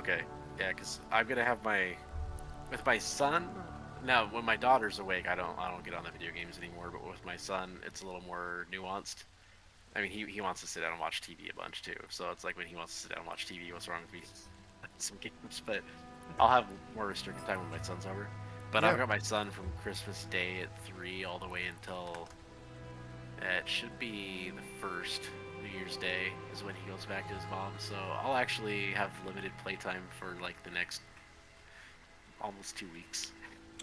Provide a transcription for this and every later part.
Okay. Yeah, because I'm gonna have with my son. Now, when my daughter's awake, I don't get on the video games anymore. But with my son, it's a little more nuanced. I mean, he wants to sit down and watch TV a bunch too. So it's like when he wants to sit down and watch TV, what's wrong with me? Some games, but I'll have more restricted time when my son's over. But I've Yeah. got my son from Christmas Day at 3 all the way until it should be the first New Year's Day is when he goes back to his mom. So I'll actually have limited playtime for like the next almost 2 weeks.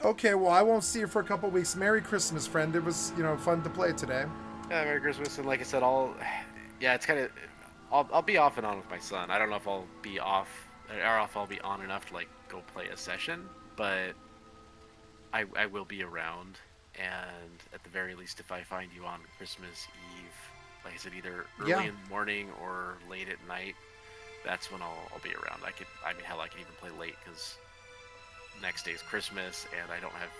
Okay, well, I won't see you for a couple weeks. Merry Christmas, friend. It was, fun to play today. Yeah, Merry Christmas, and like I said, yeah, it's kind of, I'll be off and on with my son. I don't know if I'll be off or if I'll be on enough to like go play a session, but I will be around. And at the very least, if I find you on Christmas Eve, like I said, either Yeah. early in the morning or late at night, that's when I'll be around. I mean, hell, I could even play late because next day is Christmas, and I don't have,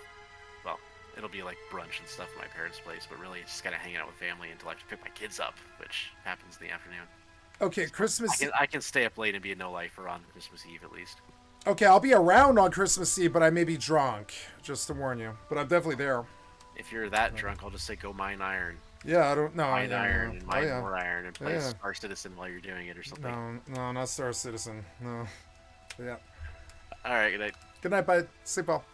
well, it'll be like brunch and stuff at my parents' place, but really just kind of hanging out with family until I have to pick my kids up, which happens in the afternoon. Okay, So Christmas. I can stay up late and be a no-lifer on Christmas Eve at least. Okay, I'll be around on Christmas Eve, but I may be drunk, just to warn you. But I'm definitely there. If you're that drunk, I'll just say go mine iron. Yeah, I don't know. Mine Yeah, iron yeah. and Oh, mine yeah. more iron and play Yeah. Star Citizen while you're doing it or something. No, not Star Citizen. No. Yeah. Alright, good night. Good night, bye. Sleep well.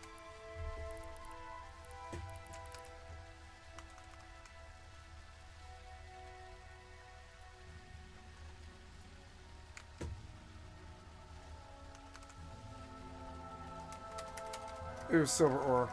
Ooh, silver ore.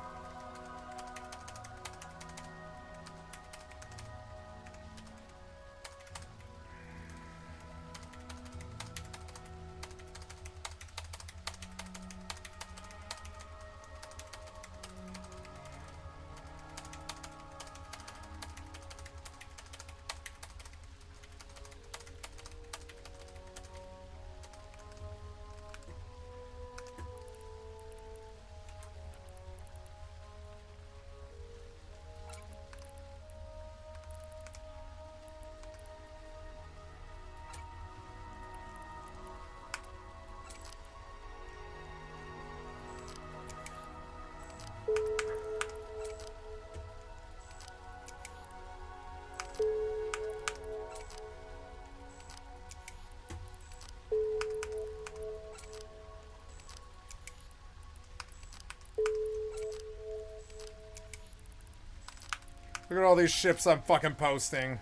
Look at all these ships I'm fucking posting.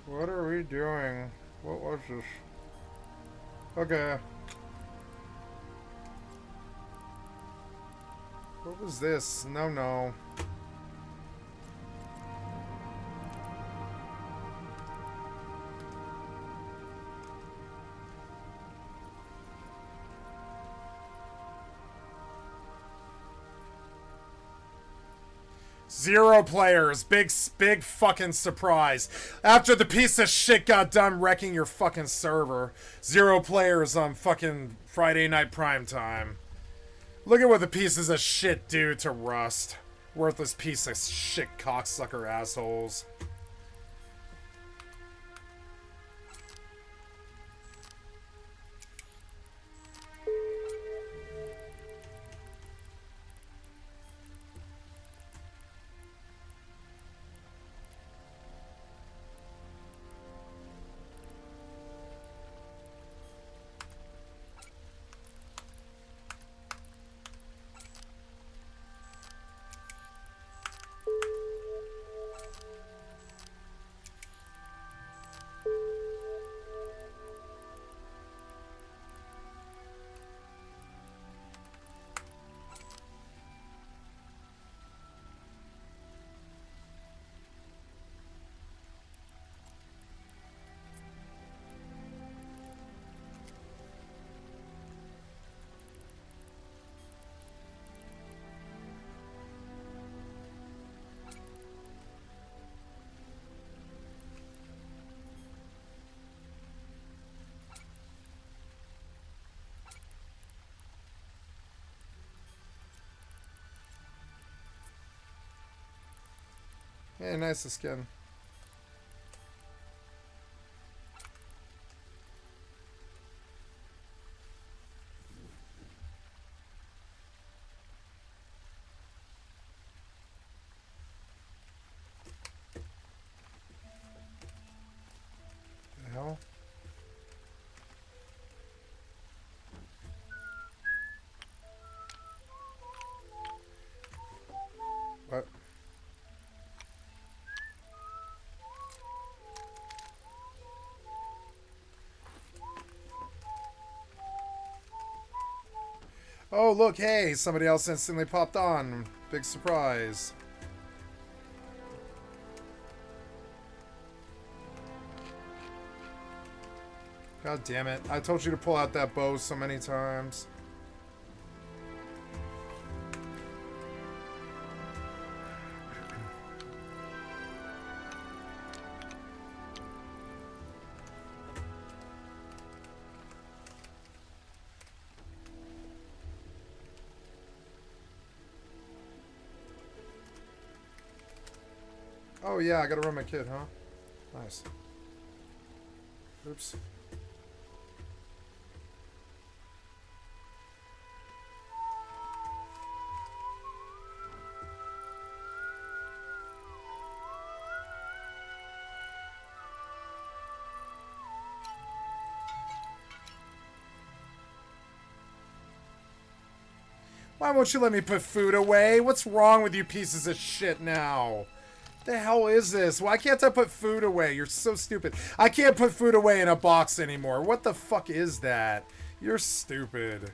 What are we doing? What was this? Okay. What was this? No. Zero players. Big fucking surprise. After the piece of shit got done wrecking your fucking server. Zero players on fucking Friday night prime time. Look at what the pieces of shit do to Rust. Worthless piece of shit cocksucker assholes. Hey, nice skin. The hell? What? Oh, look, hey, somebody else instantly popped on. Big surprise. God damn it. I told you to pull out that bow so many times. Oh yeah, I gotta run my kid, huh? Nice. Oops. Why won't you let me put food away? What's wrong with you pieces of shit now? The hell is this? Why can't I put food away? You're so stupid. I can't put food away in a box anymore. What the fuck is that? You're stupid.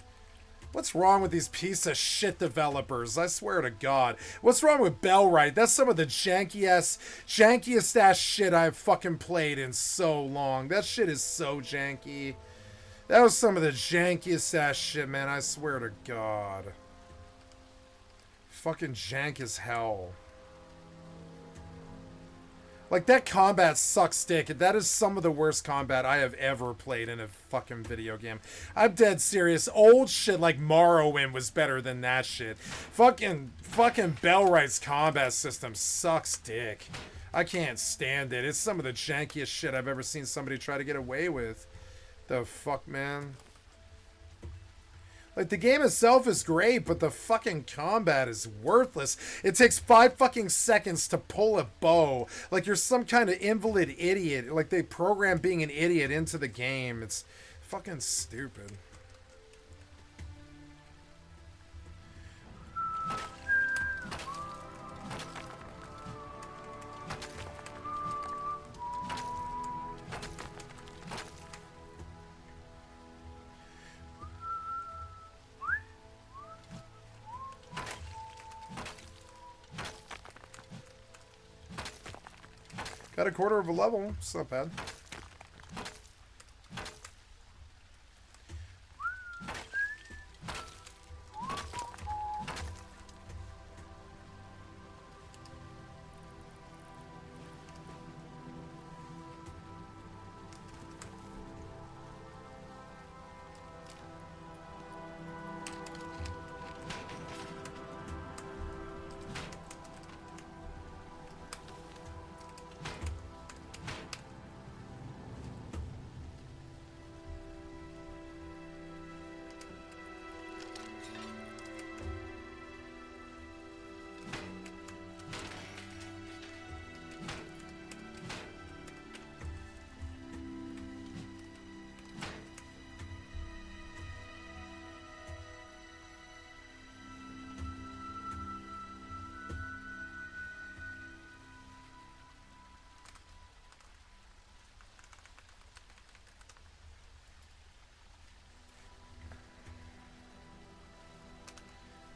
What's wrong with these piece of shit developers? I swear to God. What's wrong with Bellwright? That's some of the jankiest ass shit I've fucking played in so long. That shit is so janky. That was some of the jankiest ass shit, man. I swear to God. Fucking jank as hell. Like, that combat sucks dick. That is some of the worst combat I have ever played in a fucking video game. I'm dead serious. Old shit like Morrowind was better than that shit. Fucking Bellwright's combat system sucks dick. I can't stand it. It's some of the jankiest shit I've ever seen somebody try to get away with. The fuck, man? Like, the game itself is great, but the fucking combat is worthless. It takes 5 fucking seconds to pull a bow. Like, you're some kind of invalid idiot. Like, they program being an idiot into the game. It's fucking stupid. Got a quarter of a level. It's not bad.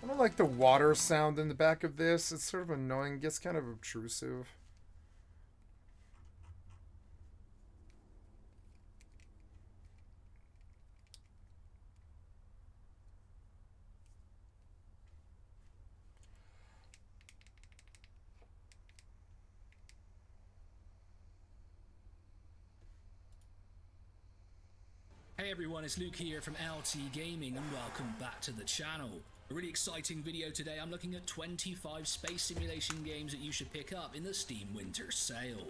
I don't like the water sound in the back of this. It's sort of annoying. It gets kind of obtrusive. Hey everyone, it's Luke here from LT Gaming and welcome back to the channel. A really exciting video today. I'm looking at 25 space simulation games that you should pick up in the Steam Winter Sale.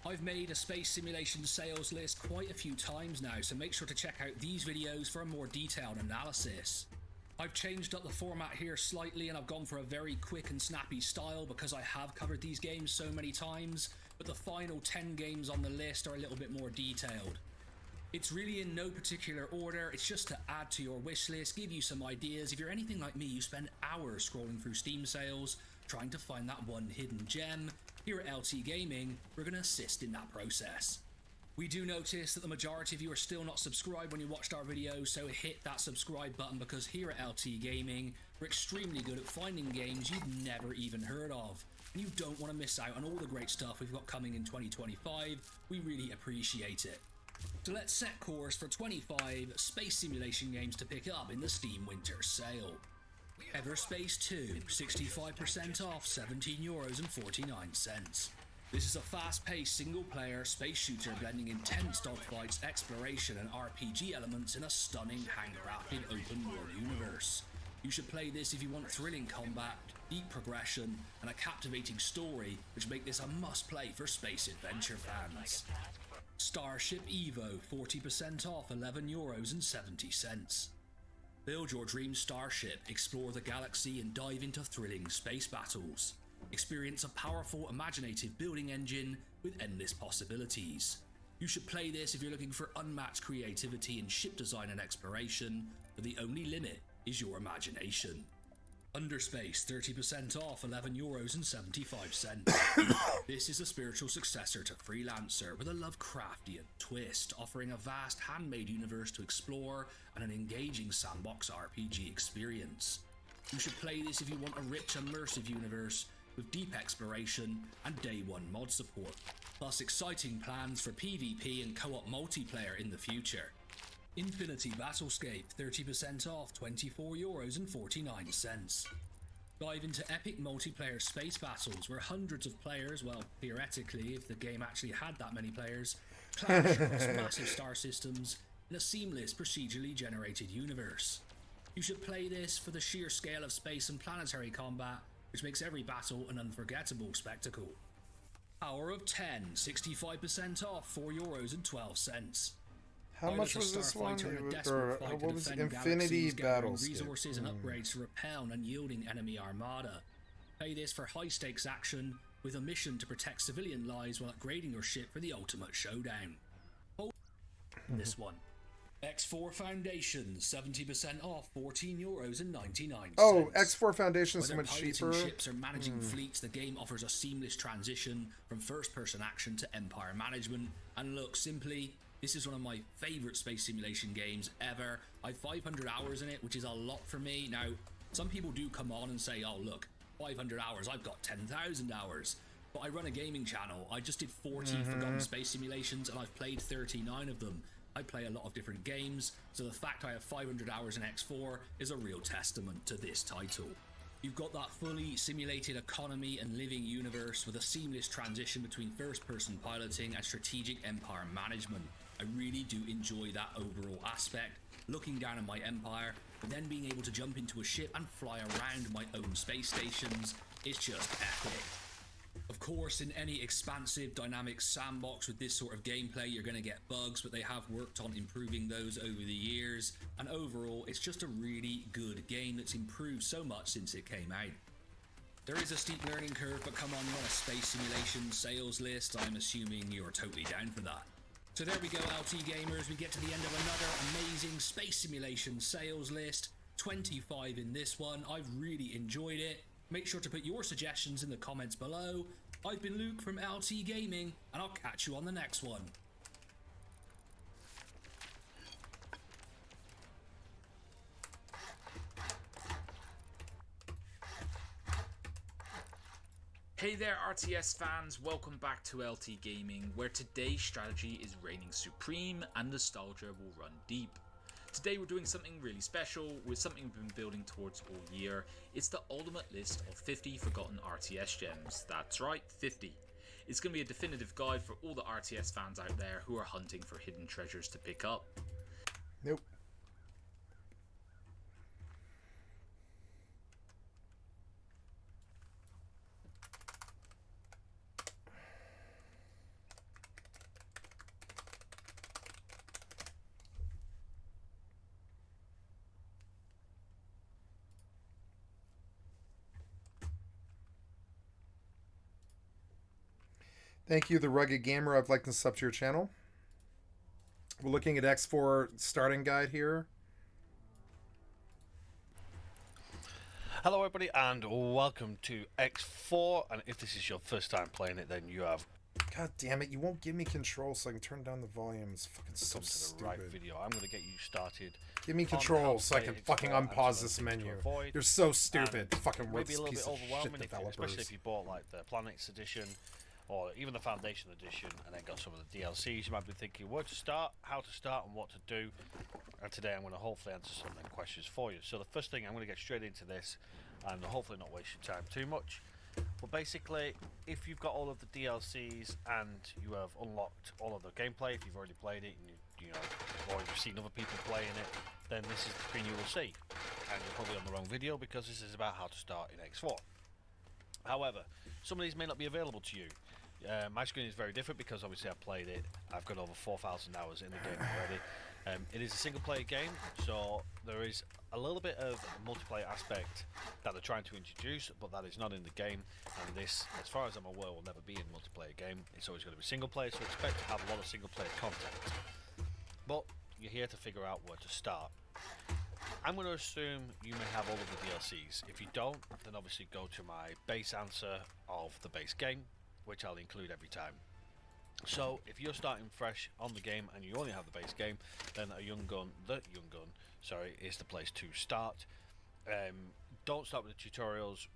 I've made a space simulation sales list quite a few times now, so make sure to check out these videos for a more detailed analysis. I've changed up the format here slightly and I've gone for a very quick and snappy style because I have covered these games so many times, but the final 10 games on the list are a little bit more detailed. It's really in no particular order, it's just to add to your wish list, give you some ideas. If you're anything like me, you spend hours scrolling through Steam sales, trying to find that one hidden gem. Here at LT Gaming, we're going to assist in that process. We do notice that the majority of you are still not subscribed when you watched our video, so hit that subscribe button because here at LT Gaming, we're extremely good at finding games you've never even heard of. And you don't want to miss out on all the great stuff we've got coming in 2025. We really appreciate it. So let's set course for 25 space simulation games to pick up in the Steam Winter Sale. Everspace 2, 65% off, €17.49. This is a fast-paced single-player space shooter blending intense dogfights, exploration and RPG elements in a stunning handcrafted open-world universe. You should play this if you want thrilling combat, deep progression and a captivating story, which make this a must-play for space adventure fans. Starship Evo, 40% off, €11.70. Build your dream starship, explore the galaxy and dive into thrilling space battles. Experience a powerful, imaginative building engine with endless possibilities. You should play this if you're looking for unmatched creativity in ship design and exploration, but the only limit is your imagination. Underspace, 30% off, €11.75. This is a spiritual successor to Freelancer with a Lovecraftian twist, offering a vast handmade universe to explore and an engaging sandbox RPG experience. You should play this if you want a rich, immersive universe with deep exploration and day one mod support, plus exciting plans for PvP and co-op multiplayer in the future. Infinity Battlescape, 30% off, €24.49. Dive into epic multiplayer space battles where hundreds of players, well, theoretically, if the game actually had that many players, clash across massive star systems in a seamless, procedurally generated universe. You should play this for the sheer scale of space and planetary combat, which makes every battle an unforgettable spectacle. Power of 10, 65% off, €4.12. How much was this one? What was it? Infinity Battlescape. Resources and upgrades to repel an unyielding enemy armada. Play this for high-stakes action with a mission to protect civilian lives while upgrading your ship for the ultimate showdown. This one. X4 Foundation, 70% off, €14.99. Oh, X4 Foundation is so much cheaper. Ships or managing fleets, the game offers a seamless transition from first-person action to empire management. And look, simply, this is one of my favourite space simulation games ever. I have 500 hours in it, which is a lot for me. Now, some people do come on and say, oh look, 500 hours, I've got 10,000 hours. But I run a gaming channel. I just did 40 Forgotten Space simulations and I've played 39 of them. I play a lot of different games, so the fact I have 500 hours in X4 is a real testament to this title. You've got that fully simulated economy and living universe with a seamless transition between first-person piloting and strategic empire management. I really do enjoy that overall aspect, looking down on my empire, but then being able to jump into a ship and fly around my own space stations is just epic. Of course, in any expansive, dynamic sandbox with this sort of gameplay, you're going to get bugs, but they have worked on improving those over the years. And overall, it's just a really good game that's improved so much since it came out. There is a steep learning curve, but come on, you're on a space simulation sales list. I'm assuming you're totally down for that. So there we go, LT gamers. We get to the end of another amazing space simulation sales list. 25 in this one. I've really enjoyed it. Make sure to put your suggestions in the comments below. I've been Luke from LT Gaming, and I'll catch you on the next one. Hey there RTS fans, welcome back to LT Gaming, where today's strategy is reigning supreme and nostalgia will run deep. Today we're doing something really special, with something we've been building towards all year. It's the ultimate list of 50 forgotten RTS gems. That's right, 50. It's going to be a definitive guide for all the RTS fans out there who are hunting for hidden treasures to pick up. Nope. Thank you, The Rugged Gamer. I'd like to sub to your channel. We're looking at X4 starting guide here. Hello everybody and welcome to X4, and if this is your first time playing it, then you have God damn it, you won't give me control so I can turn down the volume. It's fucking so come to the stupid. right video. I'm going to get you started. Give me control so I can fucking unpause this menu. You're so stupid. Fucking maybe worthless a little piece bit of shit overwhelming, developers. especially if you bought like the Planets edition or even the Foundation edition and then got some of the DLCs. You might be thinking where to start, how to start, and what to do. And today I'm going to hopefully answer some of them questions for you. So the first thing, I'm going to get straight into this and hopefully not waste your time too much. But basically, if you've got all of the DLCs and you have unlocked all of the gameplay, if you've already played it and you know, or you've seen other people playing it, then this is the screen you will see. And you're probably on the wrong video because this is about how to start in X4. However, some of these may not be available to you. My screen is very different because obviously I've played it. I've got over 4,000 hours in the game already. It is a single player game, so there is a little bit of multiplayer aspect that they're trying to introduce, but that is not in the game. And this, as far as I'm aware, will never be in a multiplayer game. It's always going to be single player, so expect to have a lot of single player content. But you're here to figure out where to start. I'm going to assume you may have all of the DLCs. If you don't, then obviously go to my base answer of the base game, which I'll include every time. So if you're starting fresh on the game and you only have the base game, then the Young Gun, is the place to start. Don't start with the tutorials,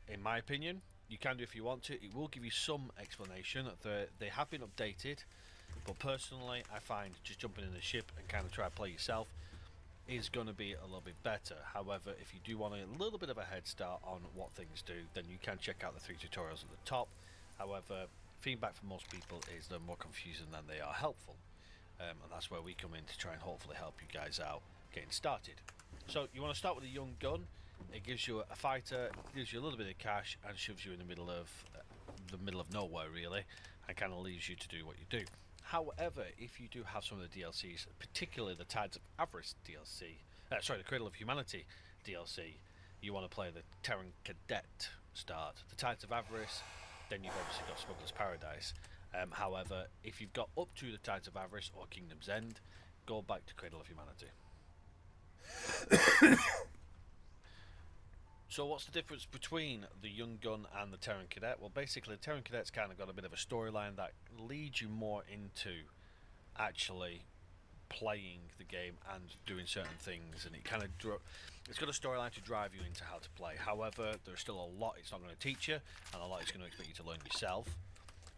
in my opinion. You can do if you want to. It will give you some explanation. They have been updated, but personally I find just jumping in the ship and kind of try to play yourself is going to be a little bit better. However, if you do want a little bit of a head start on what things do, then you can check out the 3 tutorials at the top. However, feedback from most people is they're more confusing than they are helpful, and that's where we come in to try and hopefully help you guys out getting started. So you want to start with a Young Gun. It gives you a fighter, it gives you a little bit of cash, and shoves you in the middle of nowhere really, and kind of leaves you to do what you do. However, if you do have some of the DLCs, particularly the Tides of Avarice DLC, the Cradle of Humanity DLC, you want to play the Terran Cadet start. The Tides of Avarice, then you've obviously got Smuggler's Paradise. However, if you've got up to the Tides of Avarice or Kingdom's End, go back to Cradle of Humanity. So what's the difference between the Young Gun and the Terran Cadet? Well, basically, the Terran Cadet's kind of got a bit of a storyline that leads you more into actually playing the game and doing certain things, and it kind of it's got a storyline to drive you into how to play. However, there's still a lot it's not going to teach you, and a lot it's going to expect you to learn yourself.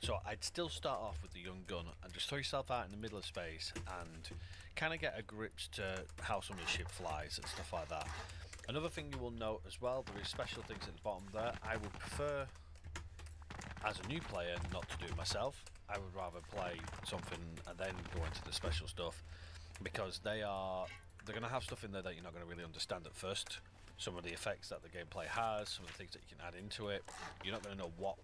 So I'd still start off with the Young Gun and just throw yourself out in the middle of space and kind of get a grips to how some of the ship flies and stuff like that. Another thing you will note as well, there is special things at the bottom there. I would prefer, as a new player, not to do it myself. I would rather play something and then go into the special stuff, because they're going to have stuff in there that you're not going to really understand at first. Some of the effects that the gameplay has, some of the things that you can add into it, you're not going to know what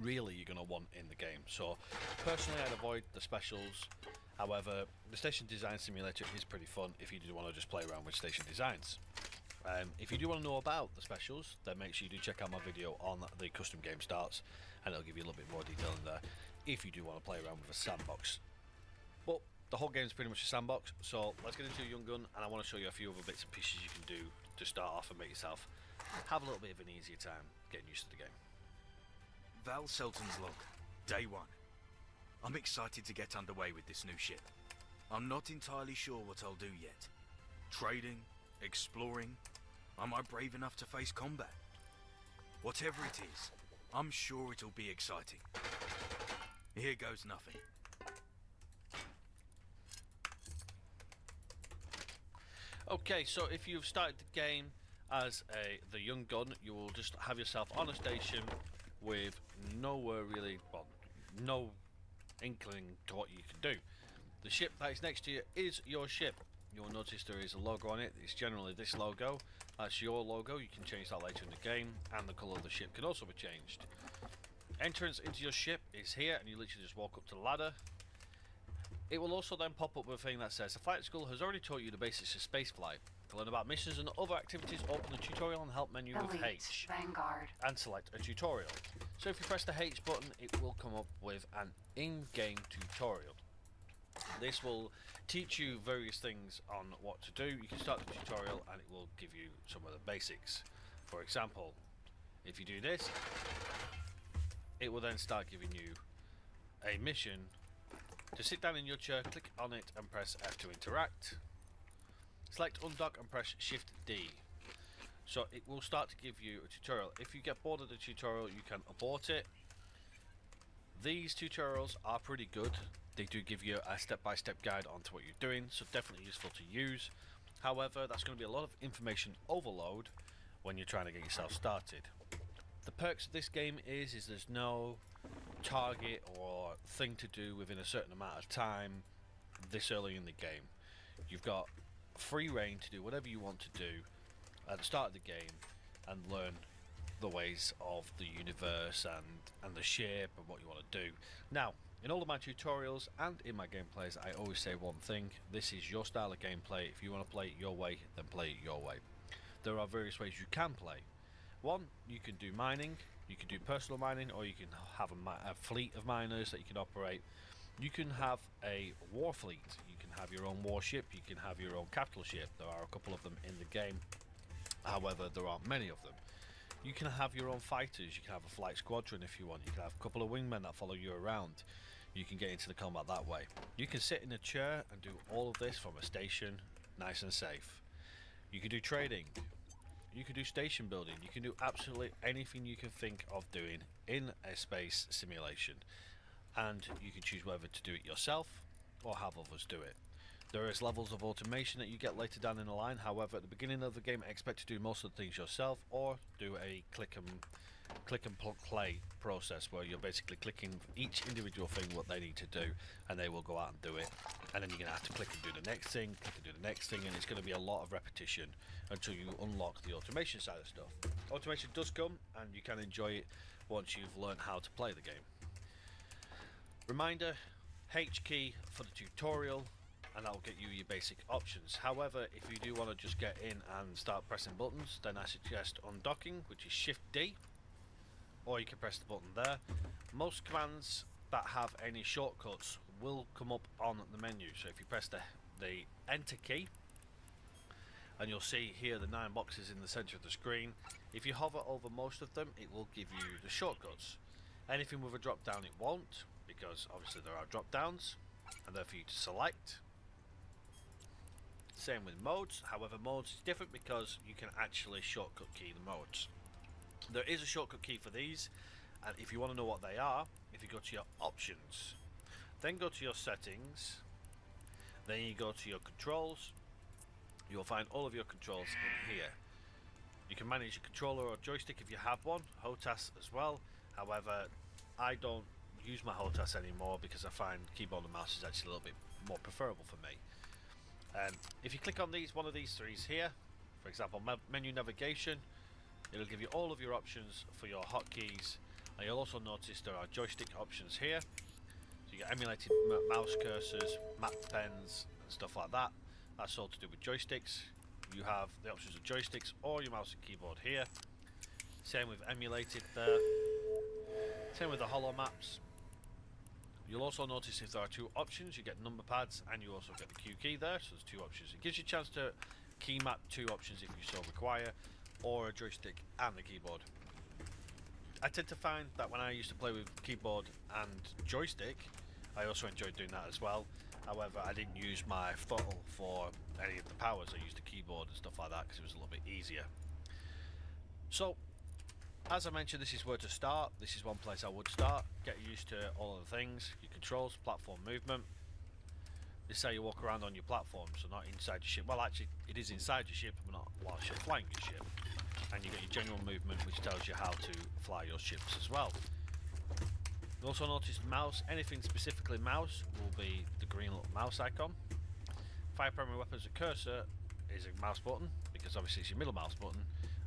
really you're going to want in the game. So personally, I'd avoid the specials. However, the Station Design Simulator is pretty fun if you do want to just play around with station designs. If you do want to know about the specials, then make sure you do check out my video on the custom game starts, and it'll give you a little bit more detail in there if you do want to play around with a sandbox. But the whole game is pretty much a sandbox, so let's get into your Young Gun, and I want to show you a few other bits and pieces you can do to start off and make yourself have a little bit of an easier time getting used to the game. Val Selton's log, day 1. I'm excited to get underway with this new ship. I'm not entirely sure what I'll do yet. Trading, exploring, am I brave enough to face combat? Whatever it is, I'm sure it'll be exciting. Here goes nothing. Okay, so if you've started the game as the Young Gun, you will just have yourself on a station with nowhere really, well, no inkling to what you can do. The ship that is next to you is your ship. You'll notice there is a logo on it. It's generally this logo. That's your logo. You can change that later in the game, and the colour of the ship can also be changed. Entrance into your ship is here, and you literally just walk up to the ladder. It will also then pop up with a thing that says, the flight school has already taught you the basics of spaceflight. To learn about missions and other activities, open the tutorial and help menu with Elite, H Vanguard. and select a tutorial. So if you press the H button, it will come up with an in-game tutorial. This will teach you various things on what to do. You can start the tutorial and it will give you some of the basics. For example, if you do this, it will then start giving you a mission to sit down in your chair, click on it and press F to interact. Select undock and press Shift D. So it will start to give you a tutorial. If you get bored of the tutorial, you can abort it. These tutorials are pretty good. They do give you a step-by-step guide onto what you're doing, so definitely useful to use. However, that's going to be a lot of information overload when you're trying to get yourself started. The perks of this game is there's no target or thing to do within a certain amount of time this early in the game. You've got free reign to do whatever you want to do at the start of the game and learn the ways of the universe and the ship and what you want to do. Now, in all of my tutorials and in my gameplays, I always say one thing: this is your style of gameplay. If you want to play it your way, then play it your way. There are various ways you can play. One, you can do mining, you can do personal mining, or you can have a fleet of miners that you can operate. You can have a war fleet, you can have your own warship, you can have your own capital ship. There are a couple of them in the game, however there aren't many of them. You can have your own fighters, you can have a flight squadron if you want, you can have a couple of wingmen that follow you around. You can get into the combat that way. You can sit in a chair and do all of this from a station, nice and safe. You can do trading, you can do station building, you can do absolutely anything you can think of doing in a space simulation. And you can choose whether to do it yourself or have others do it. There is levels of automation that you get later down in the line. However, at the beginning of the game, expect to do most of the things yourself, or do a click and play process where you're basically clicking each individual thing what they need to do, and they will go out and do it. And then you're going to have to click and do the next thing, click and do the next thing, and it's going to be a lot of repetition until you unlock the automation side of stuff. Automation does come, and you can enjoy it once you've learned how to play the game. Reminder, H key for the tutorial, and that will get you your basic options. However, if you do want to just get in and start pressing buttons, then I suggest undocking, which is Shift D, or you can press the button there. Most commands that have any shortcuts will come up on the menu. So if you press the enter key, and you'll see here the 9 boxes in the center of the screen. If you hover over most of them, it will give you the shortcuts. Anything with a drop down it won't, because obviously there are drop downs and they're for you to select. Same with modes. However, modes is different because you can actually shortcut key the modes. There is a shortcut key for these, and if you want to know what they are, if you go to your options, then go to your settings, then you go to your controls, you'll find all of your controls in here. You can manage your controller or joystick if you have one, HOTAS as well. However, I don't use my HOTAS anymore because I find keyboard and mouse is actually a little bit more preferable for me. If you click on one of these three here, for example menu navigation, it'll give you all of your options for your hotkeys, and you'll also notice there are joystick options here. So you get emulated mouse cursors, map pens and stuff like that. That's all to do with joysticks. You have the options of joysticks or your mouse and keyboard here. Same with emulated there. Same with the holo maps. You'll also notice if there are 2 options, you get number pads and you also get the Q key there, so there's 2 options. It gives you a chance to key map 2 options if you so require, or a joystick and the keyboard. I tend to find that when I used to play with keyboard and joystick, I also enjoyed doing that as well. However, I didn't use my throttle for any of the powers. I used the keyboard and stuff like that because it was a little bit easier. So, as I mentioned, this is where to start. This is one place I would start. Get used to all of the things, your controls, platform movement. This is how you walk around on your platform, so not inside your ship. Well, actually, it is inside your ship, but not whilst you're flying your ship. And you get your general movement, which tells you how to fly your ships as well. You'll also notice the mouse. Anything specifically mouse will be the green little mouse icon. Fire primary weapons and cursor is a mouse button, because obviously it's your middle mouse button.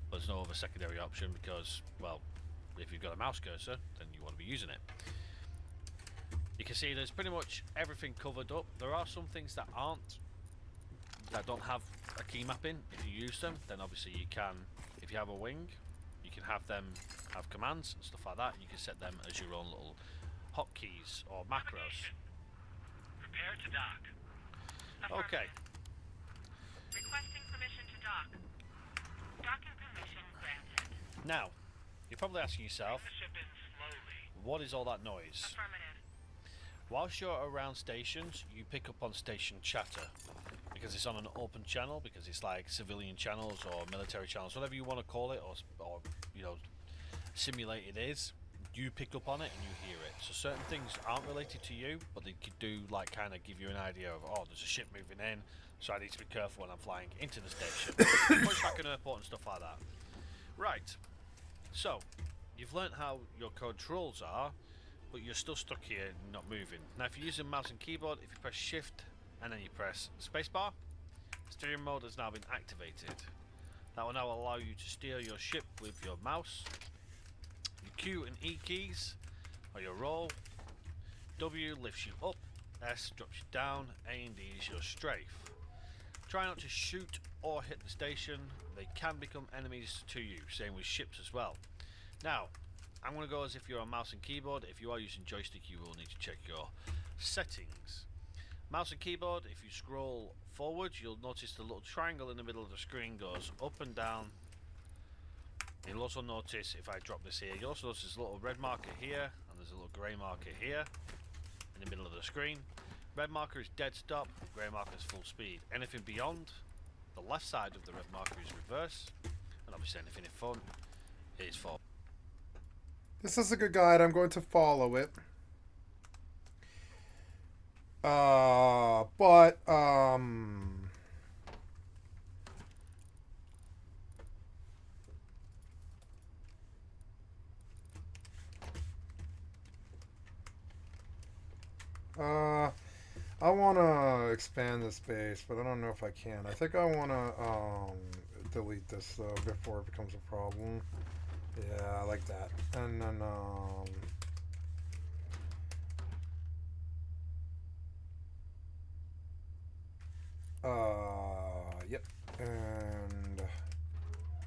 But there's no other secondary option because, well, if you've got a mouse cursor, then you want to be using it. Your can see there's pretty much everything covered up. There are some things that don't have a key mapping. If you use them, then obviously you can, if you have a wing, you can have them have commands and stuff like that. You can set them as your own little hotkeys or macros. Prepare to dock. Okay. Requesting permission to dock. Docking permission granted. Now, you're probably asking yourself, The ship in slowly. what is all that noise? Affirmative. Whilst you're around stations, you pick up on station chatter. Because it's on an open channel, because it's like civilian channels or military channels, whatever you want to call it, or you know, simulated is, you pick up on it and you hear it. So certain things aren't related to you, but they do like kind of give you an idea of, oh, there's a ship moving in, so I need to be careful when I'm flying into the station. Much like an airport and stuff like that. Right. So, you've learnt how your controls are, but you're still stuck here not moving. Now if you're using mouse and keyboard, if you press shift and then you press spacebar, steering mode has now been activated. That will now allow you to steer your ship with your mouse. Your Q and E keys are your roll. W lifts you up, S drops you down, A and D is your strafe. Try not to shoot or hit the station, they can become enemies to you, same with ships as well. Now, I'm going to go as if you're on mouse and keyboard. If you are using joystick, you will need to check your settings. Mouse and keyboard, if you scroll forward, you'll notice the little triangle in the middle of the screen goes up and down. You'll also notice, if I drop this here, you'll also notice there's a little red marker here, and there's a little grey marker here, in the middle of the screen. Red marker is dead stop, grey marker is full speed. Anything beyond the left side of the red marker is reverse, and obviously anything in front is forward. This is a good guide. I'm going to follow it. But I want to expand this base, but I don't know if I can. I think I want to delete this though before it becomes a problem. Yeah, I like that. And then yep. And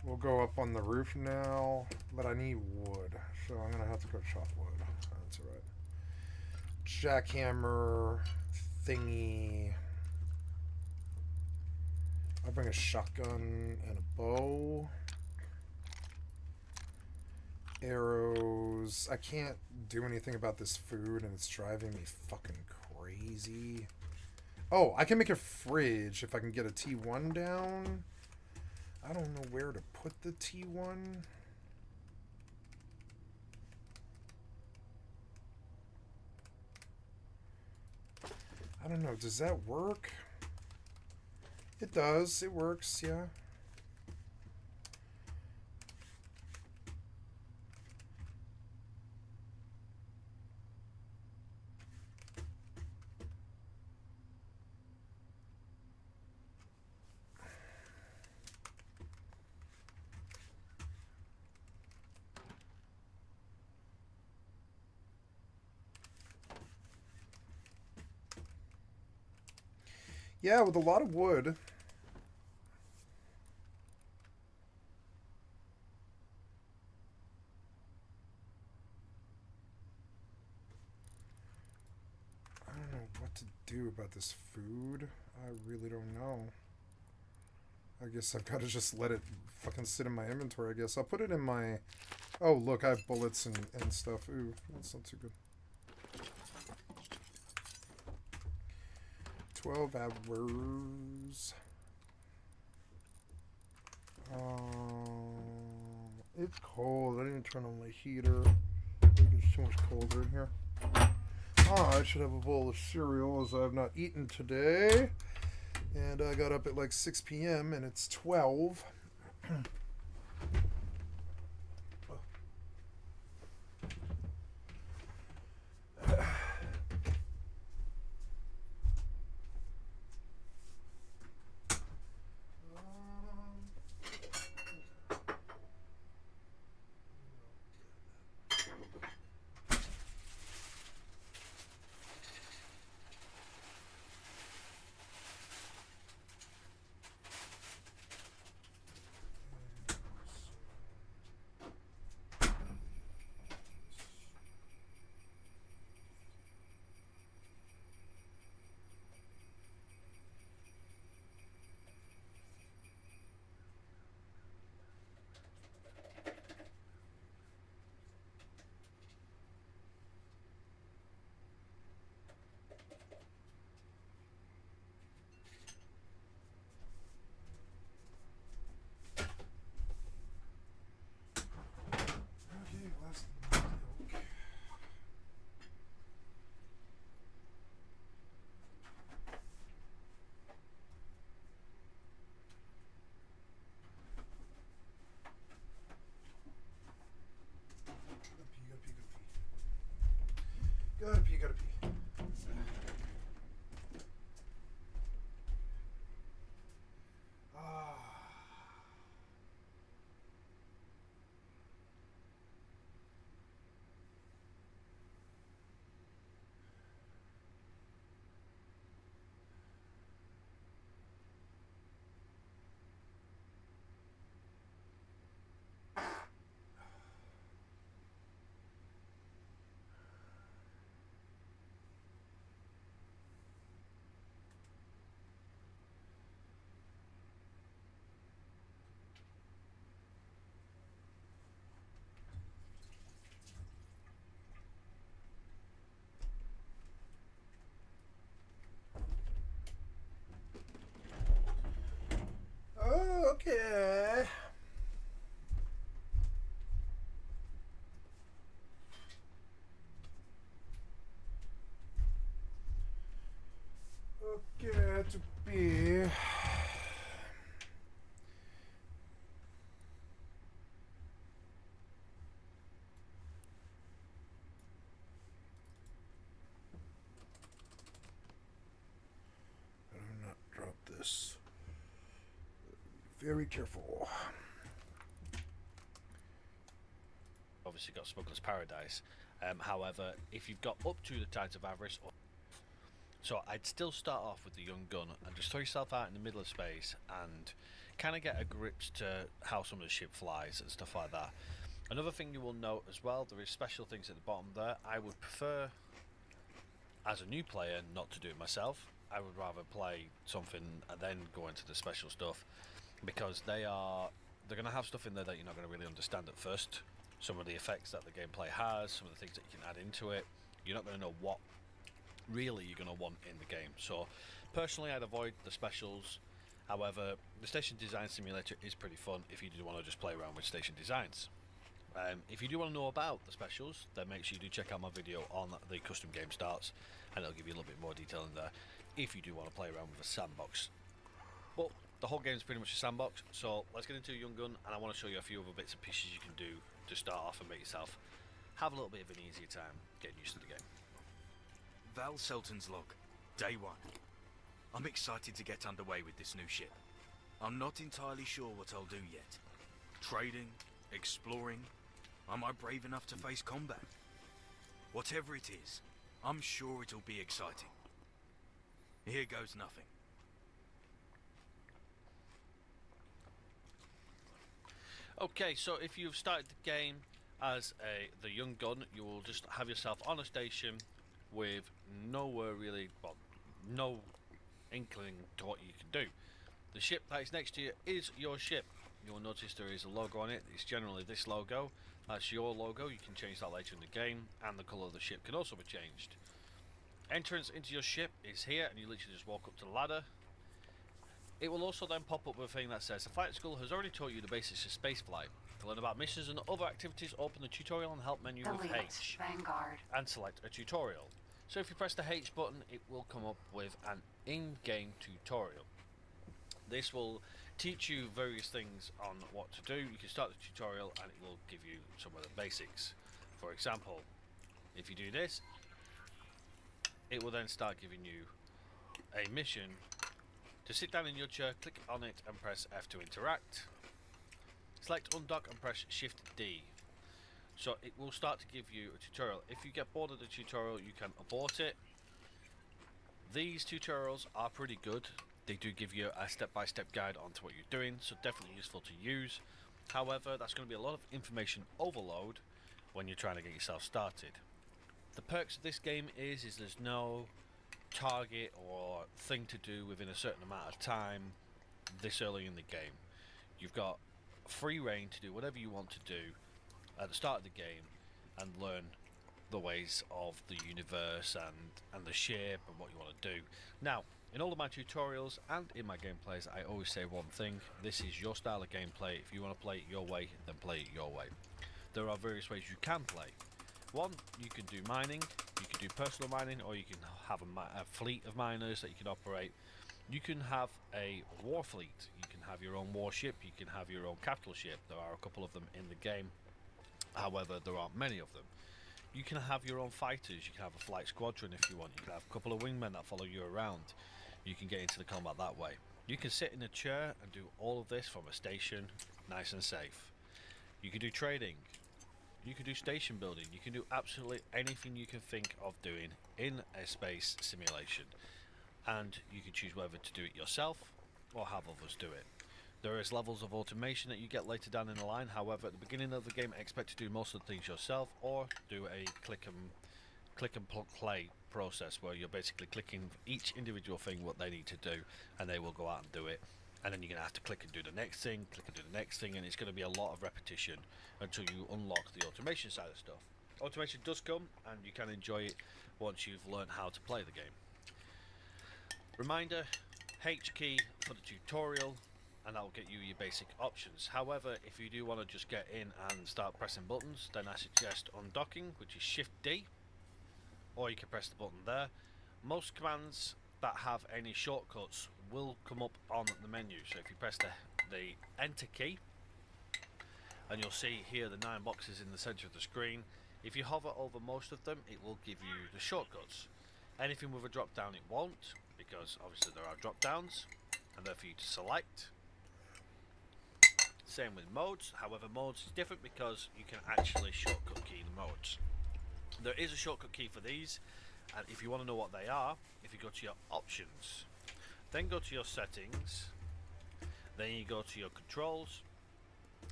we'll go up on the roof now, but I need wood, so I'm gonna have to go chop wood. That's alright. Jackhammer thingy. I'll bring a shotgun and a bow. Arrows. I can't do anything about this food, and it's driving me fucking crazy. Oh, I can make a fridge if I can get a T1 down. I don't know where to put the T1. I don't know. Does that work? It does. It works, yeah. Yeah, with a lot of wood. I don't know what to do about this food. I really don't know. I guess I've got to just let it fucking sit in my inventory, I guess. I'll put it in my... Oh, look, I have bullets and stuff. Ooh, that's not too good. 12 hours. It's cold. I didn't turn on my heater. It's too much colder in here. I should have a bowl of cereal as I have not eaten today. And I got up at like 6 p.m. and it's 12. Okay. Okay, to be. I do not drop this. Very careful. Obviously got Smuggler's Paradise. However, if you've got up to the Tides of Avarice, so I'd still start off with the Young Gun and just throw yourself out in the middle of space and kind of get a grip to how some of the ship flies and stuff like that. Another thing you will note as well, there is special things at the bottom there. I would prefer, as a new player, not to do it myself. I would rather play something and then go into the special stuff, because they're going to have stuff in there that you're not going to really understand at first. Some of the effects that the gameplay has, some of the things that you can add into it, you're not going to know what really you're going to want in the game. So personally, I'd avoid the specials. However, the Station Design Simulator is pretty fun if you do want to just play around with station designs. If you do want to know about the specials, then make sure you do check out my video on the custom game starts, and it'll give you a little bit more detail in there if you do want to play around with a sandbox. But the whole game is pretty much a sandbox, so let's get into Young Gun, and I want to show you a few other bits and pieces you can do to start off and make yourself have a little bit of an easier time getting used to the game. Val Selton's log, day 1. I'm excited to get underway with this new ship. I'm not entirely sure what I'll do yet. Trading, exploring, am I brave enough to face combat? Whatever it is, I'm sure it'll be exciting. Here goes nothing. Okay, so if you've started the game as the Young Gun, you will just have yourself on a station with nowhere really, well, no inkling to what you can do. The ship that is next to you is your ship. You will notice there is a logo on it. It's generally this logo. That's your logo. You can change that later in the game, and the colour of the ship can also be changed. Entrance into your ship is here, and you literally just walk up to the ladder. It will also then pop up with a thing that says the flight school has already taught you the basics of spaceflight. To learn about missions and other activities, open the tutorial and help menu with H Vanguard. and select a tutorial. So if you press the H button, it will come up with an in-game tutorial. This will teach you various things on what to do. You can start the tutorial and it will give you some of the basics. For example, if you do this, it will then start giving you a mission. To sit down in your chair, click on it and press F to interact. Select undock and press Shift D. So it will start to give you a tutorial. If you get bored of the tutorial, you can abort it. These tutorials are pretty good. They do give you a step-by-step guide onto what you're doing, so definitely useful to use. However, that's going to be a lot of information overload when you're trying to get yourself started. The perks of this game is there's no target or thing to do within a certain amount of time this early in the game. You've got free reign to do whatever you want to do at the start of the game and learn the ways of the universe and the ship and what you want to do. Now, in all of my tutorials and in my gameplays, I always say one thing: this is your style of gameplay. If you want to play it your way, then play it your way. There are various ways you can play. One, you can do mining, you can do personal mining, or you can have a fleet of miners that you can operate. You can have a war fleet, you can have your own warship, you can have your own capital ship. There are a couple of them in the game, however there aren't many of them. You can have your own fighters, you can have a flight squadron if you want, you can have a couple of wingmen that follow you around. You can get into the combat that way. You can sit in a chair and do all of this from a station, nice and safe. You can do trading, you can do station building, you can do absolutely anything you can think of doing in a space simulation. And you can choose whether to do it yourself or have others do it. There is levels of automation that you get later down in the line. However, at the beginning of the game, expect to do most of the things yourself, or do a click and play process where you're basically clicking each individual thing what they need to do, and they will go out and do it. And then you're going to have to click and do the next thing, click and do the next thing, and it's going to be a lot of repetition until you unlock the automation side of stuff. Automation does come, and you can enjoy it once you've learned how to play the game. Reminder, H key for the tutorial, and that will get you your basic options. However, if you do want to just get in and start pressing buttons, then I suggest undocking, which is Shift D, or you can press the button there. Most commands that have any shortcuts will come up on the menu. So if you press the enter key, and you'll see here the 9 boxes in the center of the screen. If you hover over most of them, it will give you the shortcuts. Anything with a drop down, it won't, because obviously there are drop downs and they're for you to select. Same with modes. However, modes is different because you can actually shortcut key the modes. There is a shortcut key for these, and if you want to know what they are, if you go to your options, then go to your settings, then you go to your controls,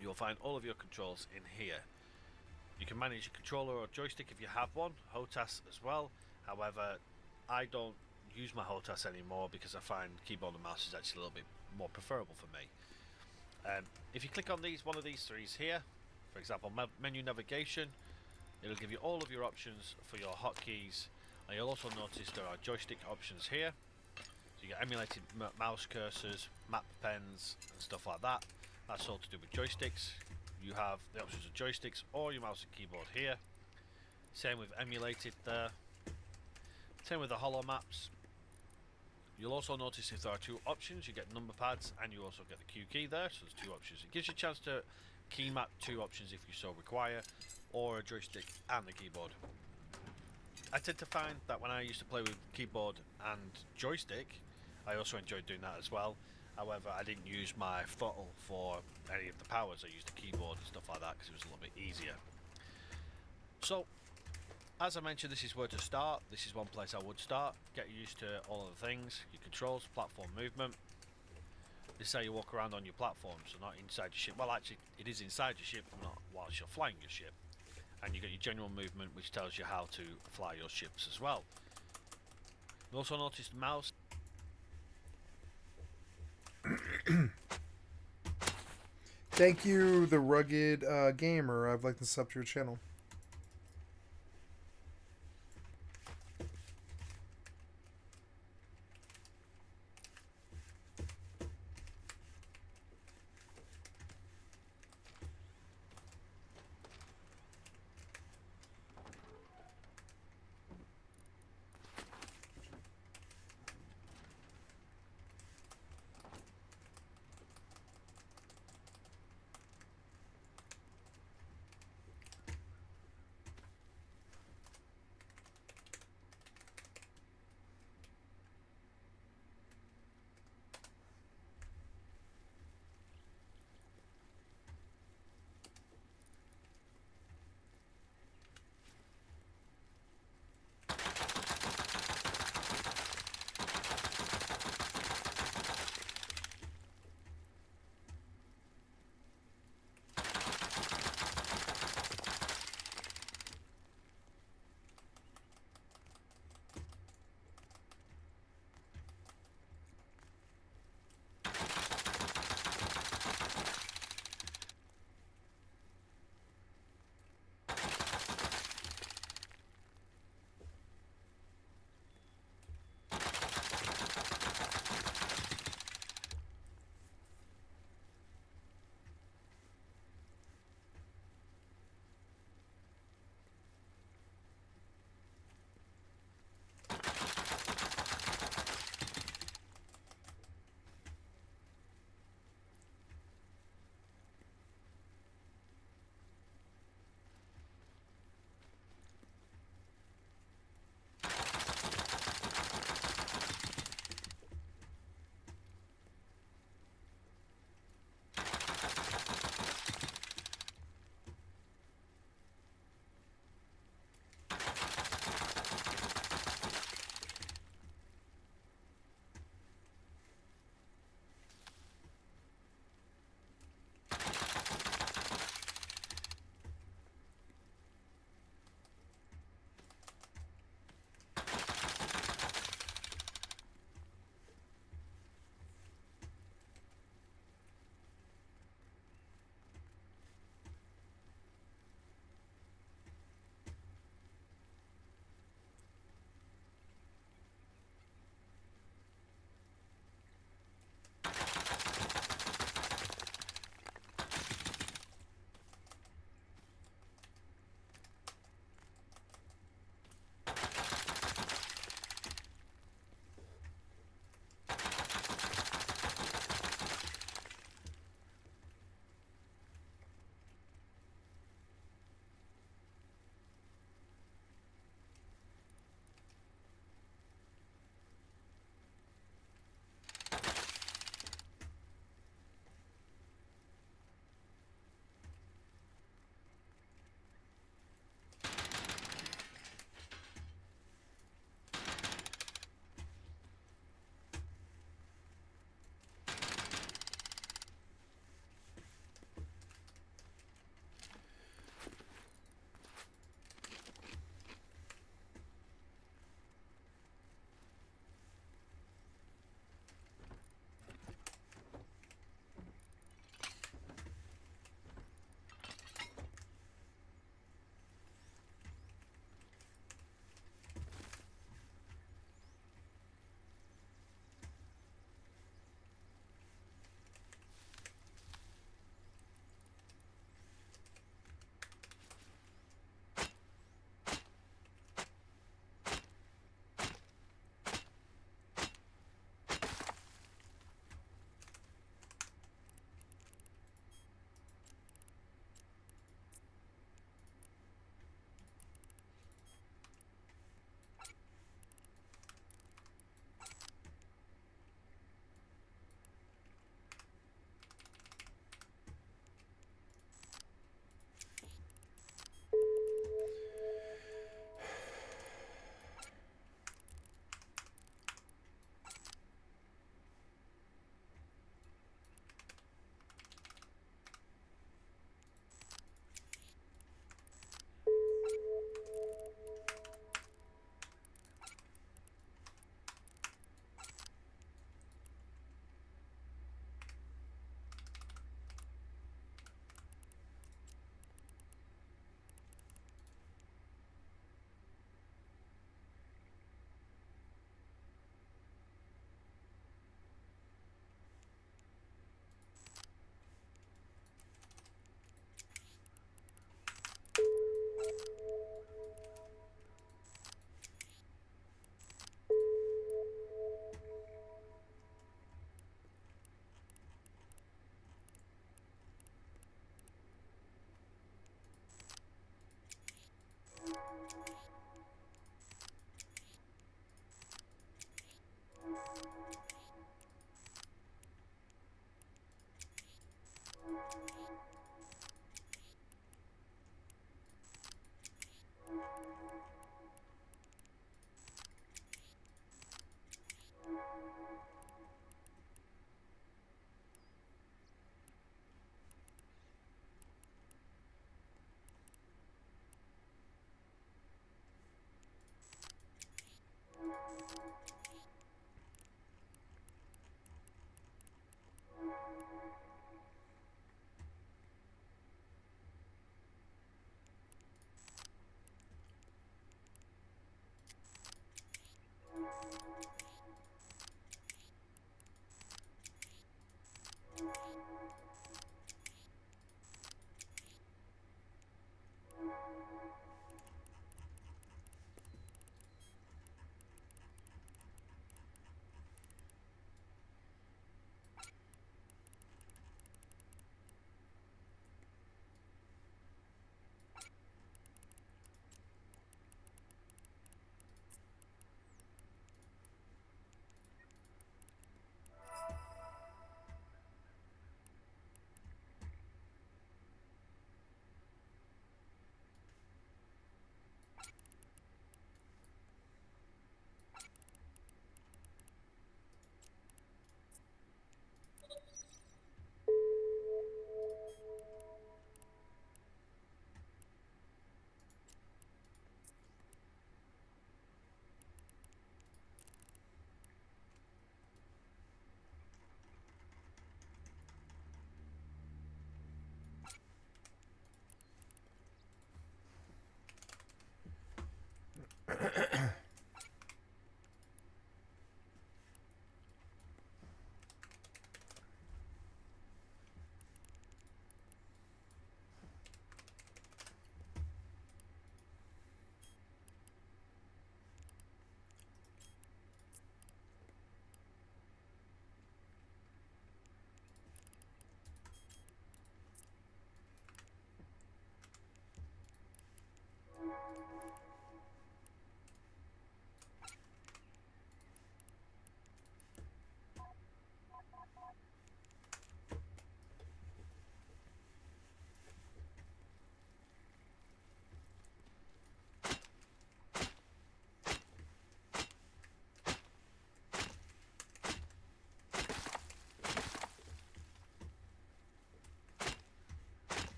you'll find all of your controls in here. You can manage your controller or joystick if you have one, HOTAS as well. However, I don't use my HOTAS anymore because I find keyboard and mouse is actually a little bit more preferable for me. If you click on one of these threes here, for example menu navigation, it'll give you all of your options for your hotkeys, and you'll also notice there are joystick options here. So you get emulated mouse cursors, map pens and stuff like that. That's all to do with joysticks. You have the options of joysticks or your mouse and keyboard here. Same with emulated there. Same with the holo maps. You'll also notice if there are 2 options, you get number pads and you also get the Q key there, so there's 2 options. It gives you a chance to key map 2 options if you so require, or a joystick and the keyboard. I tend to find that when I used to play with keyboard and joystick, I also enjoyed doing that as well. However, I didn't use my throttle for any of the powers. I used the keyboard and stuff like that because it was a little bit easier. So, as I mentioned, this is where to start. This is one place I would start. Get used to all of the things, your controls, platform movement. This is how you walk around on your platform, so not inside your ship. Well, actually, it is inside your ship, not whilst you're flying your ship. And you get your general movement, which tells you how to fly your ships as well. You also notice the mouse. Thank you, the Rugged Gamer. I'd like to sub to your channel.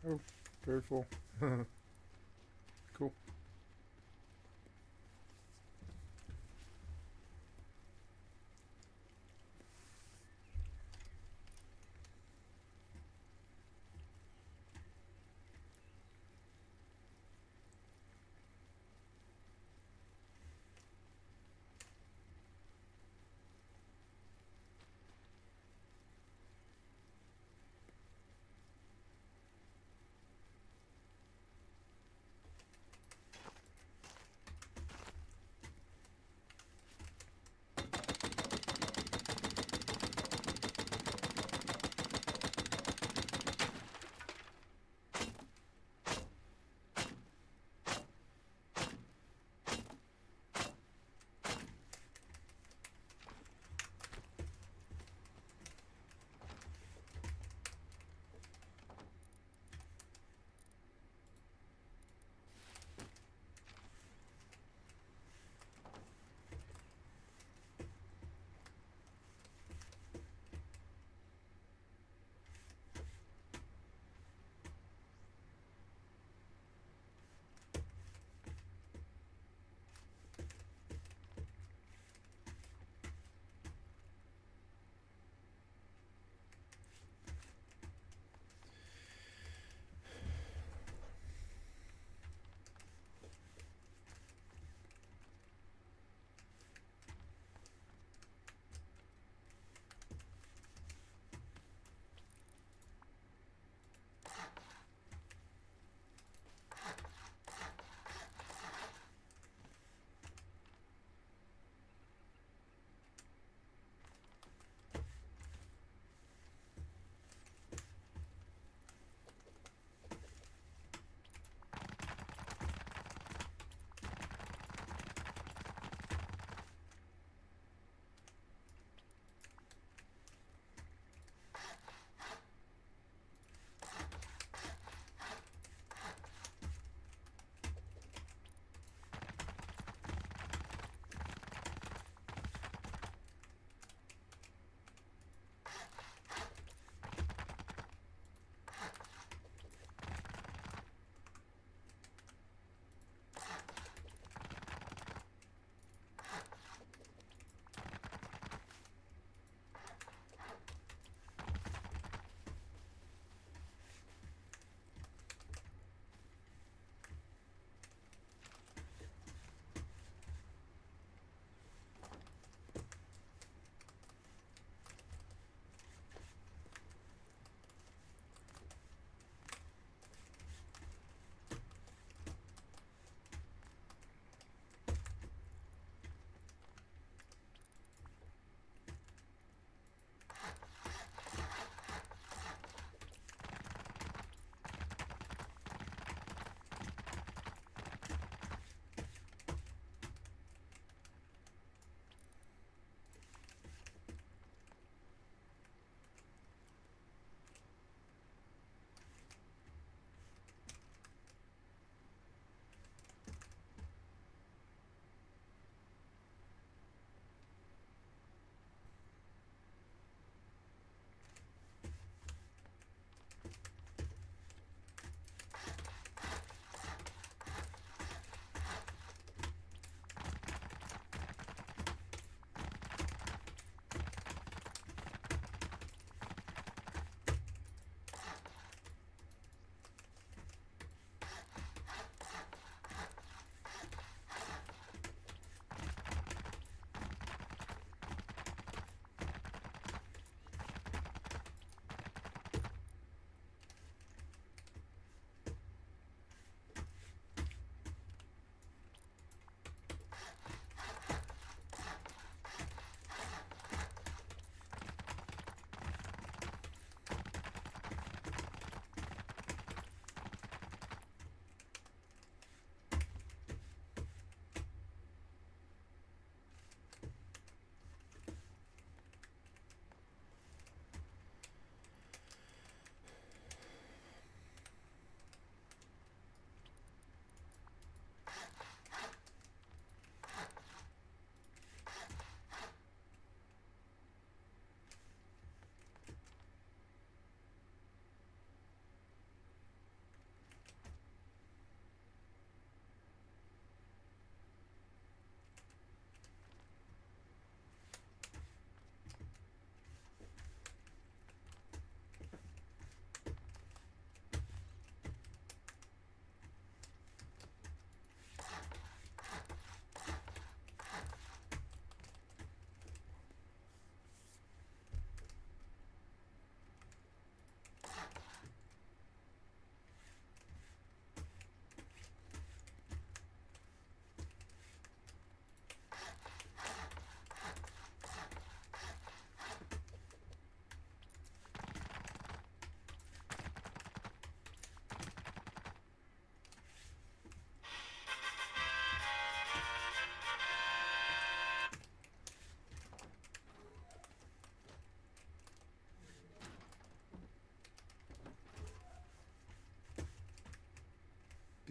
Oh, very full. Cool.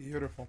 Beautiful.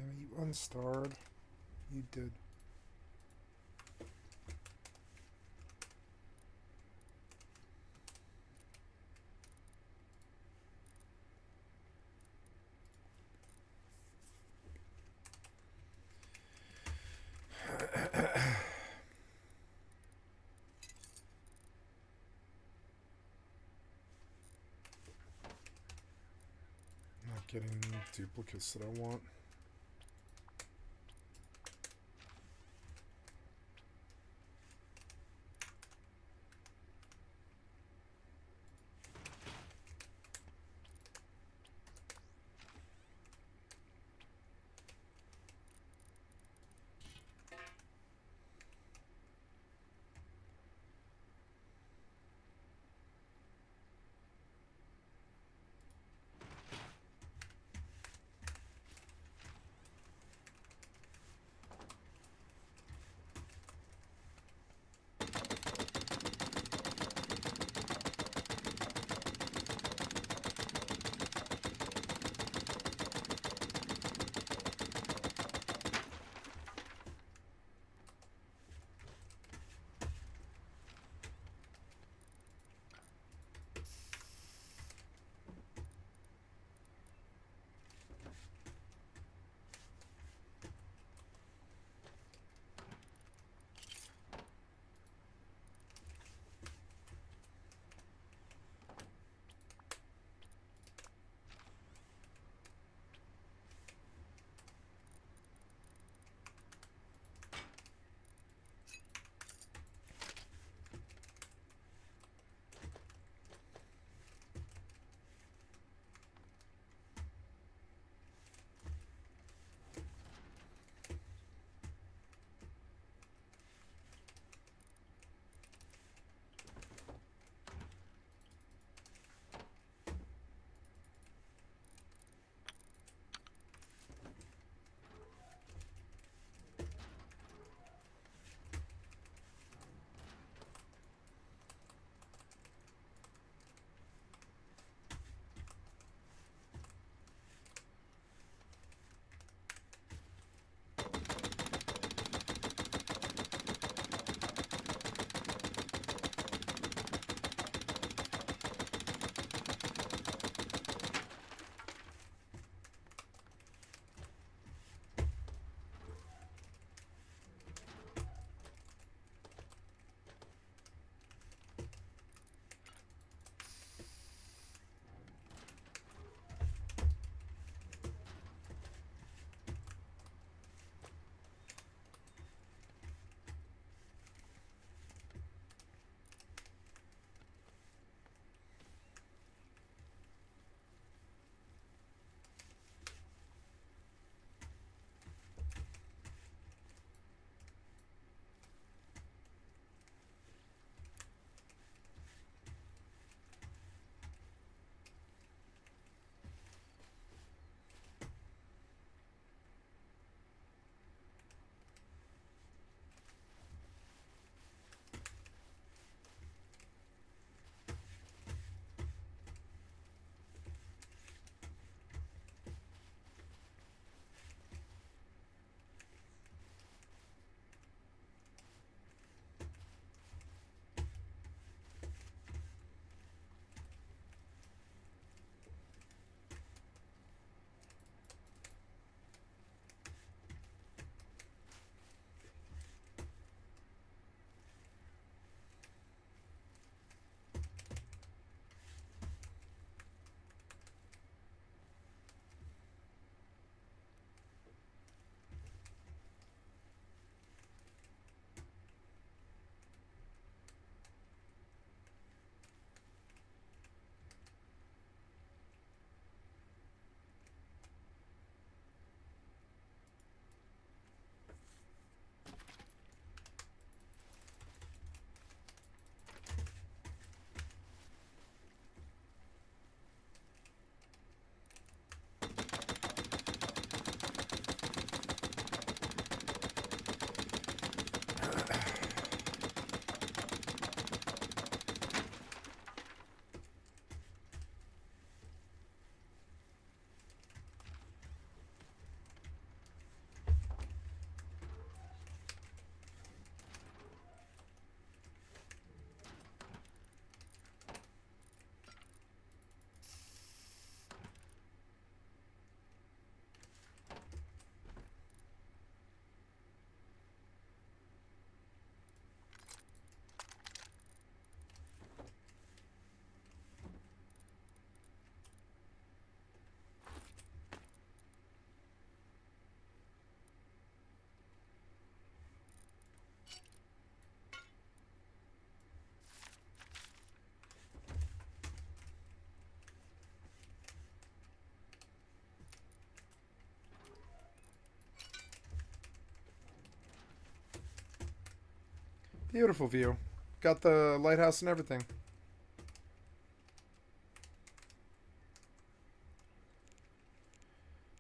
Damn it, you unstarred. You did. Not getting duplicates that I want. Beautiful view. Got the lighthouse and everything.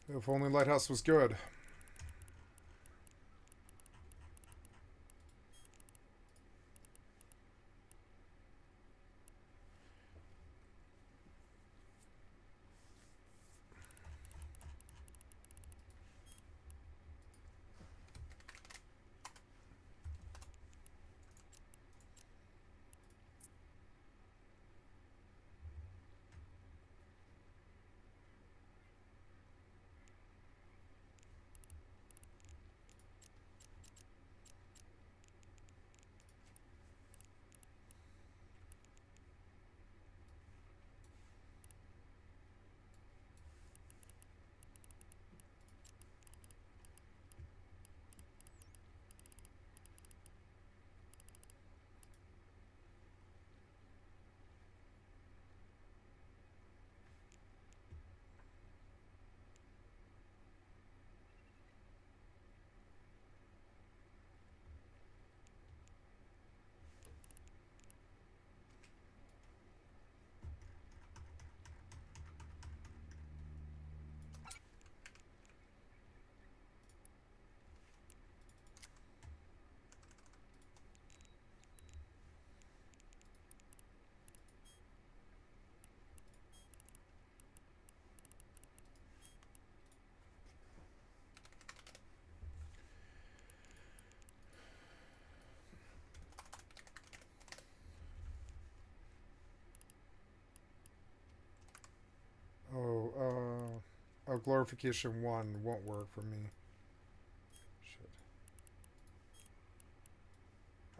If only lighthouse was good. Oh, glorification 1 won't work for me. Shit.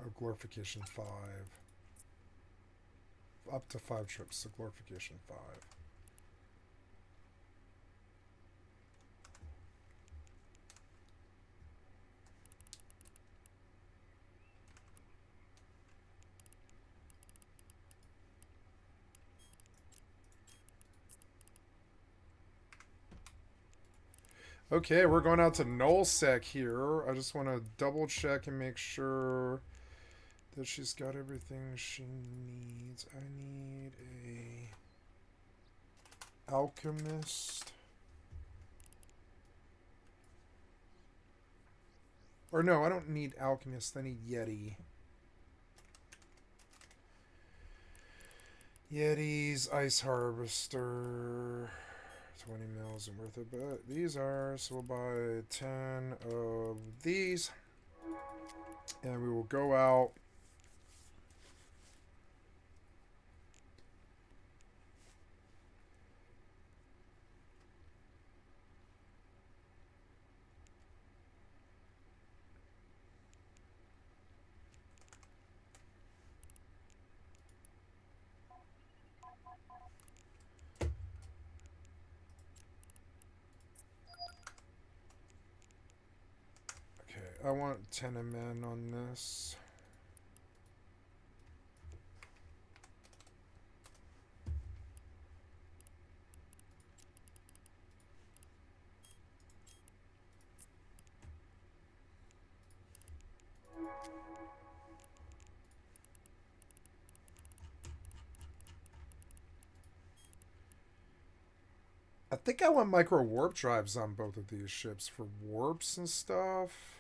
Oh, glorification 5. Up to 5 trips, so glorification 5. Okay, we're going out to nullsec here. I just want to double check and make sure that she's got everything she needs. I need a alchemist. Or no, I don't need alchemist. I need Yeti. Yeti's ice harvester. 20 mils and worth it, but these are, so we'll buy 10 of these, and we will go out. I want 10 MN on this. I think I want micro warp drives on both of these ships for warps and stuff.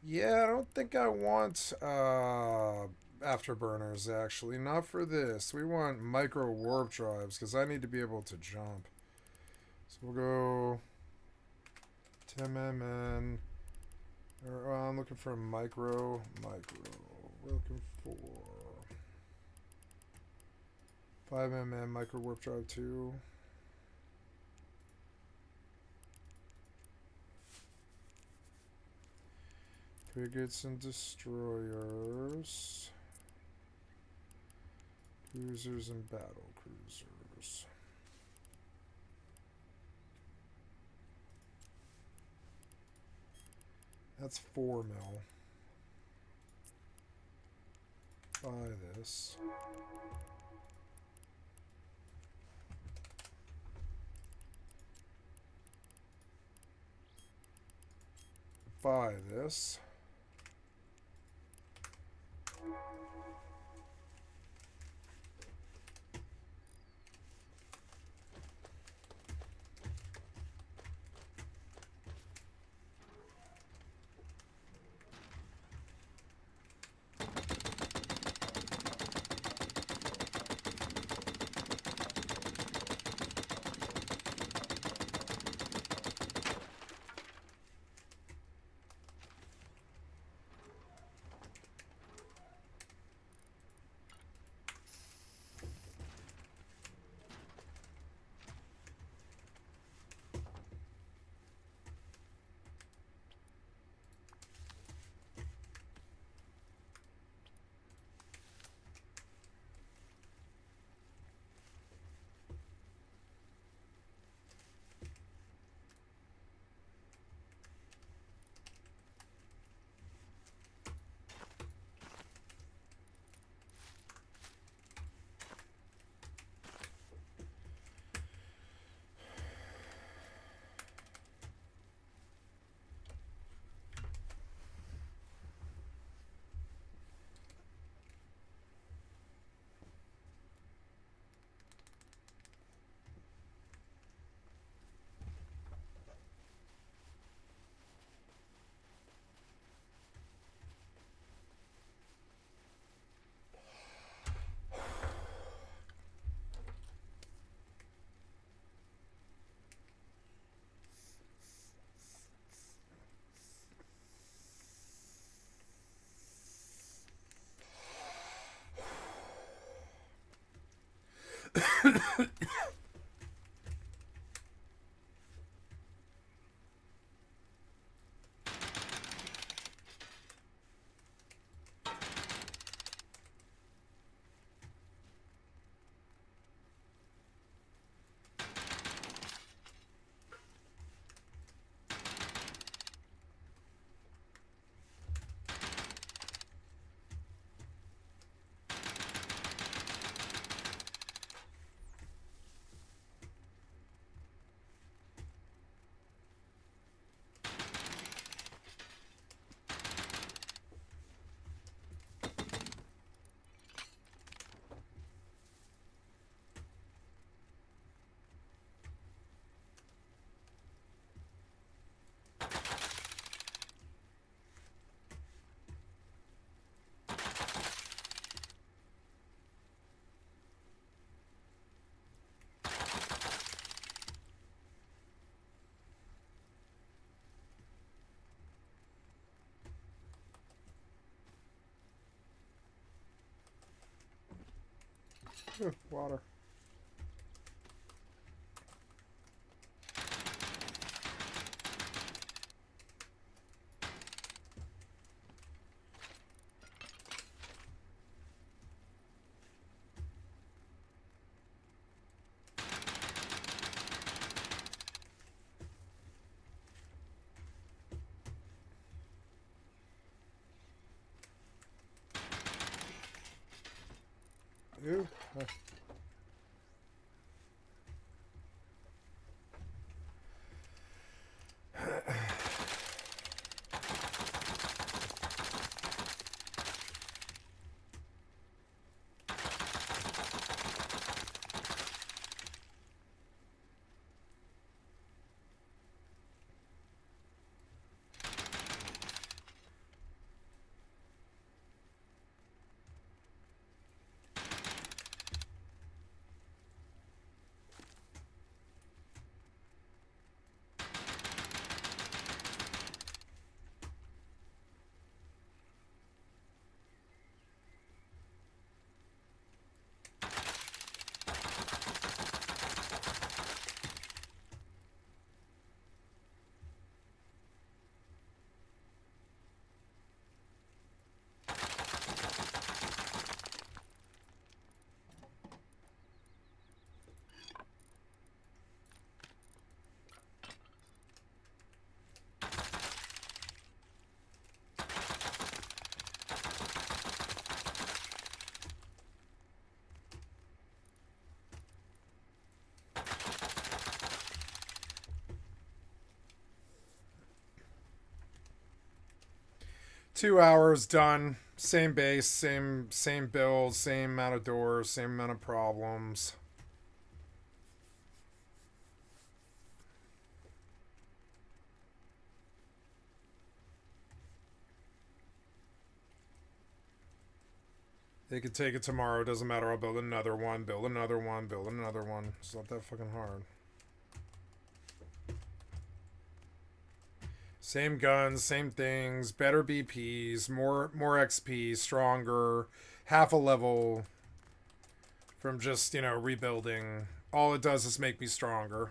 Yeah, I don't think I want afterburners, actually. Not for this. We want micro warp drives, because I need to be able to jump. So we'll go 10 MN. I'm looking for a micro. We're looking for 5 MN micro warp drive 2. Frigates and destroyers. Cruisers and battle cruisers. That's 4 mil. Buy this. Buy this. Water. Ew. 2 hours done. Same base, same build, same amount of doors, same amount of problems. They could take it tomorrow, doesn't matter, I'll build another one, build another one, build another one. It's not that fucking hard. Same guns, same things, better BPs, more XP, stronger, half a level from just, you know, rebuilding. All it does is make me stronger.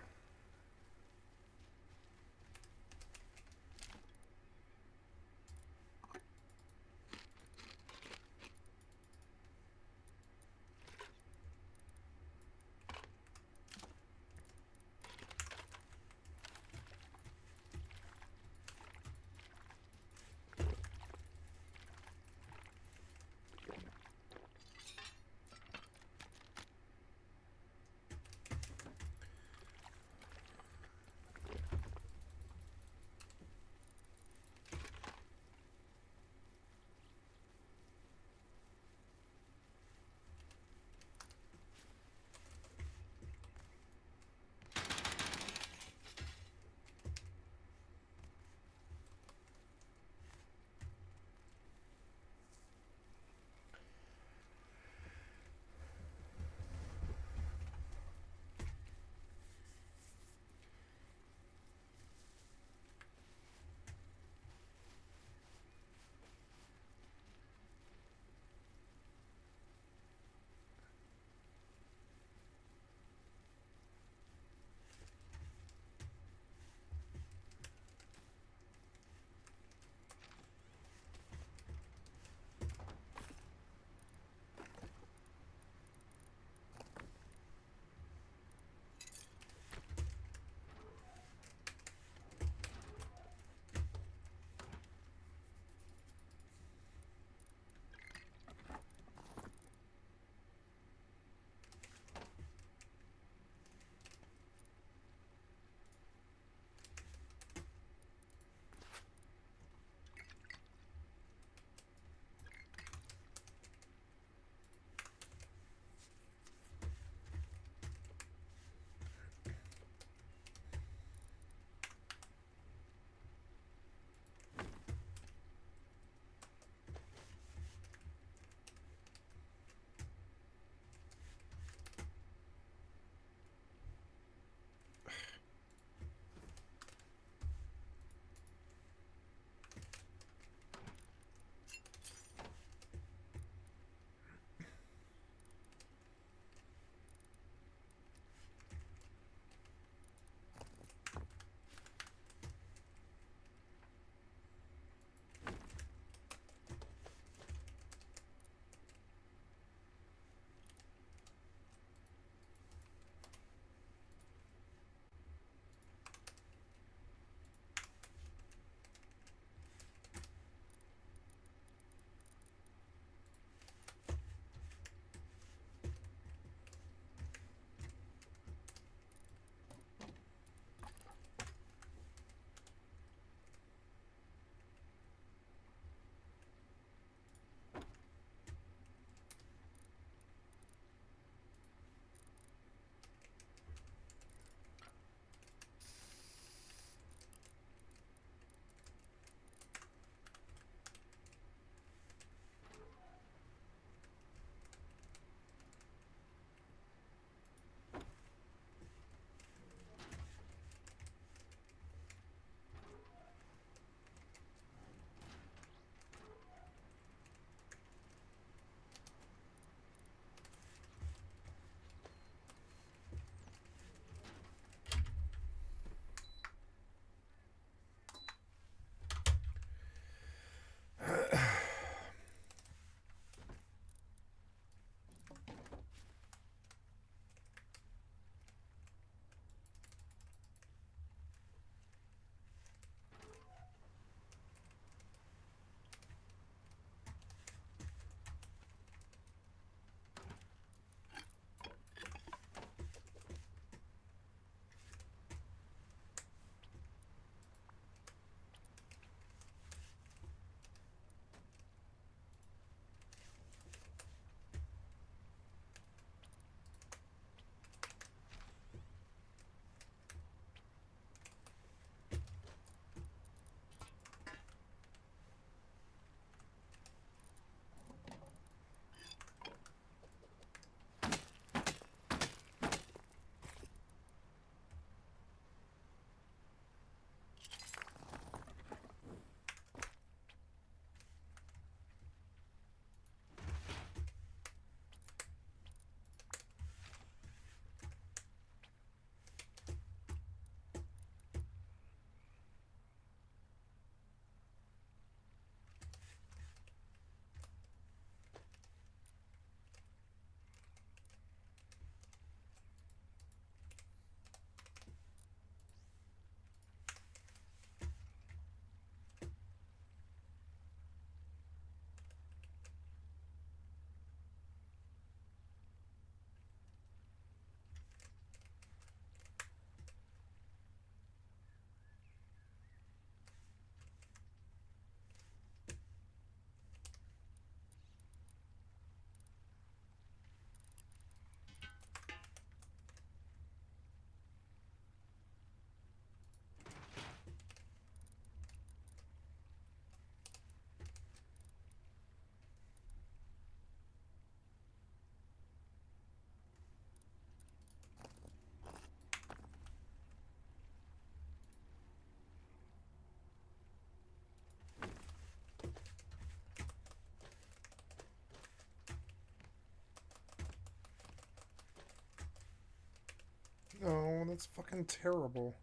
No, that's fucking terrible.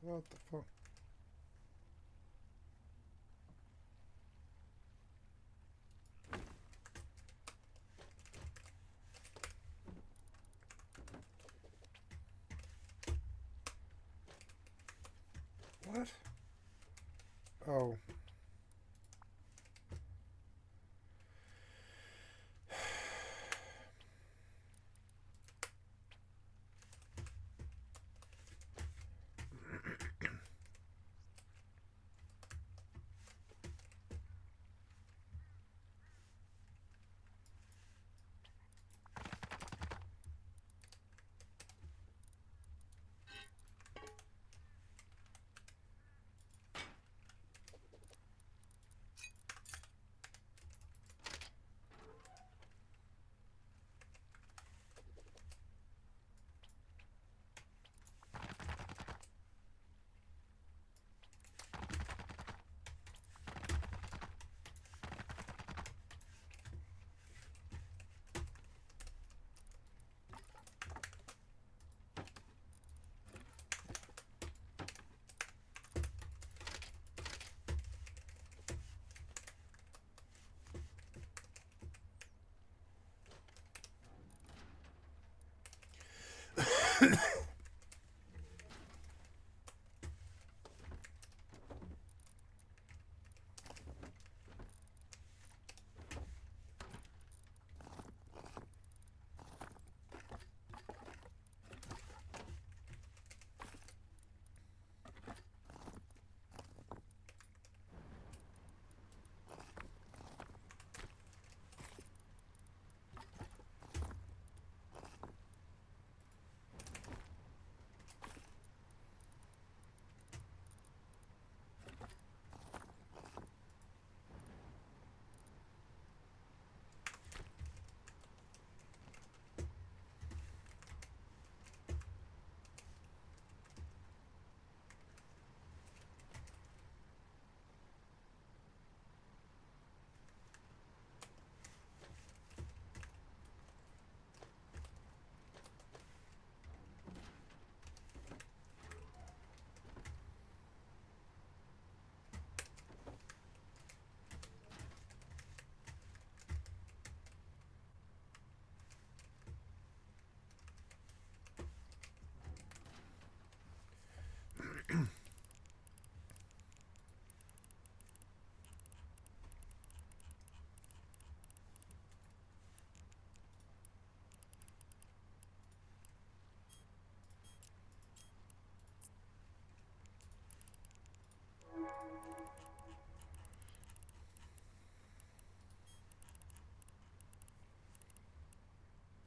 What the fuck? What? Oh.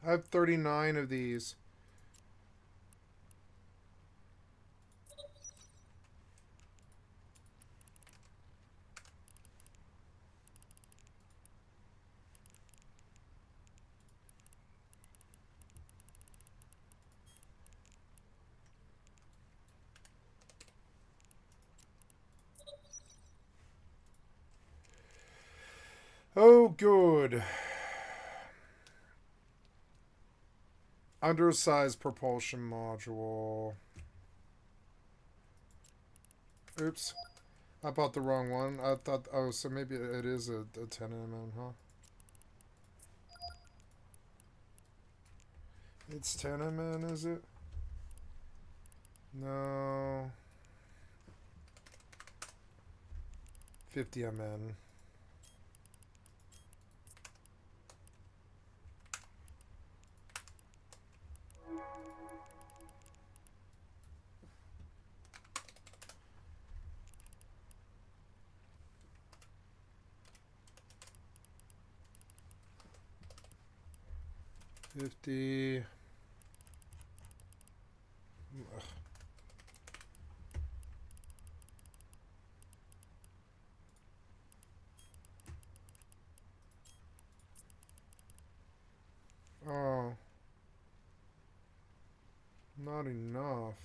I have 39 of these. Oh, good. Undersized propulsion module. Oops. I bought the wrong one. I thought, oh, so maybe it is a 10mm, huh? It's 10mm, is it? No. 50mm. Ugh. Oh. Not enough.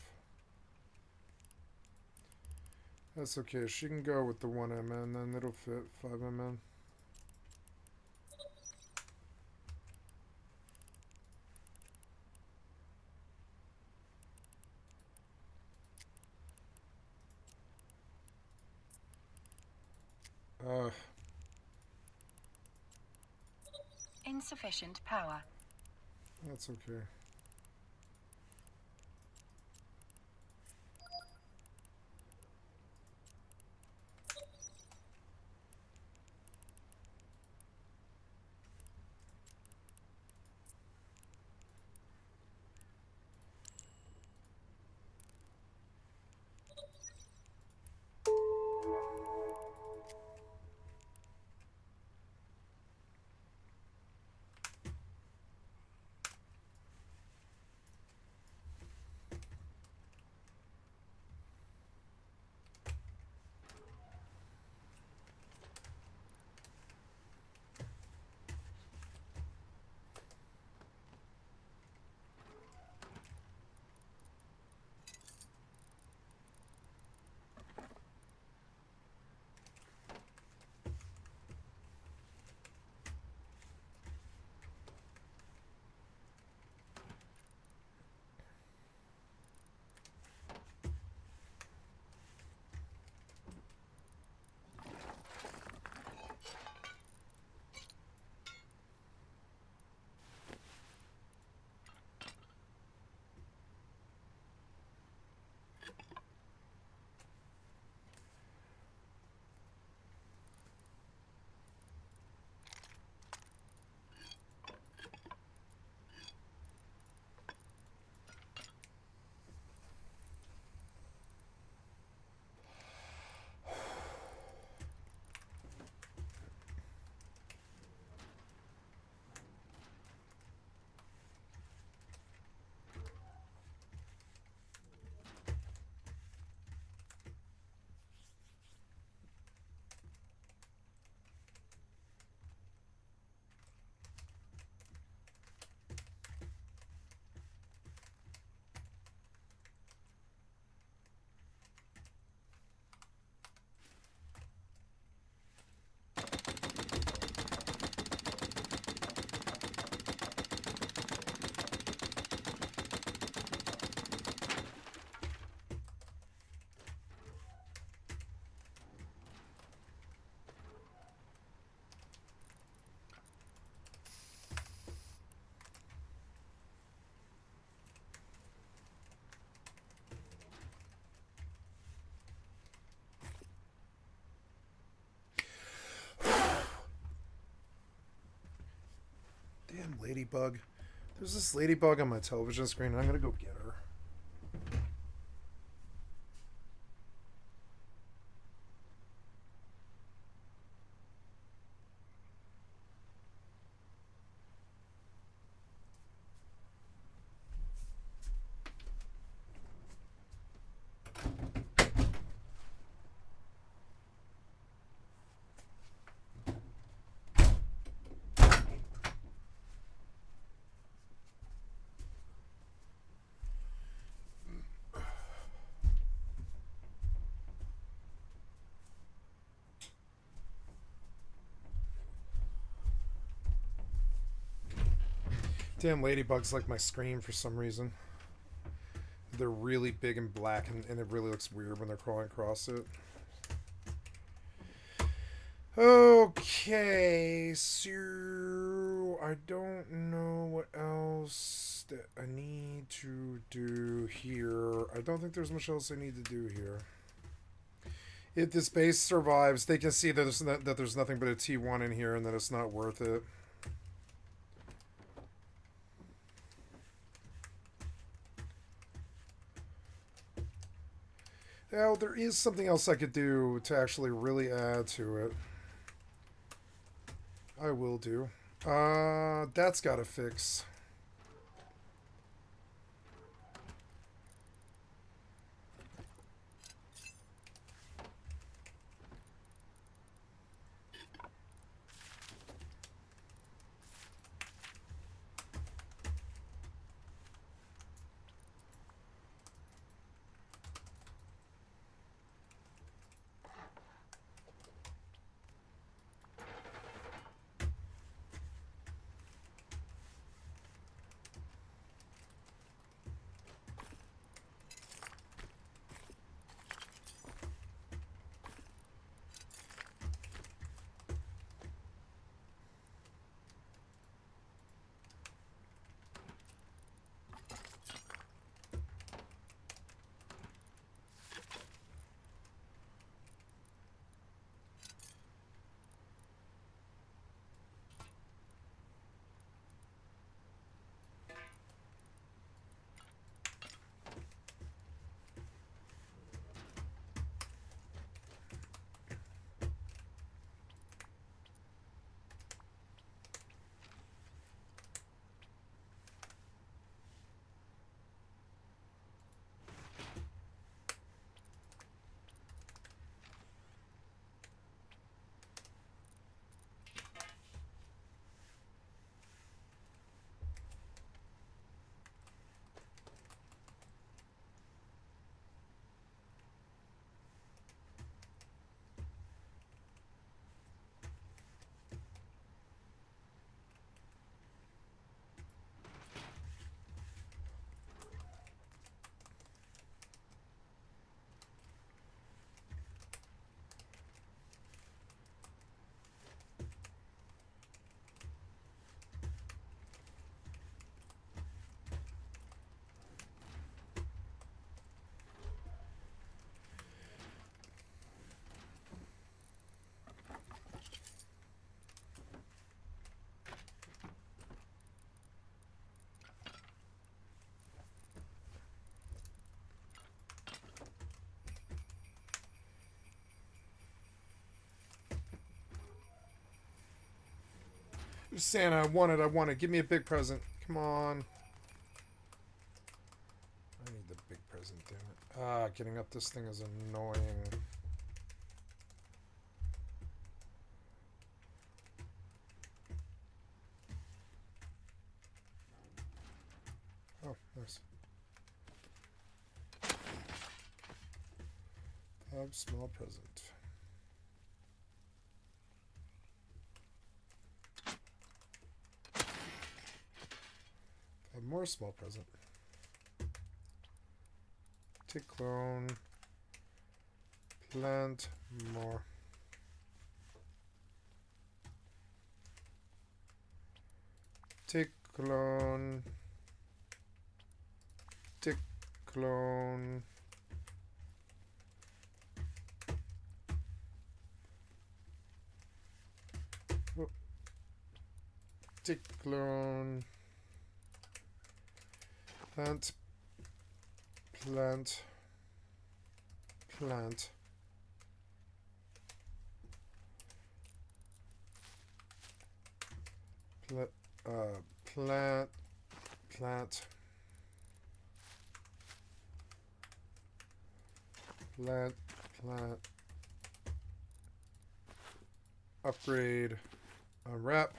That's okay. She can go with the 1mm, then it'll fit 5mm. Insufficient power. That's okay. Damn ladybug. There's this ladybug on my television screen, and I'm gonna go get her. Damn ladybugs like my screen for some reason. They're really big and black, and it really looks weird when they're crawling across it. Okay, so I don't know what else that I need to do here. I don't think there's much else I need to do here. If this base survives, they can see that there's nothing but a T1 in here and that it's not worth it. Now, there is something else I could do to actually really add to it. I will do. That's gotta fix. Santa, I want it. Give me a big present. Come on. I need the big present, damn it. Ah, getting up this thing is annoying. Oh, nice. Have small present. Have more small present. Take clone. Plant more. Take clone. Take clone. Oh. Take clone. Plant. Plant. Plant. Plant. Plant. Plant. Plant. Upgrade. Unwrap.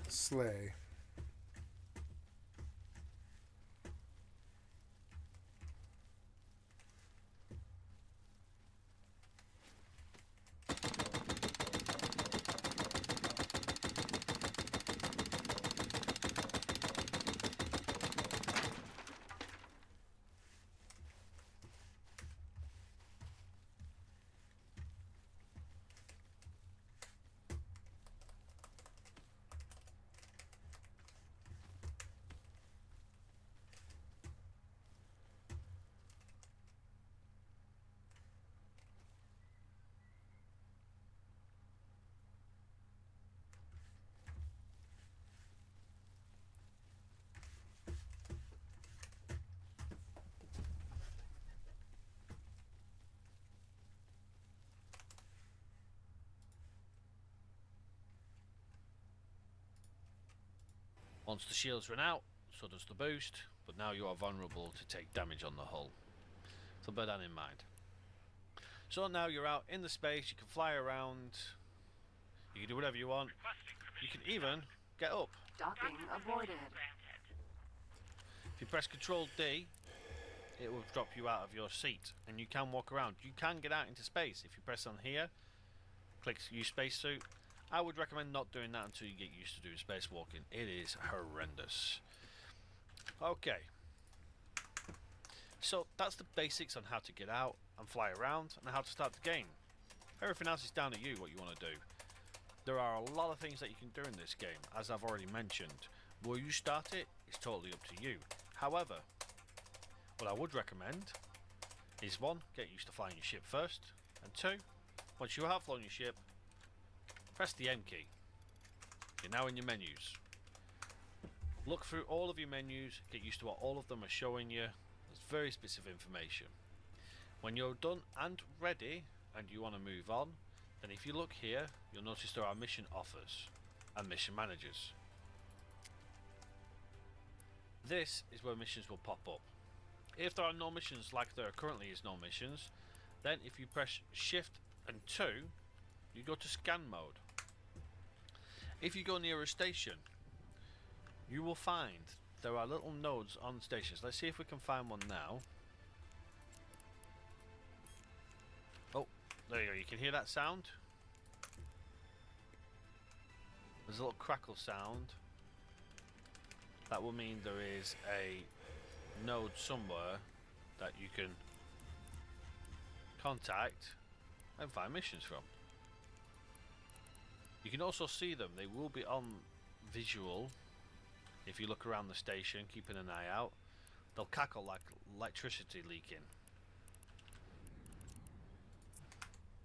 Slay. Once the shields run out, so does the boost, but now you are vulnerable to take damage on the hull. So bear that in mind. So now you're out in the space, you can fly around, you can do whatever you want, you can even get up. Docking avoided. If you press Control D, it will drop you out of your seat and you can walk around. You can get out into space. If you press on here, click use spacesuit. I would recommend not doing that until you get used to doing spacewalking. It is horrendous. Okay. So that's the basics on how to get out and fly around and how to start the game. Everything else is down to you what you want to do. There are a lot of things that you can do in this game, as I've already mentioned. Will you start it? It's totally up to you. However, what I would recommend is 1. Get used to flying your ship first, and 2. Once you have flown your ship, press the M key. You're now in your menus. Look through all of your menus, get used to what all of them are showing you. There's very specific information. When you're done and ready, and you want to move on, then if you look here, you'll notice there are mission offers and mission managers. This is where missions will pop up. If there are no missions, like there currently is no missions, then if you press Shift and 2, you go to scan mode. If you go near a station, you will find there are little nodes on stations. Let's see if we can find one now. Oh, there you go. You can hear that sound. There's a little crackle sound. That will mean there is a node somewhere that you can contact and find missions from. You can also see them. They will be on visual if you look around the station, keeping an eye out. They'll cackle like electricity leaking.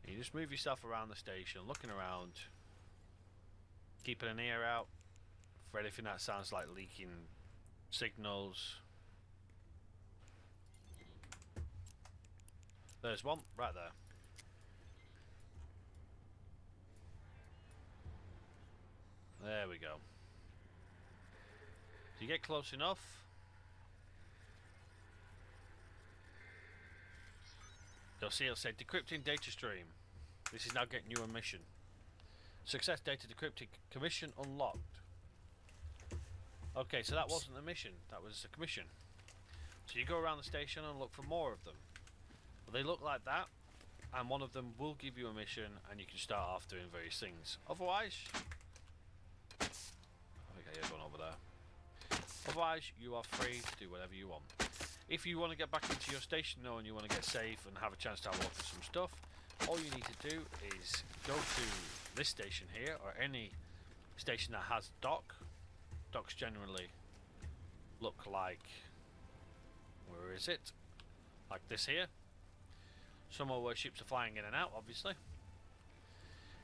You just move yourself around the station, looking around, keeping an ear out for anything that sounds like leaking signals. There's one right there. There we go. So you get close enough. You'll see it'll say decrypting data stream. This is now getting you a mission. Success data decrypting commission unlocked. Okay, so that wasn't a mission, that was a commission. So you go around the station and look for more of them. But they look like that, and one of them will give you a mission, and you can start off doing various things. Otherwise, I think I hear one over there. Otherwise, you are free to do whatever you want. If you want to get back into your station though, and you want to get safe and have a chance to have a look at some stuff, all you need to do is go to this station here, or any station that has dock. Docks generally look like, where is it? Like this here. Somewhere where ships are flying in and out, obviously.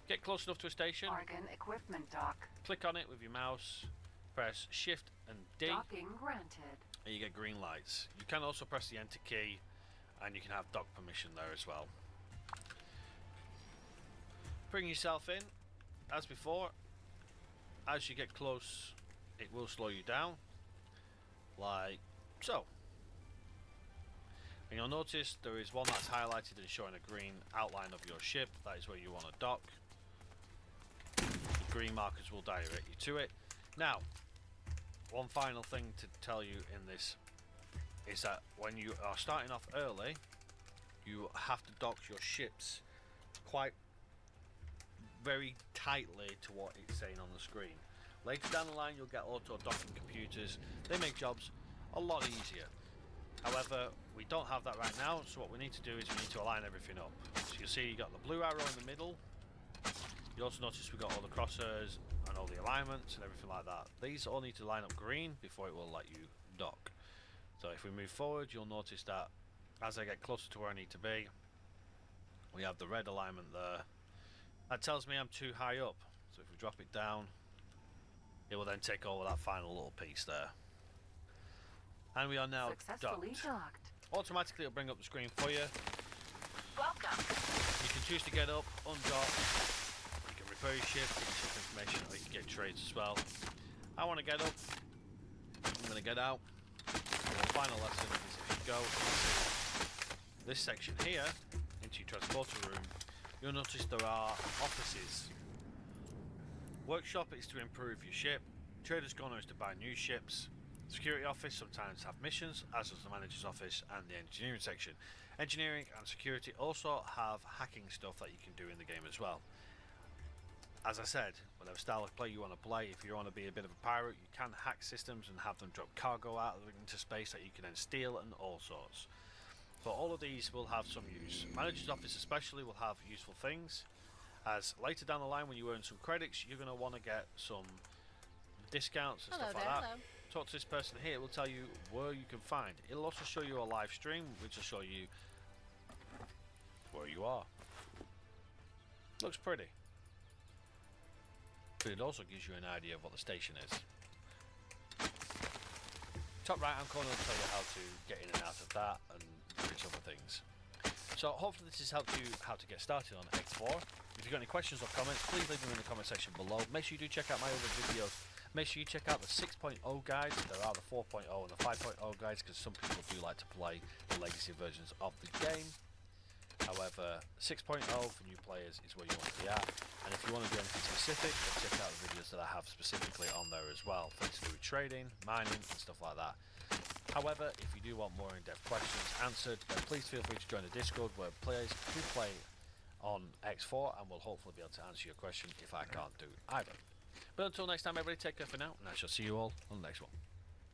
Get close enough to a station. Organ equipment dock. Click on it with your mouse. Press Shift and D. Docking granted. And you get green lights. You can also press the Enter key, and you can have dock permission there as well. Bring yourself in, as before. As you get close, it will slow you down, like so. And you'll notice there is one that's highlighted and showing a green outline of your ship. That is where you want to dock. The green markers will direct you to it. Now, one final thing to tell you in this is that when you are starting off early, you have to dock your ships quite very tightly to what it's saying on the screen. Later down the line, you'll get auto docking computers. They make jobs a lot easier. However, we don't have that right now, so what we need to do is we need to align everything up. So you'll see you got the blue arrow in the middle. You also notice we got all the crosshairs and all the alignments and everything like that. These all need to line up green before it will let you dock. So if we move forward, you'll notice that as I get closer to where I need to be, we have the red alignment there. That tells me I'm too high up. So if we drop it down, it will then take over that final little piece there. And we are now Successfully docked. docked. Automatically it'll bring up the screen for you. Welcome. You can choose to get up, undock, you can repair your ship, get your ship information, or you can get trades as well. I want to get up, I'm going to get out. And the final lesson is if you go into this section here, into your transporter room, you'll notice there are offices. Workshop is to improve your ship, Trader's Corner is to buy new ships, Security office sometimes have missions, as does the manager's office and the engineering section. Engineering and security also have hacking stuff that you can do in the game as well. As I said, whatever style of play you want to play, if you want to be a bit of a pirate, you can hack systems and have them drop cargo out into space that you can then steal and all sorts. But all of these will have some use. Manager's office especially will have useful things, as later down the line when you earn some credits, you're going to want to get some discounts and stuff like that. Hello. Talk to this person here, it will tell you where you can find. It'll also show you a live stream, which will show you where you are. Looks pretty. But it also gives you an idea of what the station is. Top right hand corner will tell you how to get in and out of that and various other things. So hopefully this has helped you how to get started on X4. If you've got any questions or comments, please leave them in the comment section below. Make sure you do check out my other videos. Make sure you check out the 6.0 guides. There are the 4.0 and the 5.0 guides, because some people do like to play the legacy versions of the game. However, 6.0 for new players is where you want to be at. And if you want to do anything specific, then check out the videos that I have specifically on there as well. Things to do with trading, mining and stuff like that. However, if you do want more in-depth questions answered, then please feel free to join the Discord where players who play on X4 and will hopefully be able to answer your question if I can't do either. But until next time, everybody, take care for now, and I shall see you all on the next one.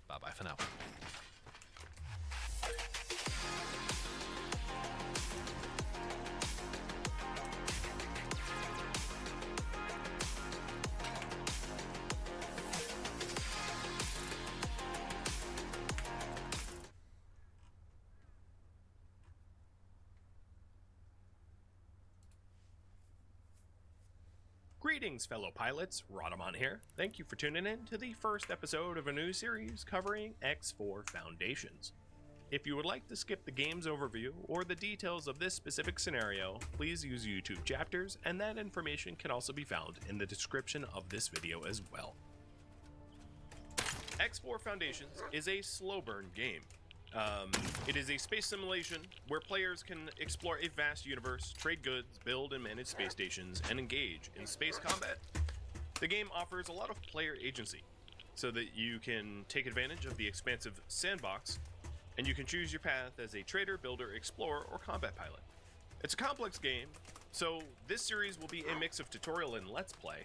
Bye bye for now. Greetings, fellow pilots. Rodamon here. Thank you for tuning in to the first episode of a new series covering X4 Foundations. If you would like to skip the game's overview or the details of this specific scenario, please use YouTube chapters, and that information can also be found in the description of this video as well. X4 Foundations is a slow burn game. It is a space simulation where players can explore a vast universe, trade goods, build and manage space stations, and engage in space combat. The game offers a lot of player agency, so that you can take advantage of the expansive sandbox, and you can choose your path as a trader, builder, explorer, or combat pilot. It's a complex game, so this series will be a mix of tutorial and let's play,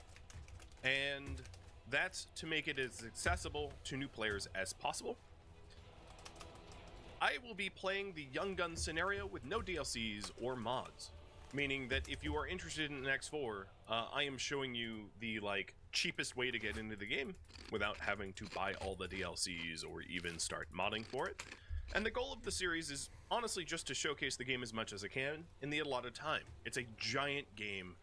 and that's to make it as accessible to new players as possible. I will be playing the Young Gun scenario with no DLCs or mods, meaning that if you are interested in X4, I am showing you the cheapest way to get into the game without having to buy all the DLCs or even start modding for it. And the goal of the series is honestly just to showcase the game as much as I can in the allotted time. It's a giant game,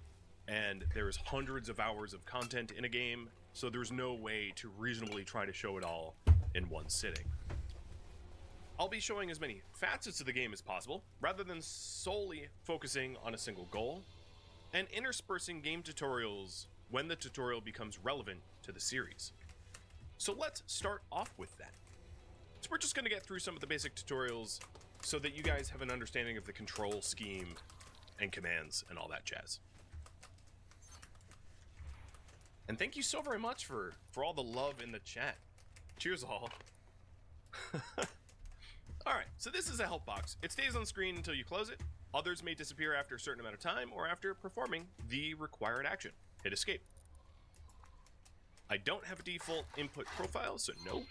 and there's hundreds of hours of content in a game, so there's no way to reasonably try to show it all in one sitting. I'll be showing as many facets of the game as possible, rather than solely focusing on a single goal, and interspersing game tutorials when the tutorial becomes relevant to the series. So let's start off with that. So we're just going to get through some of the basic tutorials so that you guys have an understanding of the control scheme and commands and all that jazz. And thank you so very much for all the love in the chat. Cheers all. Alright, so this is a help box. It stays on screen until you close it. Others may disappear after a certain amount of time or after performing the required action. Hit escape. I don't have a default input profile, so no.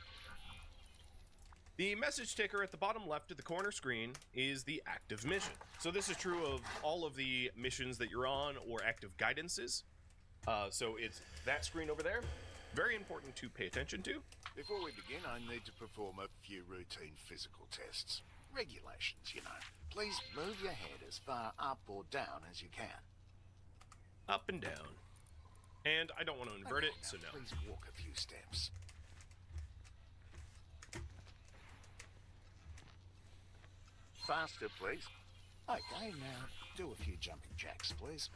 The message ticker at the bottom left of the corner screen is the active mission. So this is true of all of the missions that you're on or active guidances. So it's that screen over there. Very important to pay attention to. Before we begin, I need to perform a few routine physical tests. Regulations, you know. Please move your head as far up or down as you can. Up and down. And I don't want to invert it, so no. Please walk a few steps. Faster, please. Okay, now do a few jumping jacks, please.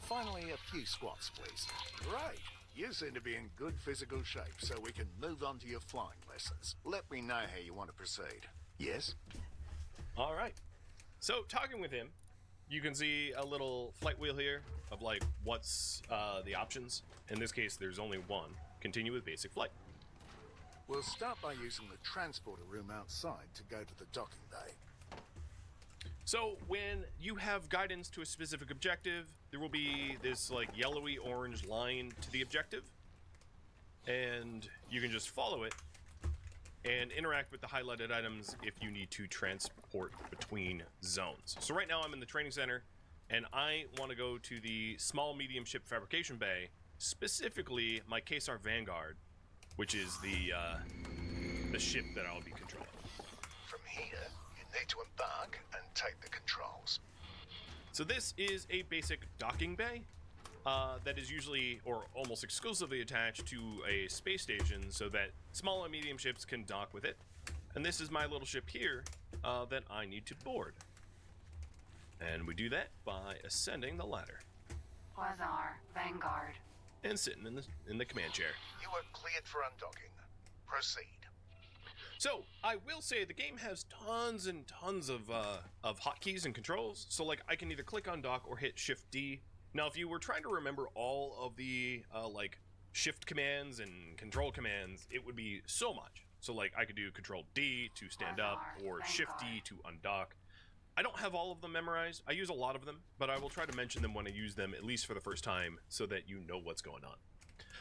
Finally, a few squats, please. Great. You seem to be in good physical shape, so we can move on to your flying lessons. Let me know how you want to proceed. Yes? All right. So, talking with him, you can see a little flight wheel here of what's the options. In this case, there's only one. Continue with basic flight. We'll start by using the transporter room outside to go to the docking bay. So when you have guidance to a specific objective, there will be this yellowy orange line to the objective, and you can just follow it and interact with the highlighted items if you need to transport between zones. So right now I'm in the training center, and I want to go to the small medium ship fabrication bay, specifically my Kesar Vanguard, which is the ship that I'll be controlling. From here, you need to embark and take the controls. So this is a basic docking bay that is usually or almost exclusively attached to a space station so that small and medium ships can dock with it. And this is my little ship here that I need to board. And we do that by ascending the ladder. Quasar, Vanguard. And sitting in the command chair. You are cleared for undocking. Proceed. So, I will say the game has tons and tons of hotkeys and controls. So, I can either click on dock or hit Shift D. Now, if you were trying to remember all of the, shift commands and control commands, it would be so much. So, I could do Control D to stand up or Shift D to undock. I don't have all of them memorized. I use a lot of them, but I will try to mention them when I use them, at least for the first time, so that you know what's going on.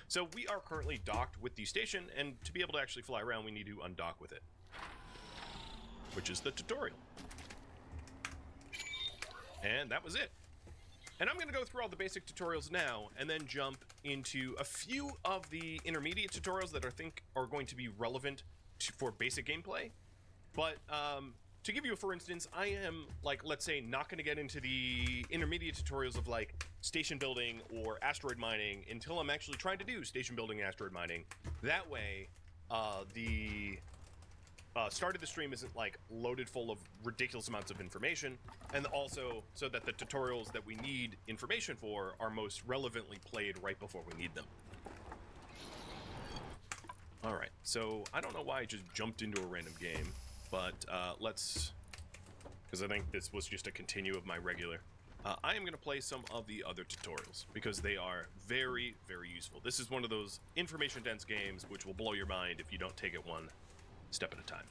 So we are currently docked with the station, and to be able to actually fly around, we need to undock with it, which is the tutorial. And that was it. And I'm going to go through all the basic tutorials now, and then jump into a few of the intermediate tutorials that I think are going to be relevant for basic gameplay. But to give you a for instance, I am, let's say, not going to get into the intermediate tutorials of, station building or asteroid mining until I'm actually trying to do station building and asteroid mining. That way, the start of the stream isn't like loaded full of ridiculous amounts of information, and also so that the tutorials that we need information for are most relevantly played right before we need them. Alright, so I don't know why I just jumped into a random game, but let's... because I think this was just a continue of my regular. I am going to play some of the other tutorials, because they are very, very useful. This is one of those information-dense games which will blow your mind if you don't take it one step at a time.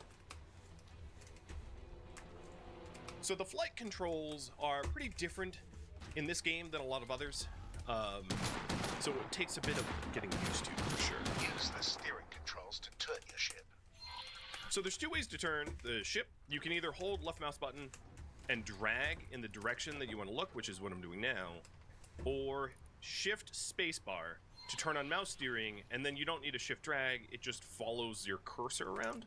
So the flight controls are pretty different in this game than a lot of others. So it takes a bit of getting used to, for sure. Use the steering controls to turn your ship. So there's two ways to turn the ship. You can either hold left mouse button and drag in the direction that you want to look, which is what I'm doing now, or shift spacebar to turn on mouse steering, and then you don't need a shift drag, it just follows your cursor around.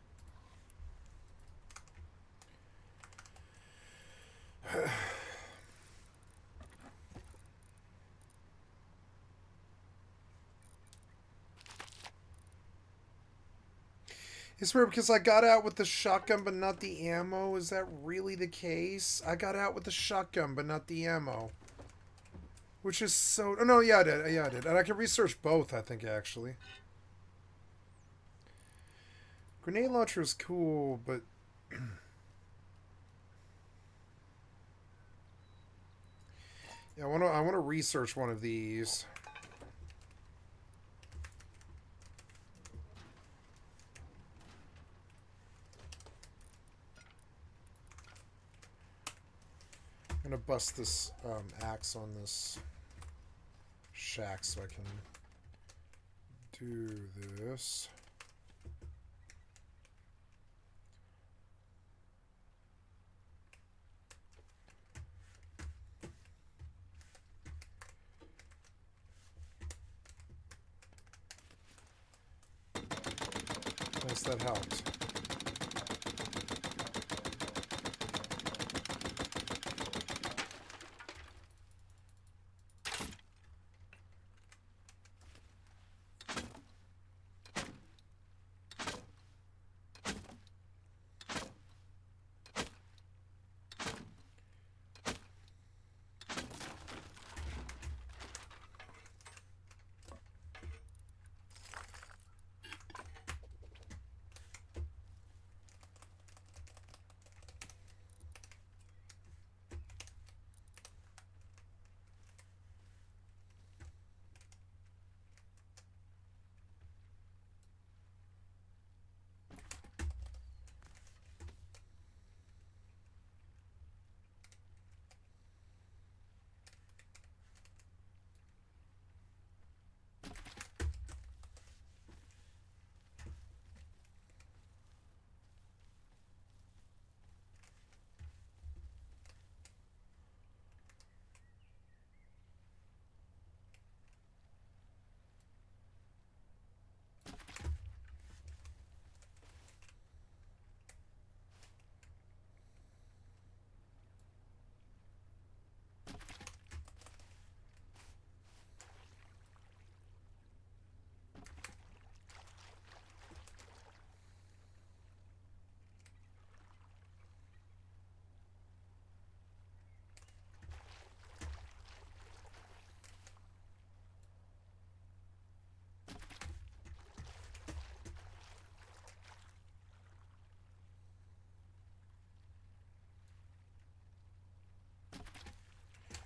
It's weird because I got out with the shotgun but not the ammo. Is that really the case? I got out with the shotgun but not the ammo. Which is so... Oh, no, yeah, I did. Yeah, I did. And I can research both, I think, actually. Grenade launcher is cool, but... yeah, I want to research one of these. I'm gonna bust this axe on this shack so I can do this. Nice, that helped.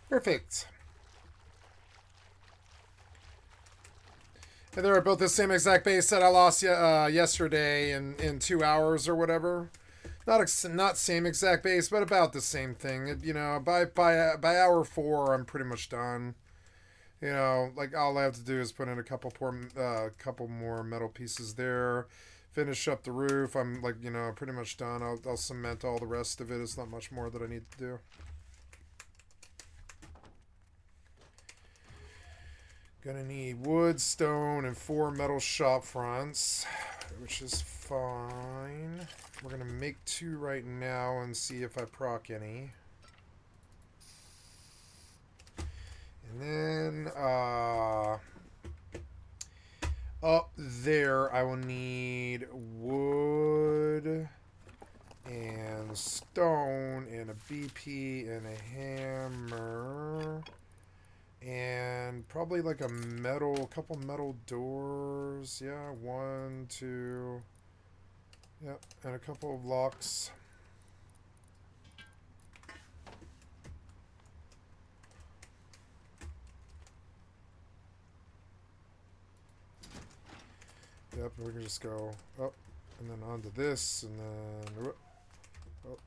Perfect. And they're both the same exact base that I lost yesterday in 2 hours or whatever. Not same exact base, but about the same thing. It, you know, by hour 4, I'm pretty much done. You know, like all I have to do is put in a couple more metal pieces there, finish up the roof. I'm like, you know, pretty much done. I'll cement all the rest of it. It's not much more that I need to do. Gonna need wood, stone, and 4 metal shop fronts, which is fine. We're gonna make 2 right now and see if I proc any. And then, up there, I will need wood, and stone and a BP and a hammer and probably like a couple metal doors. Yeah, 1, 2. Yep, and a couple of locks. Yep, we can just go up and then onto this and then up, up,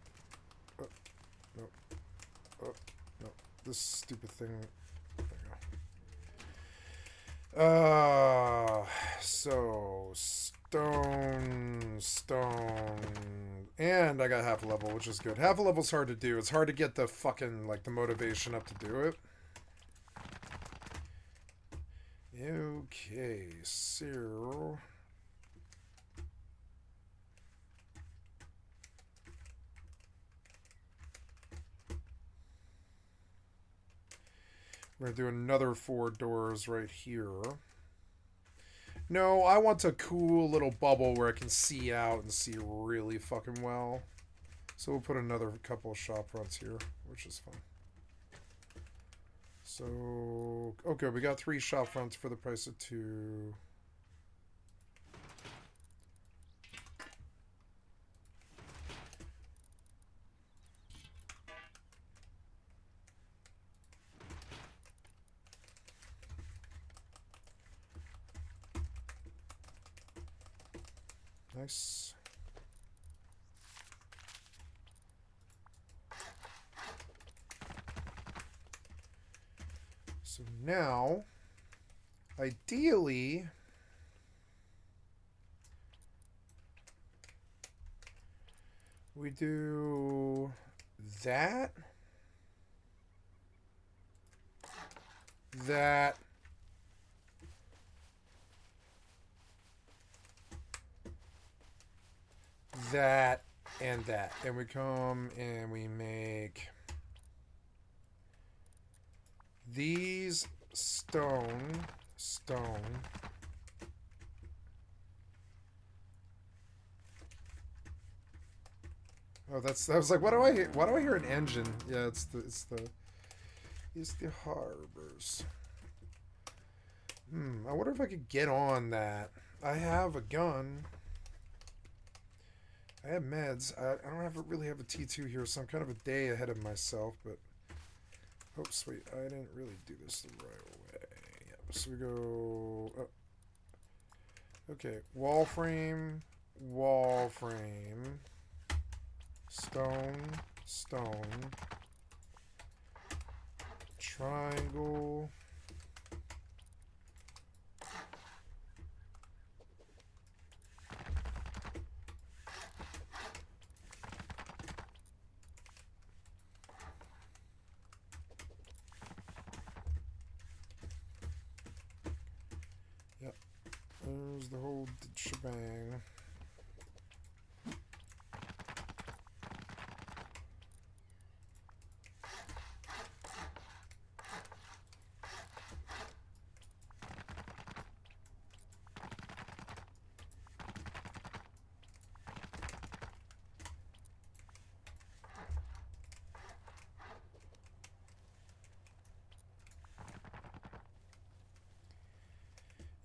up, nope, up, nope. This stupid thing. There we go. So stone, and I got half a level, which is good. Half a level's hard to do. It's hard to get the fucking like the motivation up to do it. Okay, so we're going to do another 4 doors right here. No, I want a cool little bubble where I can see out and see really fucking well. So we'll put another couple of shop fronts here, which is fun. So, okay, we got 3 shop fronts for the price of 2. Nice. So now, ideally, we do that, that, that, and that. And we come and we make these stone. Oh, that was like, what do I hear? Why do I hear an engine? Yeah, it's the harbors. I wonder if I could get on that. I have a gun. I have meds. I don't really have a T2 here, so I'm kind of a day ahead of myself, but oh, sweet. I didn't really do this the right way. Yep. So we go up. Okay. Wall frame. Stone. Triangle. There's the whole shebang.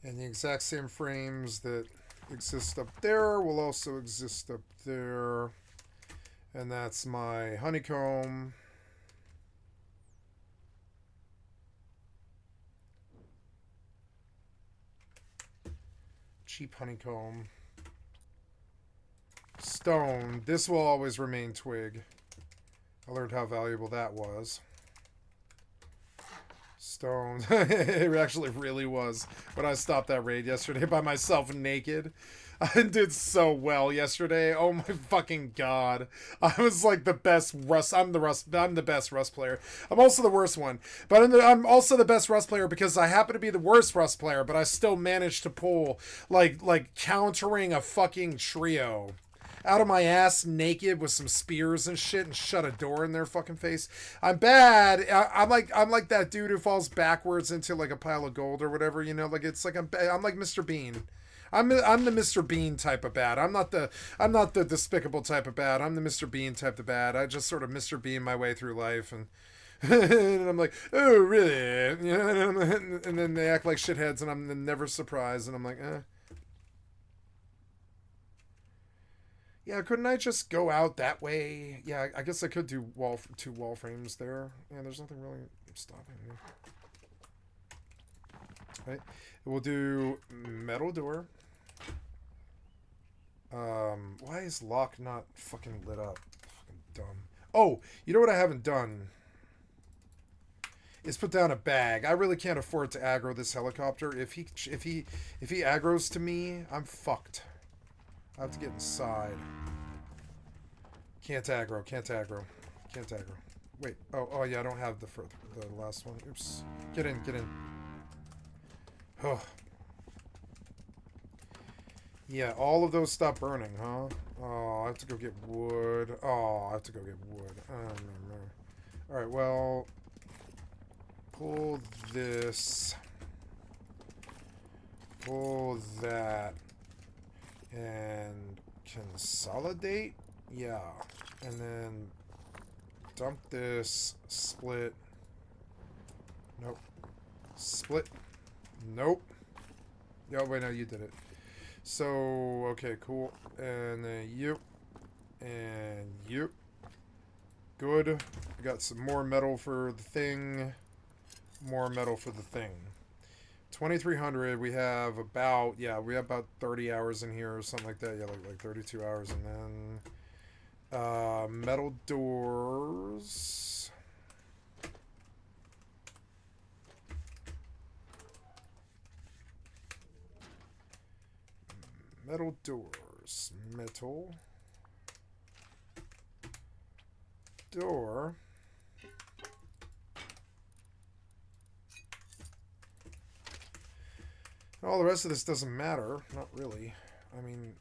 And the exact same frames that exist up there will also exist up there. And that's my honeycomb. Cheap honeycomb. Stone. This will always remain twig. I learned how valuable that was. Stone. It actually really was. When I stopped that raid yesterday by myself naked. I did so well yesterday. Oh my fucking god. I was like the best Rust. I'm the best Rust player. I'm also the worst one. But I'm also the best Rust player because I happen to be the worst Rust player, but I still managed to pull like countering a fucking trio out of my ass naked with some spears and shit and shut a door in their fucking face. I'm bad. I'm like that dude who falls backwards into like a pile of gold or whatever, you know, like it's like I'm like Mr. Bean. I'm the Mr. Bean type of bad. I'm not the despicable type of bad. I'm the Mr. Bean type of bad. I just sort of Mr. Bean my way through life, and and I'm like, oh really? You know, and then they act like shitheads, and I'm never surprised, and I'm like, eh. Yeah, couldn't I just go out that way? Yeah, I guess I could do two wall frames there. Yeah, there's nothing really stopping me. Right, we'll do metal door. Why is lock not fucking lit up? Fucking dumb. Oh, you know what I haven't done? Is put down a bag. I really can't afford to aggro this helicopter. If he aggroes to me, I'm fucked. I have to get inside. Can't aggro. Can't aggro. Can't aggro. Wait. Oh yeah. I don't have the last one. Oops. Get in. Get in. Oh. Yeah. All of those stop burning, huh? Oh, I have to go get wood. Oh, I have to go get wood. All right. Well, pull this. Pull that. And consolidate. Yeah. And then dump this. Split. Nope. Split. Nope. Oh, wait, no, you did it. So, okay, cool. And then you. And you. Good. I got some more metal for the thing. More metal for the thing. 2,300. We have about, yeah, we have about 30 hours in here or something like that. Yeah, like 32 hours. And then metal doors. Metal doors. Metal door. All the rest of this doesn't matter. Not really. I mean,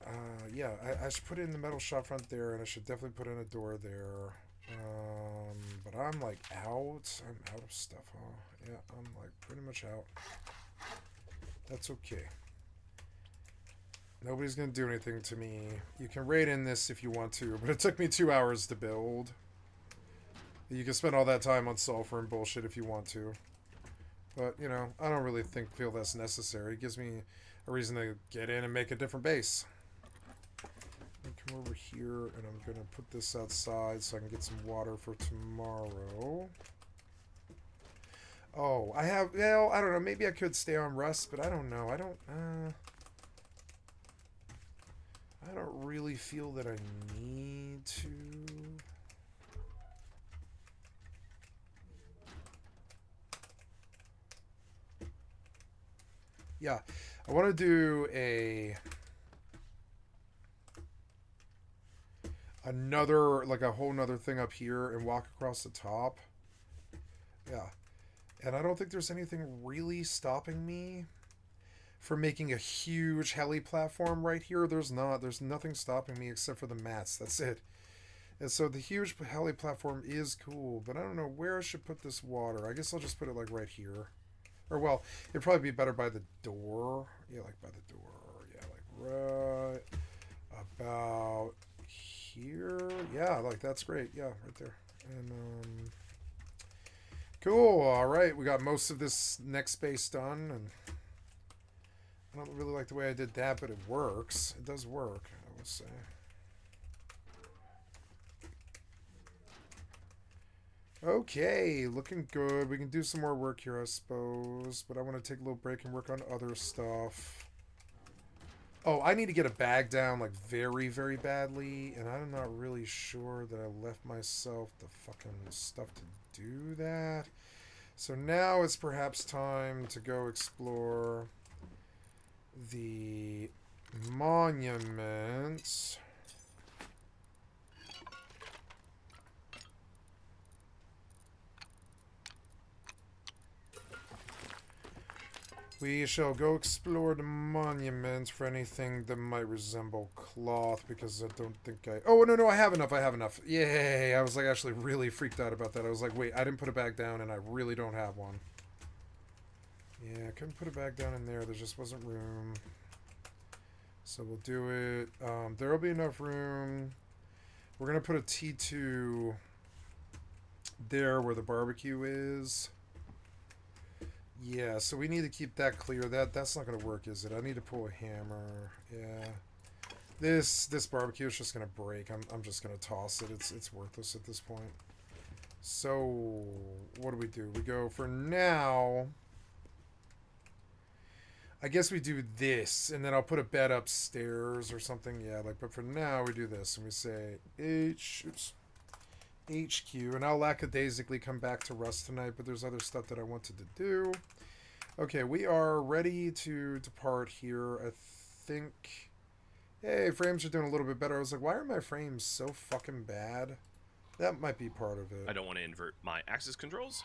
yeah, I should put it in the metal shop front there, and I should definitely put in a door there. But I'm like out. I'm out of stuff, huh? Yeah, I'm like pretty much out. That's okay. Nobody's gonna do anything to me. You can raid in this if you want to, but it took me 2 hours to build. You can spend all that time on sulfur and bullshit if you want to. But, you know, I don't really feel that's necessary. It gives me a reason to get in and make a different base. I'm come over here, and I'm going to put this outside so I can get some water for tomorrow. Oh, I have, well, I don't know. Maybe I could stay on rest, but I don't know. I don't really feel that I need to. Yeah, I want to do another, like a whole nother thing up here and walk across the top. Yeah. And I don't think there's anything really stopping me from making a huge heli platform right here. There's nothing stopping me except for the mats. That's it. And so the huge heli platform is cool, but I don't know where I should put this water. I guess I'll just put it like right here. Or, well, it'd probably be better by the door. Yeah, like by the door. Yeah, like right about here. Yeah, like that's great. Yeah, right there. And, cool. All right, we got most of this next space done. And I don't really like the way I did that, but it works. It does work, I will say. Okay, looking good. We can do some more work here, I suppose. But I want to take a little break and work on other stuff. Oh, I need to get a bag down, like, very, very badly. And I'm not really sure that I left myself the fucking stuff to do that. So now it's perhaps time to go explore the monuments. We shall go explore the monuments for anything that might resemble cloth, because I don't think I... Oh, no, I have enough, I have enough. Yay! I was, like, actually really freaked out about that. I was like, wait, I didn't put it back down, and I really don't have one. Yeah, I couldn't put it back down in there. There just wasn't room. So we'll do it. There'll be enough room. We're going to put a T2 there where the barbecue is. Yeah, so we need to keep that clear. That's not going to work, is it? I need to pull a hammer. Yeah. This barbecue is just going to break. I'm just going to toss it. It's worthless at this point. So, what do? We go, for now, I guess we do this, and then I'll put a bed upstairs or something. Yeah, like, but for now, we do this, and we say HQ, and I'll lackadaisically come back to Rust tonight, but there's other stuff that I wanted to do. Okay, we are ready to depart here. I think... Hey, frames are doing a little bit better. I was like, why are my frames so fucking bad? That might be part of it. I don't want to invert my axis controls.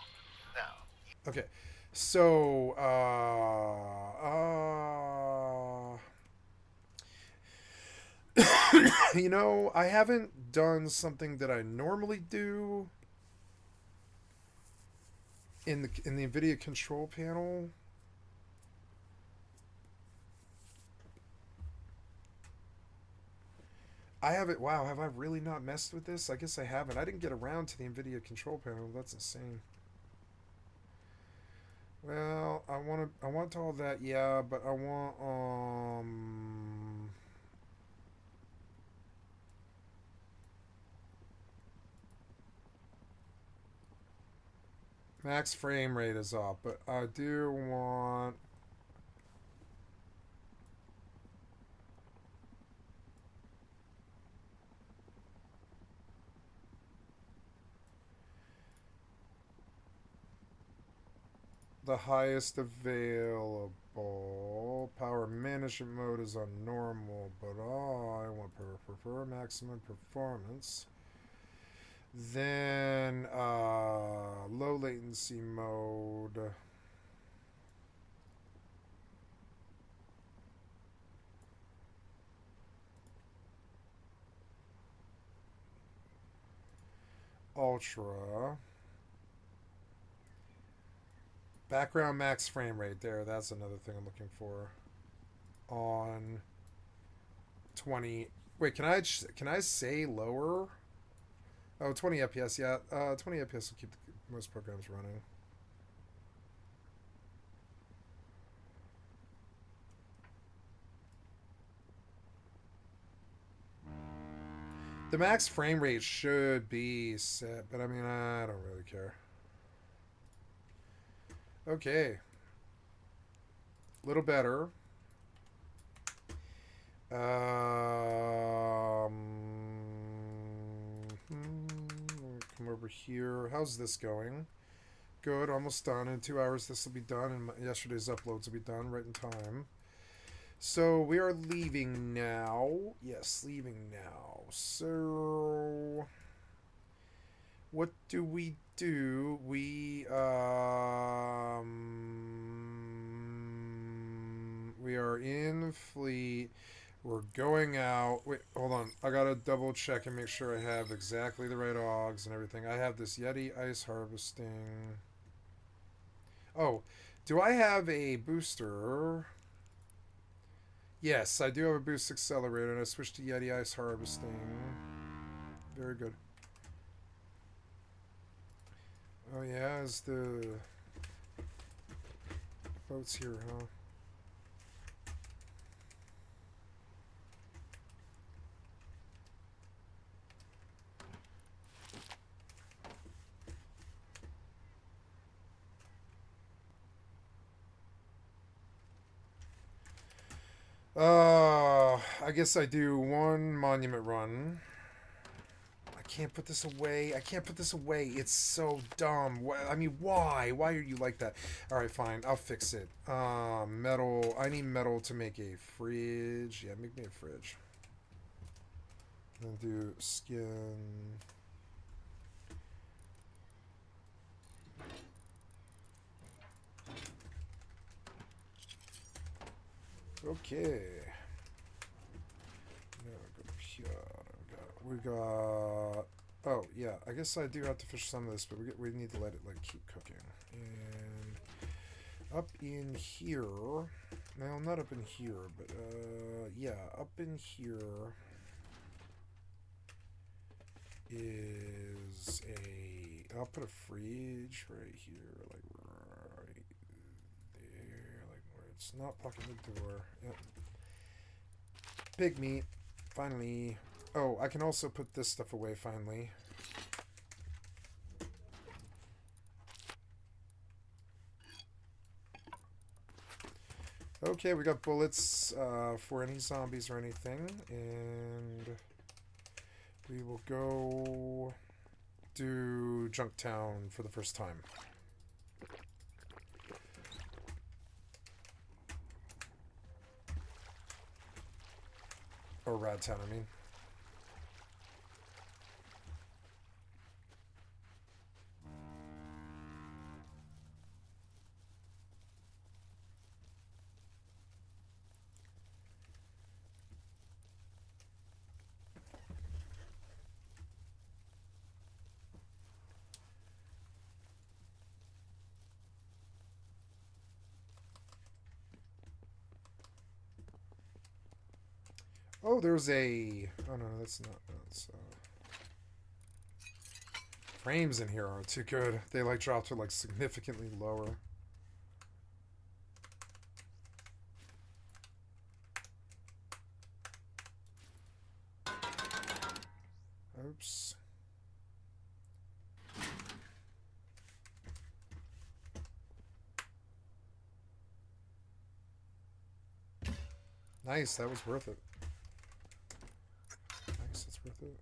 Now, Okay, so, you know, I haven't done something that I normally do in the NVIDIA control panel. I haven't. Wow, have I really not messed with this? I guess I haven't. I didn't get around to the NVIDIA control panel. That's insane. Well, I want all that, yeah, but I want max frame rate is off, but I do want the highest available. Power management mode is on normal, but I want prefer maximum performance. Then low latency mode. Ultra. Background max frame rate there. That's another thing I'm looking for. On 20. Wait, can I say lower? Oh, 20 FPS. Yeah, 20 FPS will keep most programs running. The max frame rate should be set, but I mean, I don't really care. Okay. A little better. Come over here. How's this going? Good, almost done. In 2 hours this will be done, and yesterday's uploads will be done right in time. So we are leaving now. Yes, leaving now. So what do? We are in fleet. We're going out. Wait, hold on. I gotta double check and make sure I have exactly the right augs and everything. I have this Yeti ice harvesting. Oh, do I have a booster? Yes, I do have a boost accelerator, and I switched to Yeti ice harvesting. Very good. Oh yeah, is the boat's here, huh? I guess I do one monument run. I can't put this away. I can't put this away. It's so dumb. I mean, why? Why are you like that? Alright, fine. I'll fix it. Metal. I need metal to make a fridge. Yeah, make me a fridge. Then do skin. Okay. We got. Oh yeah, I guess I do have to fish some of this, but we need to let it like keep cooking. And up in here, No, not up in here, but yeah, up in here is a. I'll put a fridge right here, like right there, like where it's not blocking the door. Yep. Pig meat, finally. Oh, I can also put this stuff away finally. Okay, we got bullets for any zombies or anything, and we will go do Junktown for the first time. Or Radtown, I mean. Oh, there's a... Oh, no, that's not... That's, frames in here aren't too good. They, like, drop to, like, significantly lower. Oops. Nice, that was worth it. Nice, that's worth it.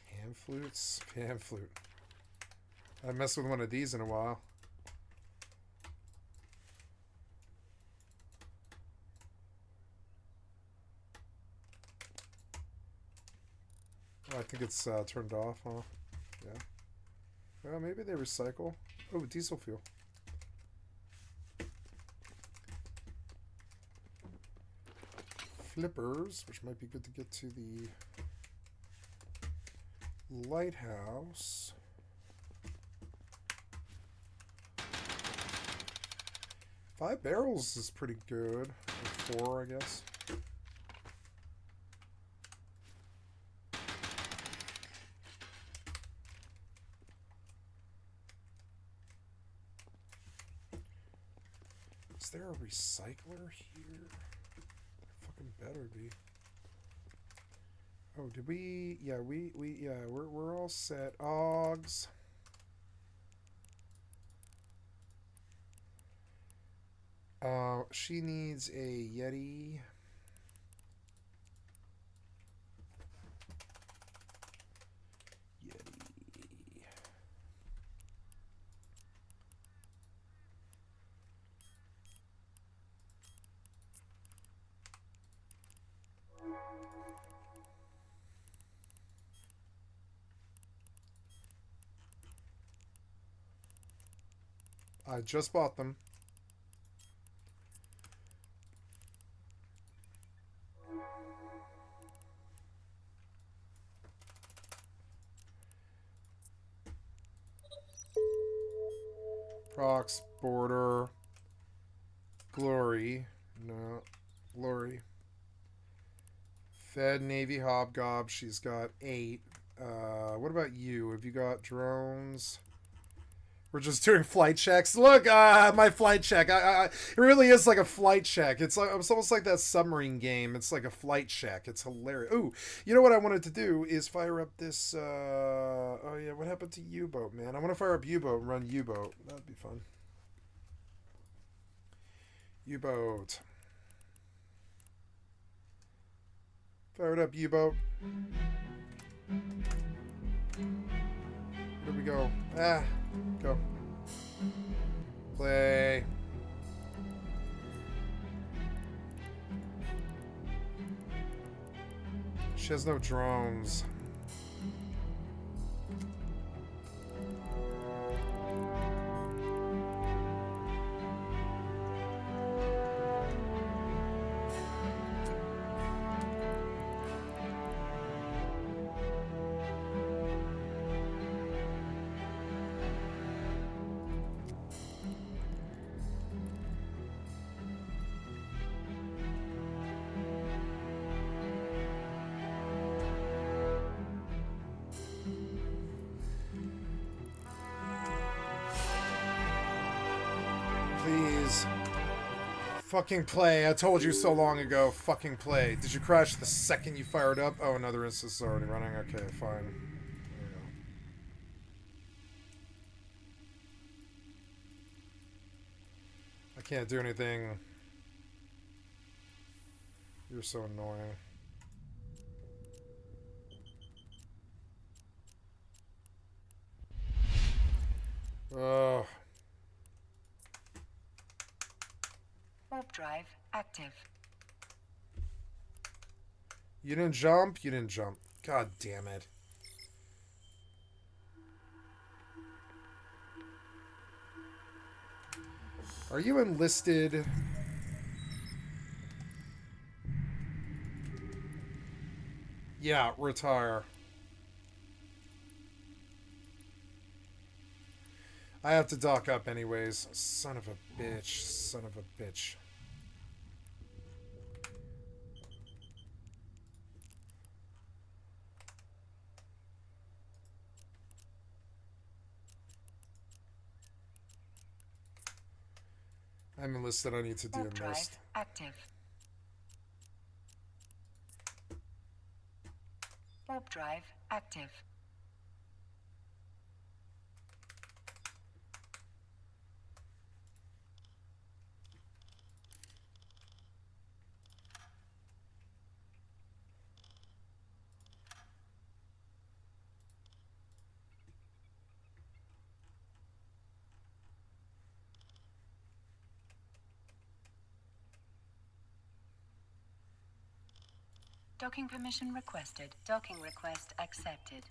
Pan flutes? Pan flute. I haven't messed with one of these in a while. Oh, I think it's turned off, huh? Yeah. Well, maybe they recycle. Oh, diesel fuel. Flippers, which might be good to get to the lighthouse. Five barrels is pretty good. Or 4, I guess. Is there a recycler here? There fucking better be. Oh, did we? Yeah, we're all set. Augs. She needs a Yeti. I just bought them. Prox, Border, Glory, no, Glory. Fed, Navy, Hobgob, she's got 8. What about you? Have you got drones? We're just doing flight checks. Look, my flight check. It really is like a flight check. It's almost like that submarine game. It's like a flight check. It's hilarious. Ooh, you know what I wanted to do is fire up this. Oh yeah, what happened to U-boat, man? I want to fire up U-boat and run U-boat. That'd be fun. U-boat. Fire it up, U-boat. Here we go. Go. Play. She has no drones. Fucking play. I told you so long ago. Fucking play. Did you crash the second you fired up? Oh, another instance is already running. Okay, fine. There we go. I can't do anything. You're so annoying. Oh. Warp drive active. You didn't jump? You didn't jump. God damn it. Are you enlisted? Yeah, retire. I have to dock up anyways. Son of a bitch. Son of a bitch. I'm enlisted. I need to Warp drive de-enlist. active. Warp drive active. Docking permission requested. Docking request accepted.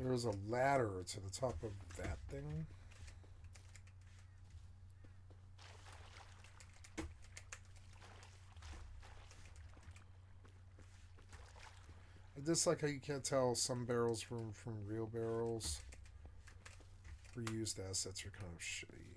There's a ladder to the top of that thing. I dislike how you can't tell some barrels from real barrels. Reused assets are kind of shitty.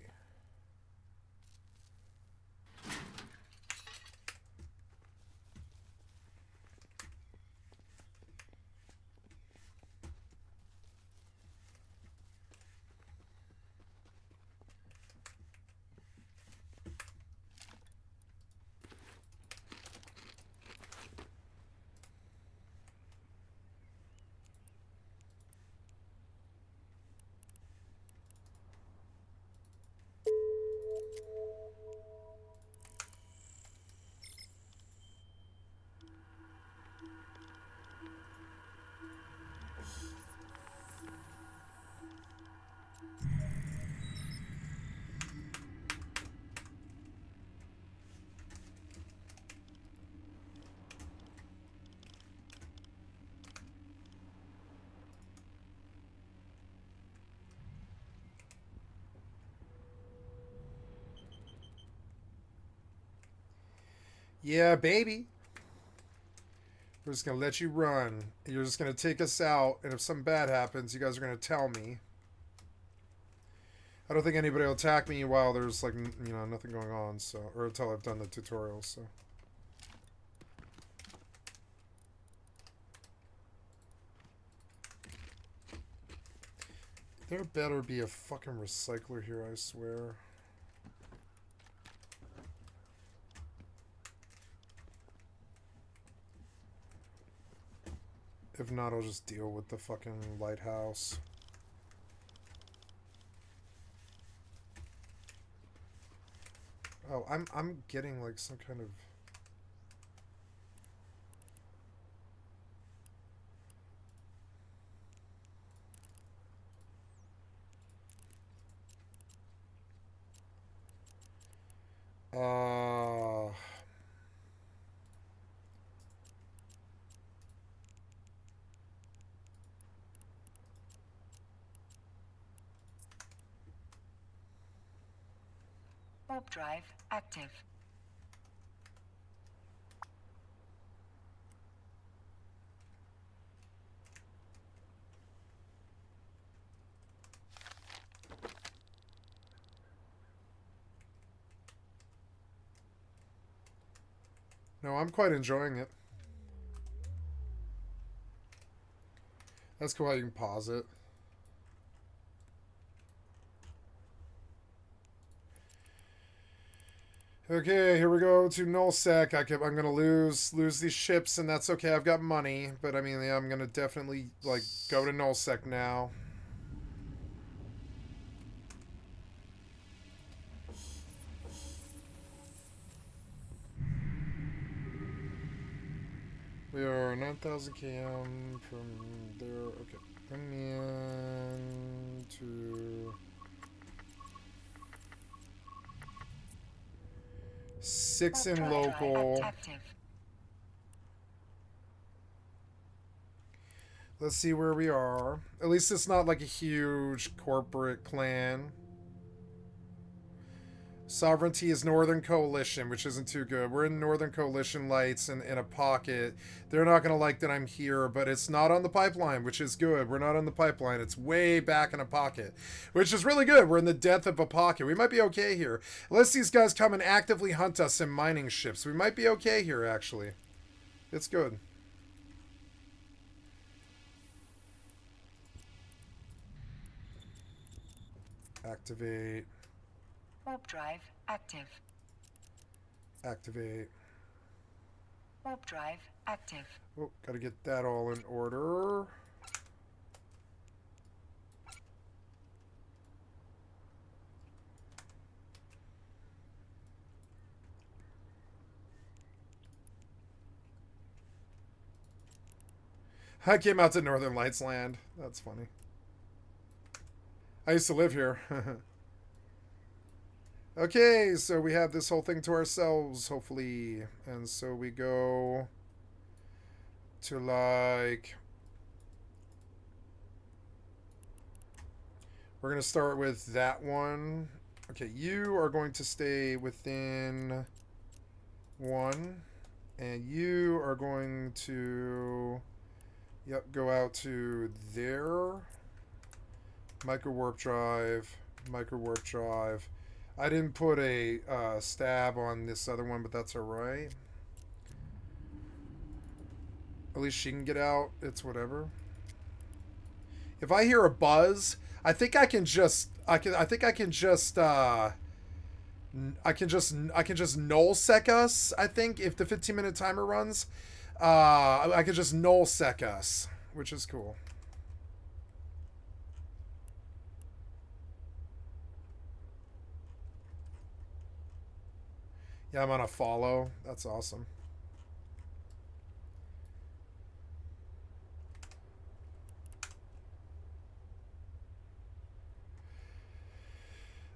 Yeah, baby. We're just going to let you run. You're just going to take us out, and if something bad happens, you guys are going to tell me. I don't think anybody will attack me while there's, like, you know, nothing going on, so... Or until I've done the tutorial, so... There better be a fucking recycler here, I swear. If not, I'll just deal with the fucking lighthouse. Oh, I'm getting like some kind of... Warp drive active. No, I'm quite enjoying it. That's cool how you can pause it. Okay, here we go to nullsec. I'm gonna lose these ships, and that's okay. I've got money, but I mean, yeah, I'm gonna definitely like go to nullsec now. We are 9,000 km from there. Okay, bring me in to 6 in local. Let's see where we are. At least it's not like a huge corporate clan. Sovereignty is Northern Coalition, which isn't too good. We're in Northern Coalition lights in a pocket. They're not going to like that I'm here, but it's not on the pipeline, which is good. We're not on the pipeline. It's way back in a pocket, which is really good. We're in the depth of a pocket. We might be okay here. Unless these guys come and actively hunt us in mining ships. We might be okay here, actually. It's good. Activate. Warp drive active. Activate. Warp drive active. Oh, gotta get that all in order. I came out to Northern Lights Land. That's funny. I used to live here. Okay, so we have this whole thing to ourselves, hopefully. And so we go to, like... We're going to start with that one. Okay, you are going to stay within 1. And you are going to... Yep, go out to there. Micro warp drive. Micro warp drive. I didn't put a stab on this other one, but that's alright. At least she can get out. It's whatever. If I hear a buzz, I think I can just I can just null sec us, I think, if the 15-minute timer runs. I can just null sec us, which is cool. Yeah, I'm on a follow. That's awesome.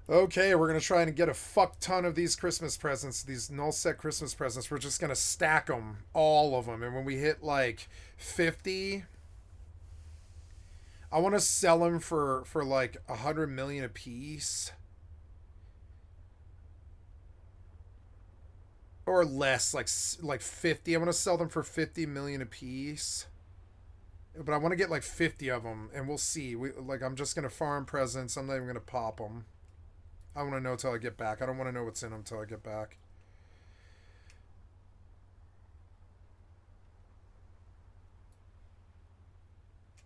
Okay, we're going to try and get a fuck ton of these Christmas presents, these null-sec Christmas presents. We're just going to stack them, all of them. And when we hit, like, 50, I want to sell them for like, 100 million a piece. Or less, like 50. I want to sell them for 50 million a piece. But I want to get like 50 of them, and we'll see. I'm just going to farm presents. I'm not even going to pop them. I want to know until I get back. I don't want to know what's in them until I get back.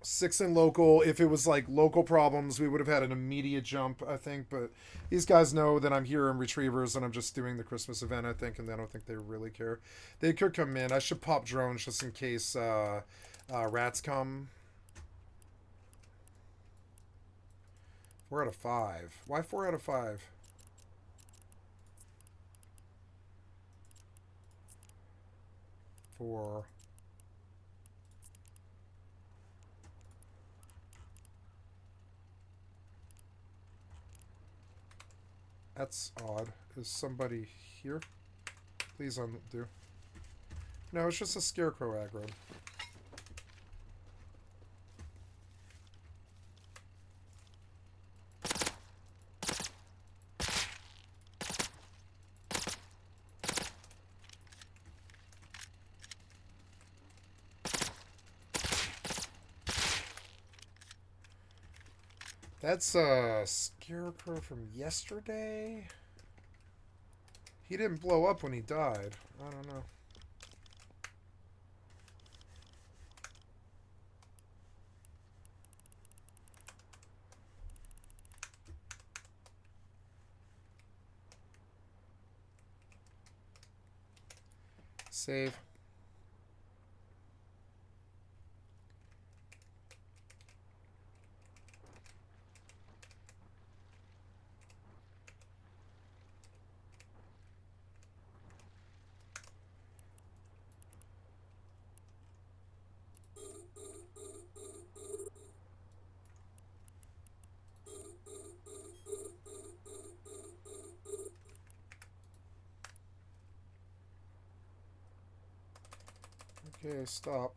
Six in local. If it was like local problems, we would have had an immediate jump, I think. But these guys know that I'm here in Retrievers and I'm just doing the Christmas event, I think, and I don't think they really care. They could come in. I should pop drones just in case rats come. 4 out of 5. Why 4 out of 5? Four. That's odd. Is somebody here? Please undo. No, it's just a scarecrow aggro. That's a scarecrow from yesterday. He didn't blow up when he died. I don't know. Save. Okay, stop.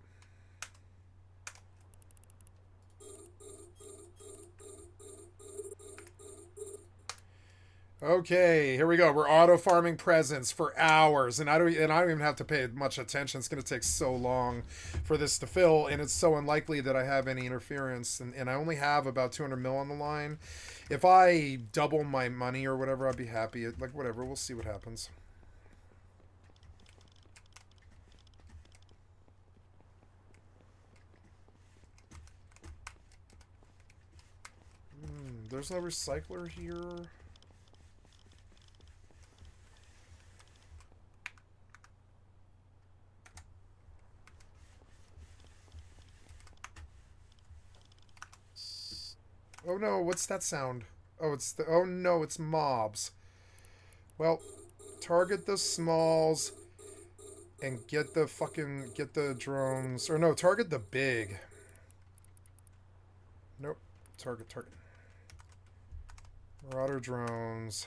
Okay, here we go. We're auto farming presents for hours, and I don't even have to pay much attention. It's gonna take so long for this to fill, and it's so unlikely that I have any interference. And I only have about 200 mil on the line. If I double my money or whatever, I'd be happy. Like whatever, we'll see what happens. There's no recycler here. Oh no, what's that sound? Oh, it's the... Oh no, it's mobs. Well, target the smalls and get the drones. Or no, target the big. Nope. Target. Marauder drones.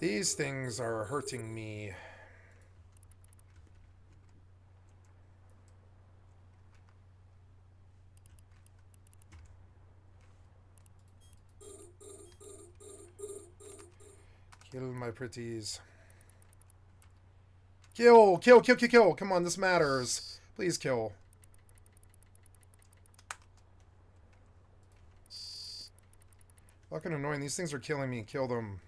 These things are hurting me. Kill my pretties. Kill! Come on, this matters. Please kill. Fucking annoying. These things are killing me. Kill them.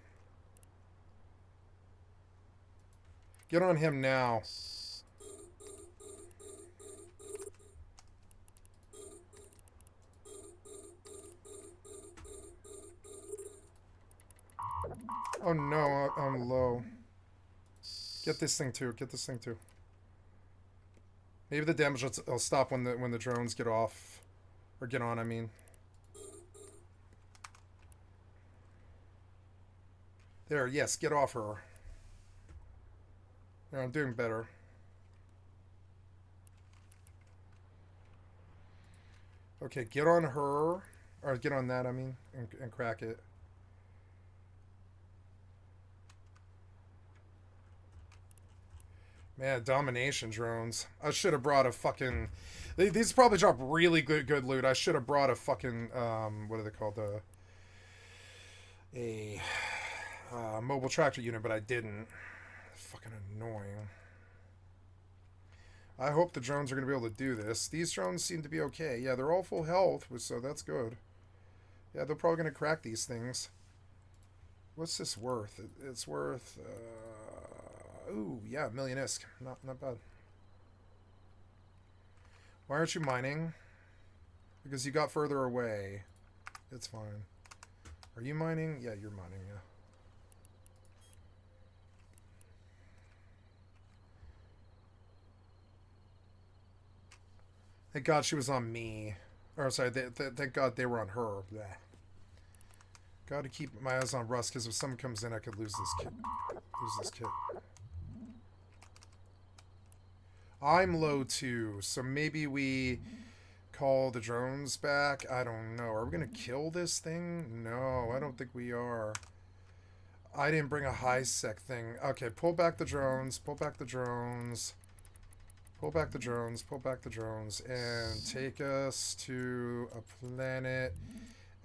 Get on him now. Oh no, I'm low. Get this thing too. Maybe the damage will stop when the drones get off. Or get on, I mean. There, yes, get off her. Yeah, I'm doing better. Okay, get on her. Or get on that, I mean, and crack it. Man, domination drones. I should have brought a fucking... These probably drop really good loot. I should have brought a fucking... what are they called? A mobile tractor unit, but I didn't. Fucking annoying. I hope the drones are going to be able to do this. These drones seem to be okay. Yeah, they're all full health, so that's good. Yeah, they're probably going to crack these things. What's this worth? It's worth... ooh, yeah, $1 million ISK. Not bad. Why aren't you mining? Because you got further away. It's fine. Are you mining? Yeah, you're mining, yeah. Thank God she was on me. Or, sorry, thank God they were on her. Blech. Gotta keep my eyes on Russ, because if someone comes in, I could lose this kit. I'm low too, so maybe we call the drones back. I don't know. Are we gonna kill this thing? No, I don't think we are. I didn't bring a high sec thing. Okay, pull back the drones. Pull back the drones. Pull back the drones. Pull back the drones, and take us to a planet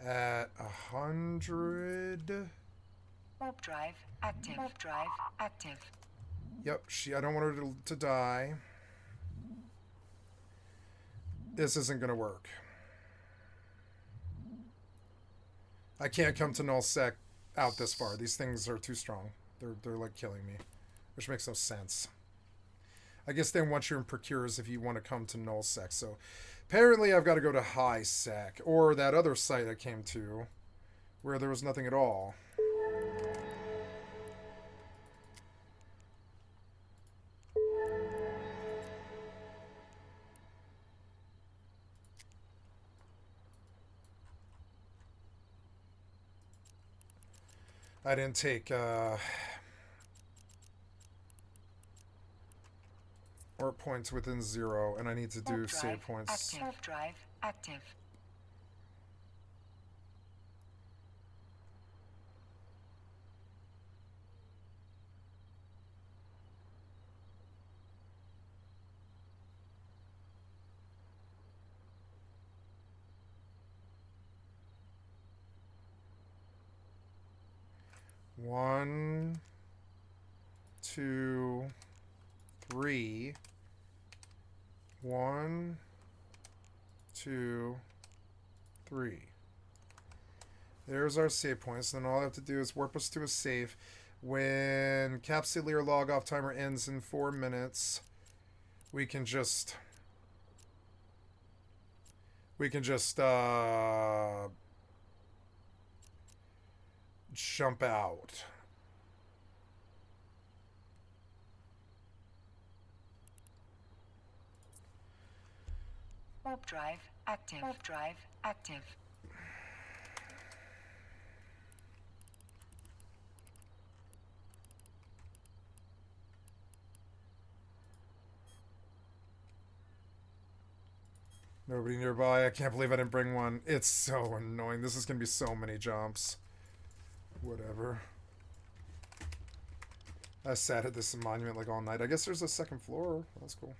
at 100. Warp drive active. Warp drive active. Yep. I don't want her to die. This isn't gonna work. I can't come to null sec out this far. These things are too strong. They're like killing me, which makes no sense. I guess they want you in procures if you want to come to null sec. So apparently I've got to go to high sec or that other site I came to where there was nothing at all. I didn't take art points within 0, and I need to do save points. Active. Warp drive active. One, 2, 3. 1, 2, 3. There's our save points. Then all I have to do is warp us to a save. When Capsuleer log off timer ends in 4 minutes, we can just jump out. Warp drive active. Warp drive active. Nobody nearby. I can't believe I didn't bring one. It's so annoying. This is going to be so many jumps. Whatever. I sat at this monument like all night. I guess there's a second floor. That's cool.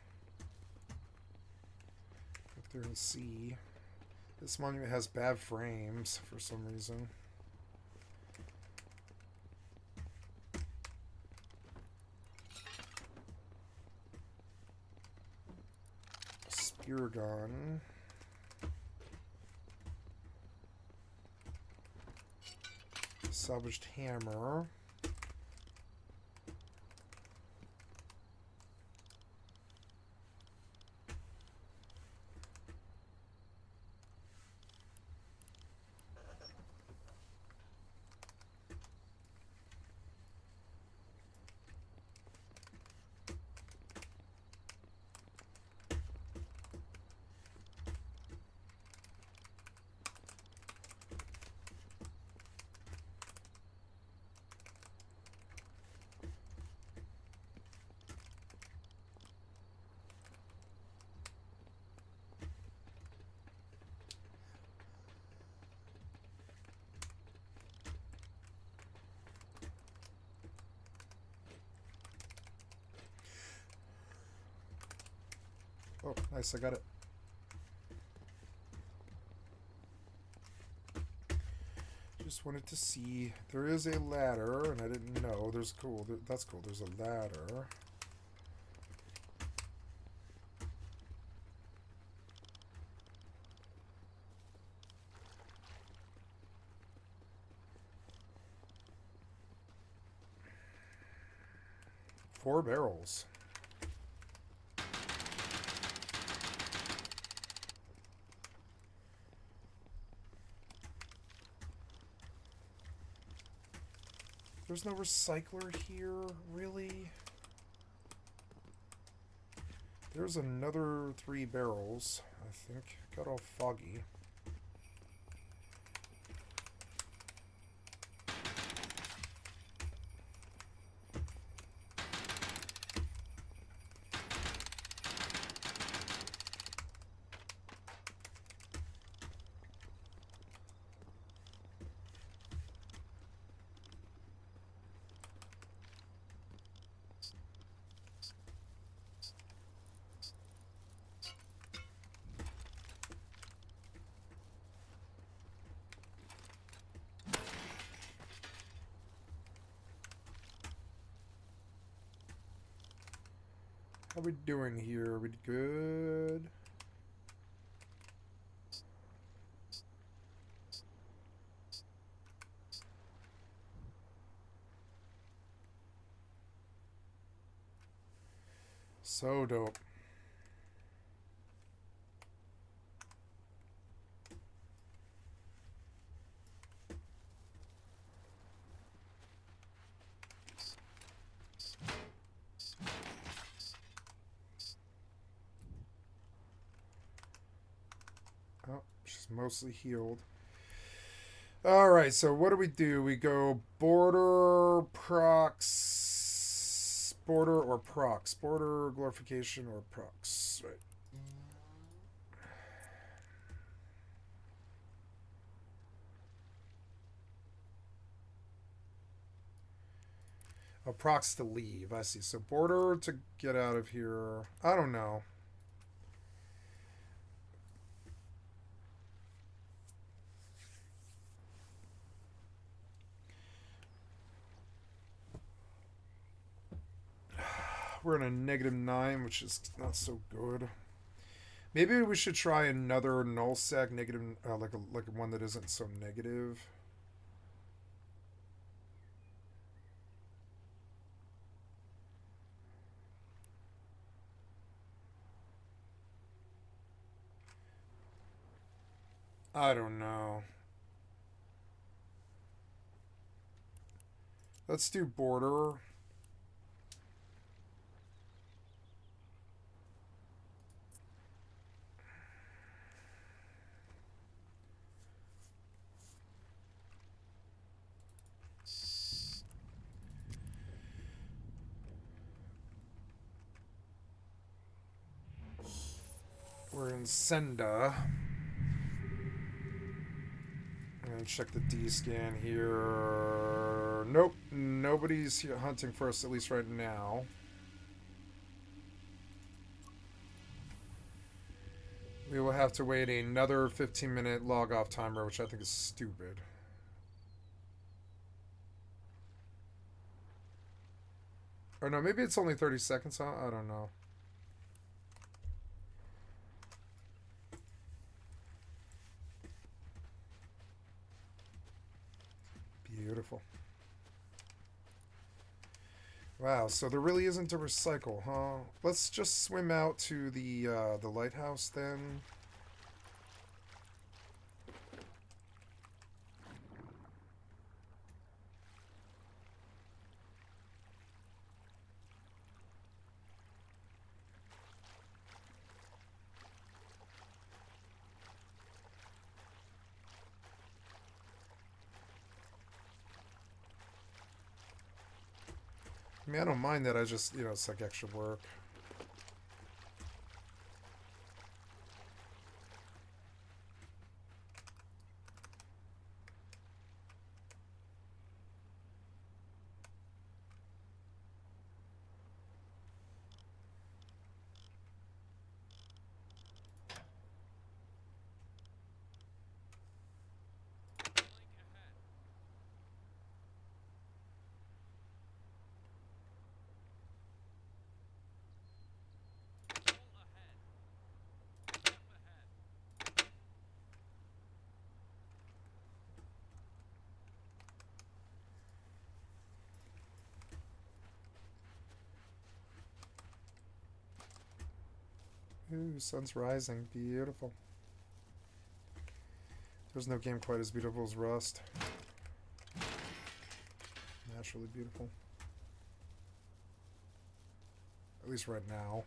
Up there and see. This monument has bad frames for some reason. Spear gun. Salvaged hammer. Oh, nice, I got it. Just wanted to see. There is a ladder, and I didn't know. There's cool. That's cool. There's a ladder. Four barrels. There's no recycler here, really? There's another 3 barrels, I think. Got all foggy. How we doing here? Are we good? So dope. Oh, she's mostly healed. Alright, so what do? We go border, procs, border or procs. Border, glorification, or procs. Right. Oh, procs to leave. I see. So border to get out of here. I don't know. We're in a -9, which is not so good. Maybe we should try another nullsec negative, like one that isn't so negative. I don't know. Let's do border. We're in Senda. I'm gonna check the D scan here. Nope, nobody's here hunting for us, at least right now. We will have to wait another 15-minute log-off timer, which I think is stupid. Or no, maybe it's only 30 seconds, huh? I don't know. Beautiful. Wow, so there really isn't a recycle, huh? Let's just swim out to the lighthouse then. I mean, I don't mind that. I just, it's like extra work. Ooh, sun's rising. Beautiful. There's no game quite as beautiful as Rust. Naturally beautiful. At least right now.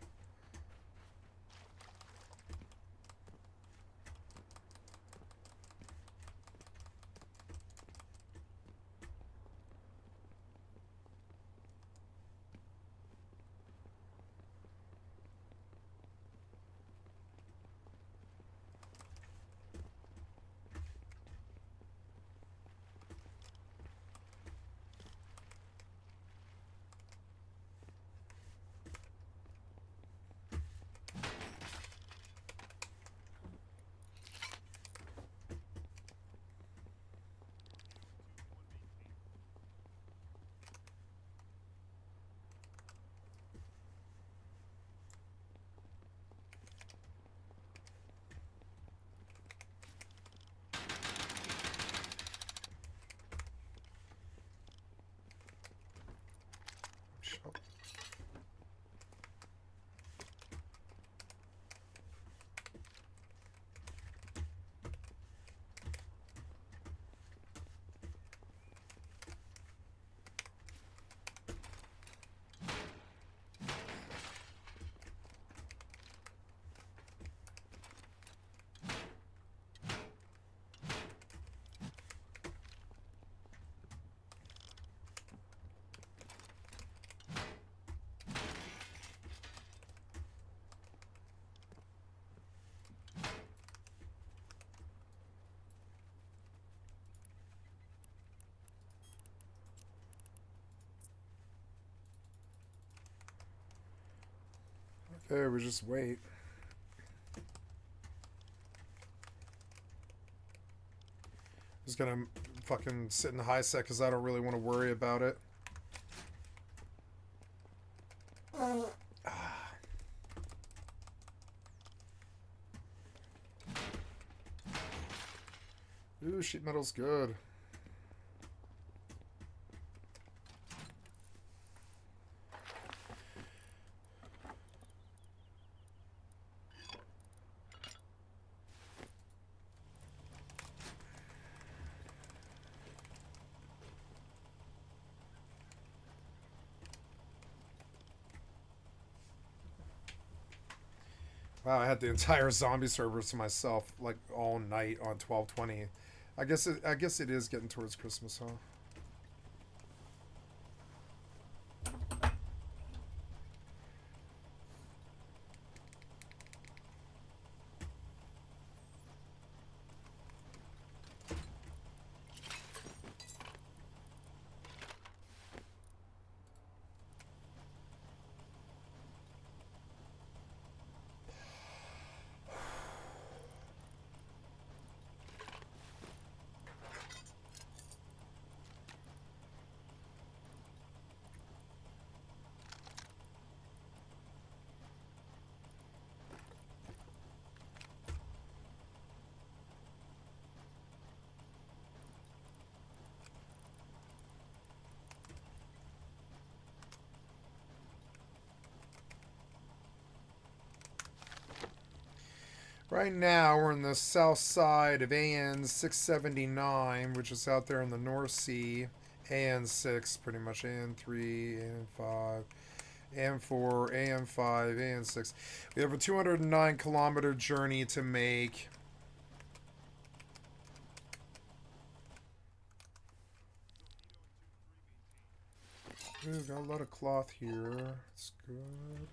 Hey, we just wait. Just gonna fucking sit in the high set because I don't really want to worry about it. Ooh, sheet metal's good. Wow, I had the entire zombie server to myself, like, all night on 1220. I guess it is getting towards Christmas, huh? Right now, we're in the south side of AN 679, which is out there in the North Sea. AN 6, pretty much AN 3, AN 5, AN 4, AN 5, AN 6. We have a 209-kilometer journey to make. Ooh, got a lot of cloth here. That's good.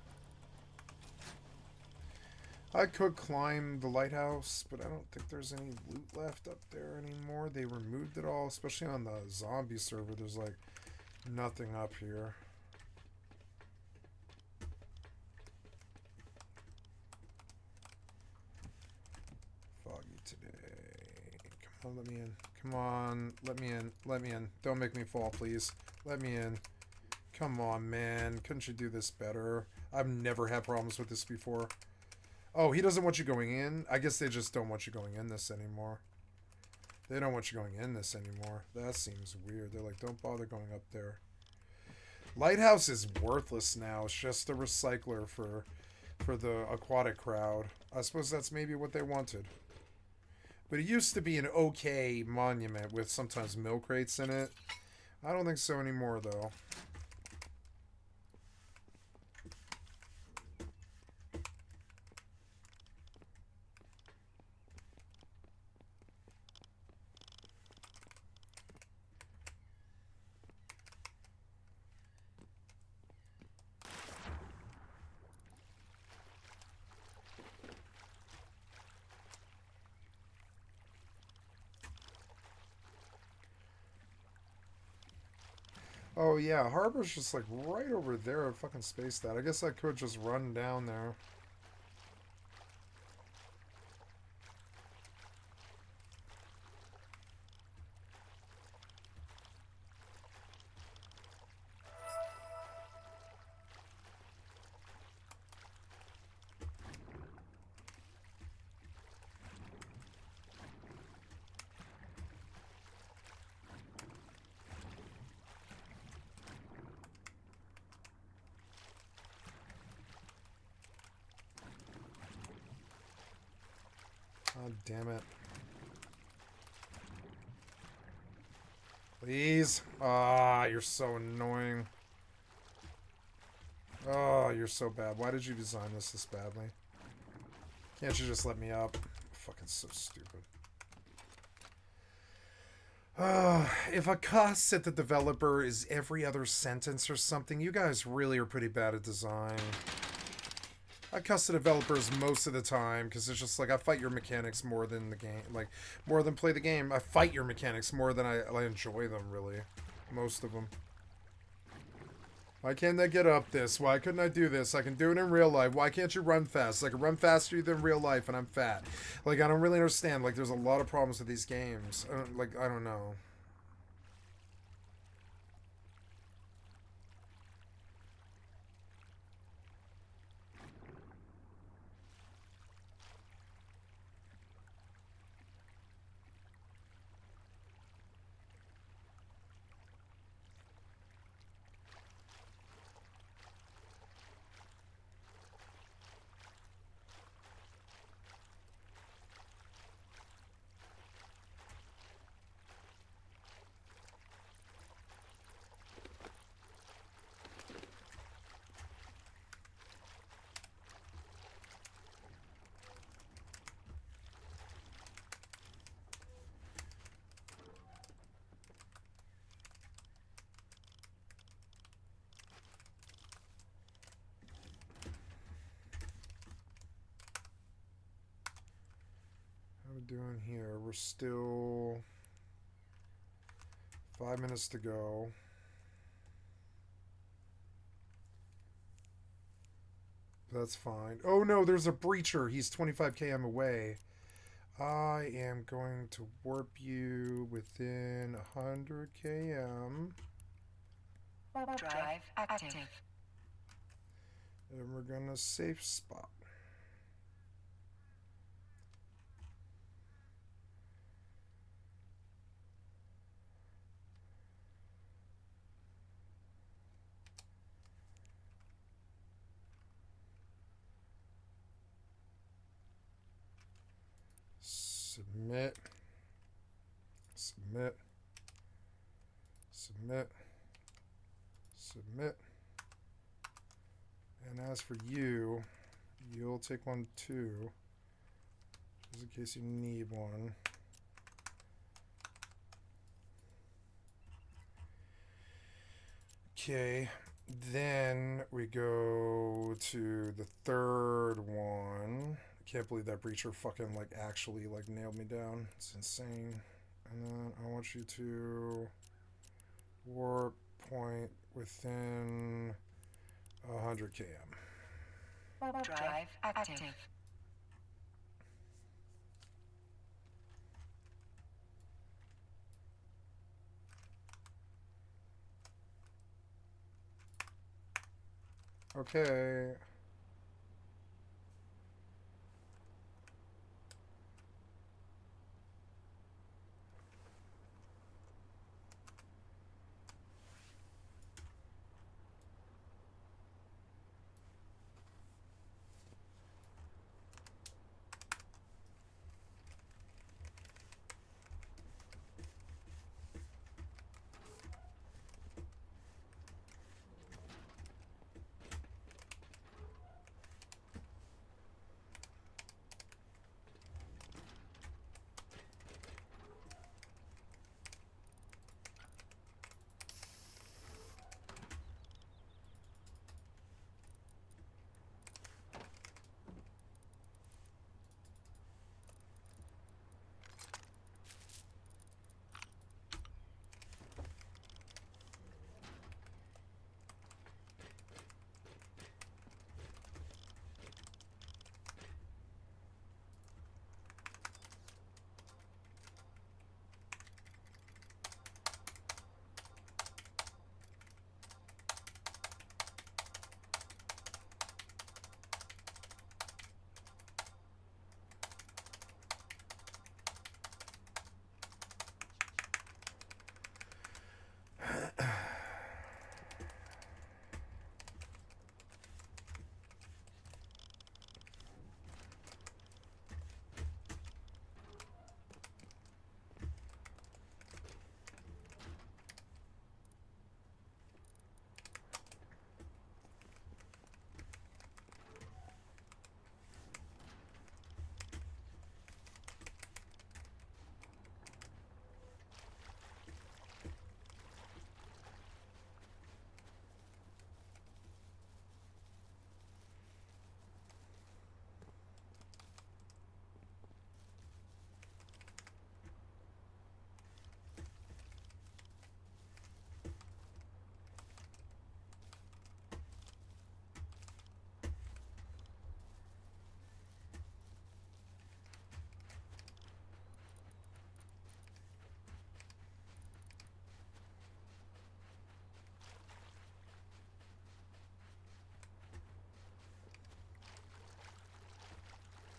I could climb the lighthouse, but I don't think there's any loot left up there anymore. They removed it all, especially on the zombie server. There's like nothing up here. Foggy today. Come on, let me in. Come on, let me in. Let me in. Don't make me fall, please. Let me in. Come on, man. Couldn't you do this better? I've never had problems with this before. Oh, he doesn't want you going in? I guess they just don't want you going in this anymore. They don't want you going in this anymore. That seems weird. They're like, don't bother going up there. Lighthouse is worthless now. It's just a recycler for the aquatic crowd. I suppose that's maybe what they wanted. But it used to be an okay monument with sometimes milk crates in it. I don't think so anymore, though. Oh yeah, Harbor's just like right over there. I fucking spaced that. I guess I could just run down there. God damn it. Please. Ah, you're so annoying. Oh, you're so bad. Why did you design this badly? Can't you just let me up? Fucking so stupid. If a cuss at the developer is every other sentence or something, you guys really are pretty bad at design. I cuss the developers most of the time because it's just like I fight your mechanics more than the game, like more than play the game. I fight your mechanics more than I enjoy them, really. Most of them. Why can't I get up this? Why couldn't I do this? I can do it in real life. Why can't you run fast? I can run faster than real life, and I'm fat. Like, I don't really understand. Like, there's a lot of problems with these games. I don't know. How we doing here? We're still 5 minutes to go. That's fine. Oh no, there's a breacher. He's 25 km away. I am going to warp you within 100 km. Drive active. And we're gonna safe spot. Submit. Submit. Submit. Submit. And as for you, you'll take one too, just in case you need one. Okay, then we go to the third one. I can't believe that breacher fucking like actually like nailed me down. It's insane. And then I want you to warp point within 100 km. Drive active. Okay.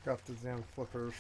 Got the damn flippers.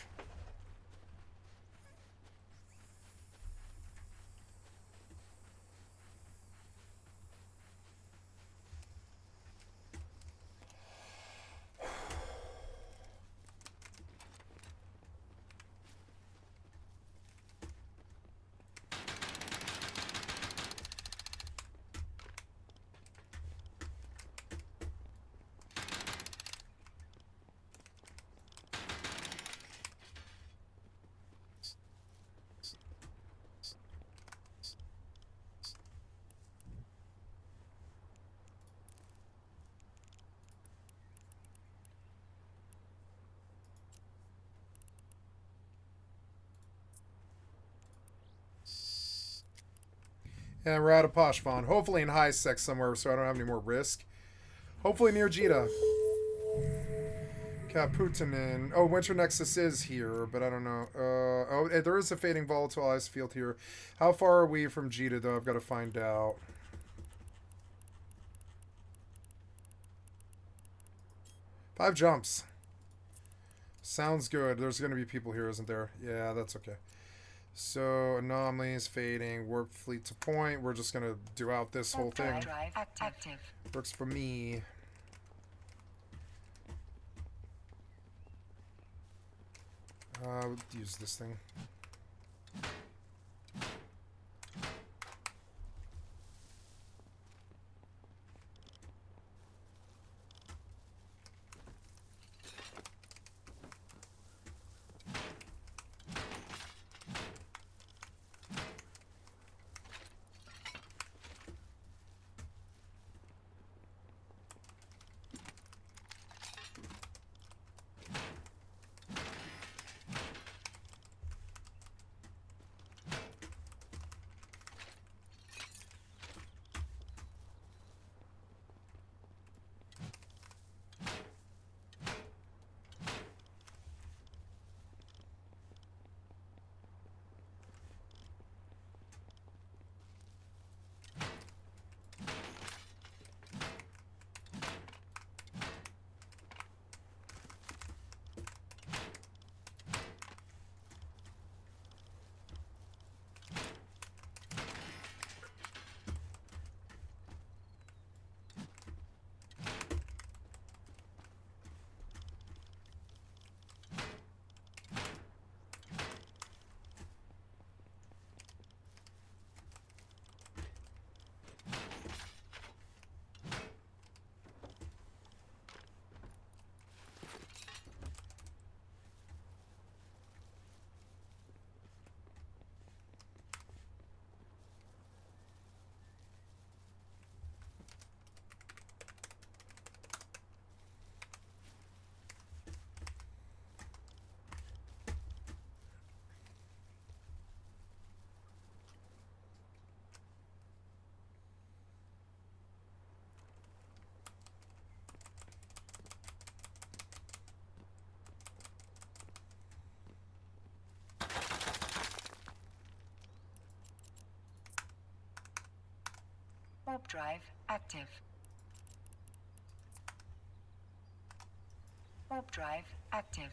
And we're out of Poshvon. Hopefully in high sec somewhere so I don't have any more risk. Hopefully near Jita. Kaputanin. Oh, Winter Nexus is here, but I don't know. Oh, there is a Fading Volatile Ice Field here. How far are we from Jita, though? I've got to find out. 5 jumps. Sounds good. There's going to be people here, isn't there? Yeah, that's okay. So, anomalies, fading, warp fleet to point. We're just going to do out this whole thing. Drive active. Works for me. We'll use this thing. Warp drive active. Warp drive active.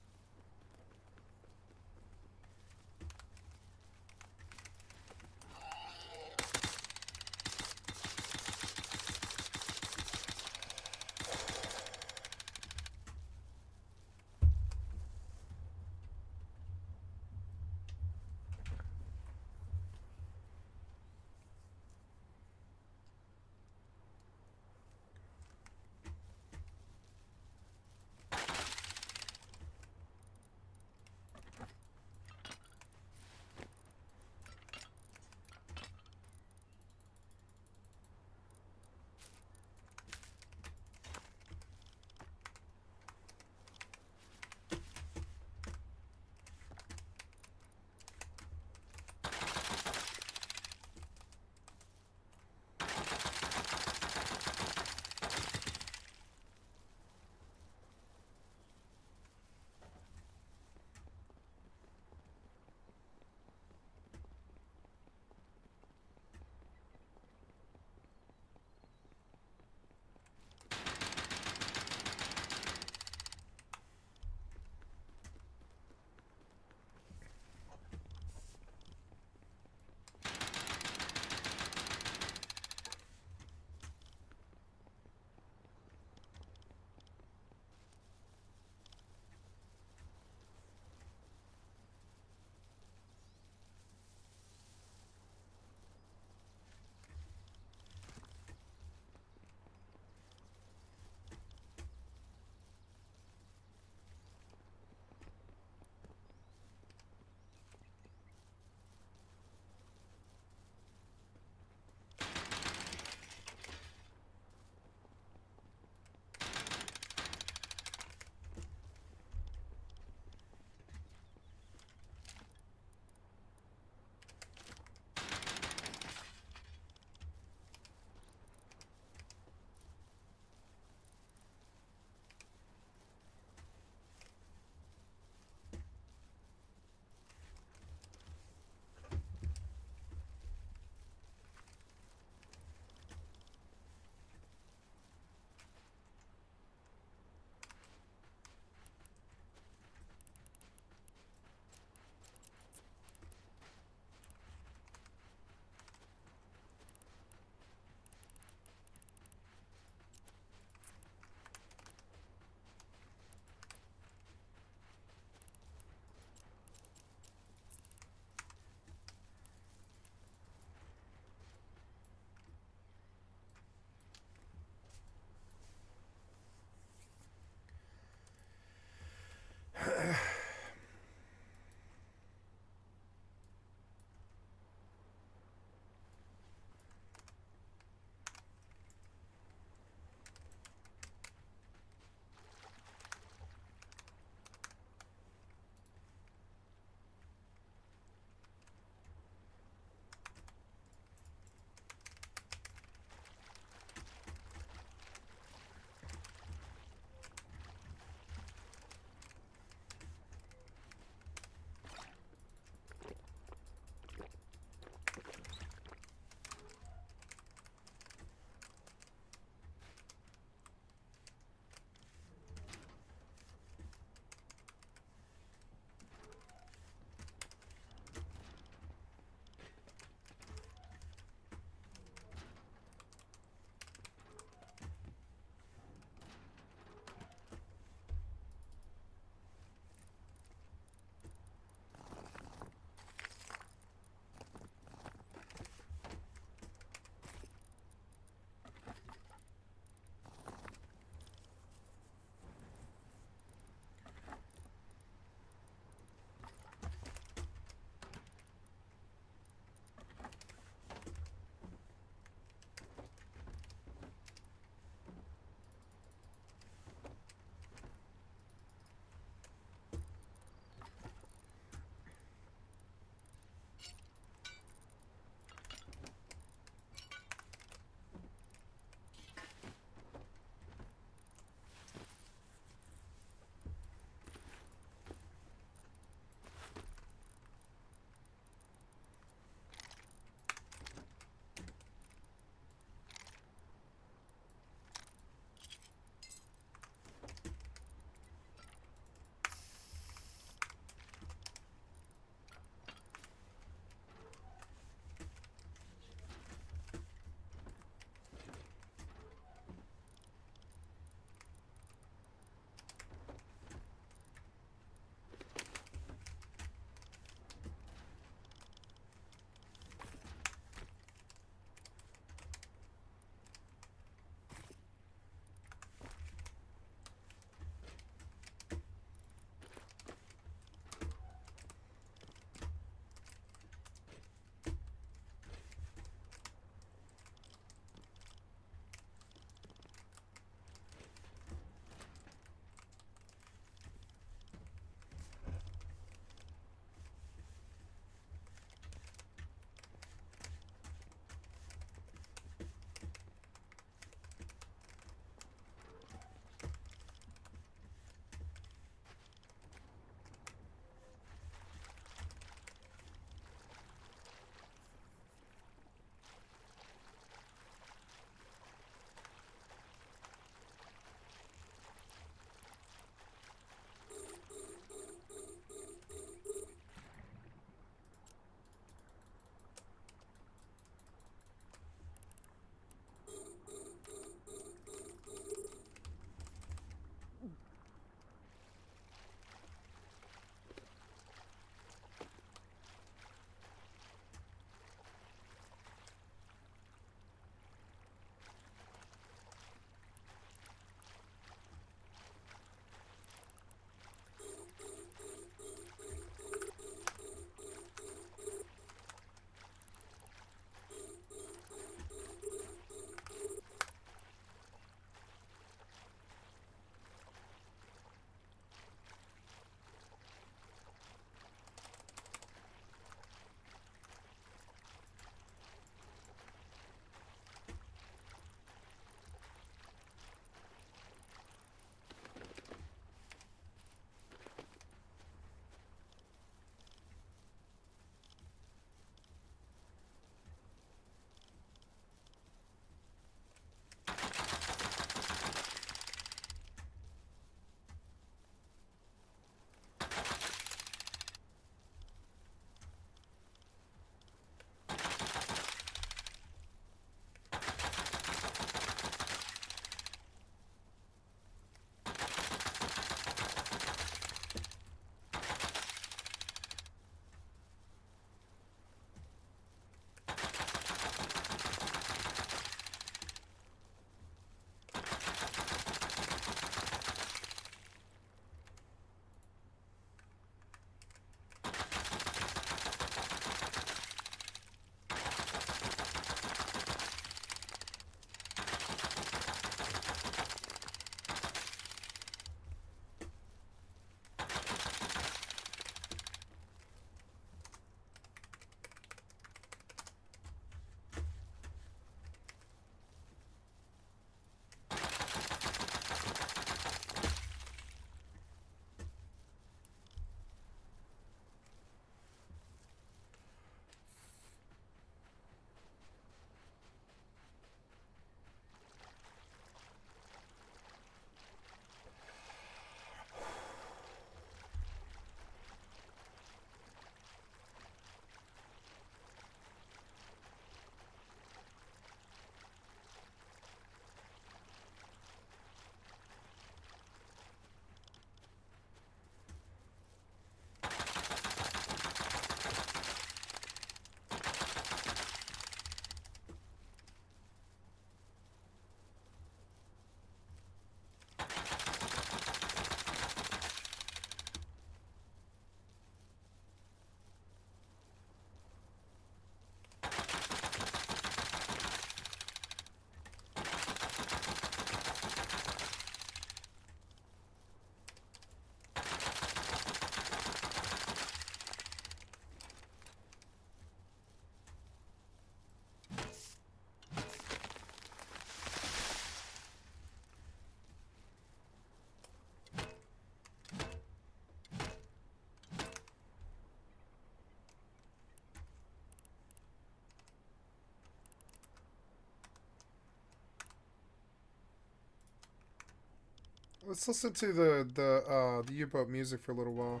Let's listen to the U-boat music for a little while.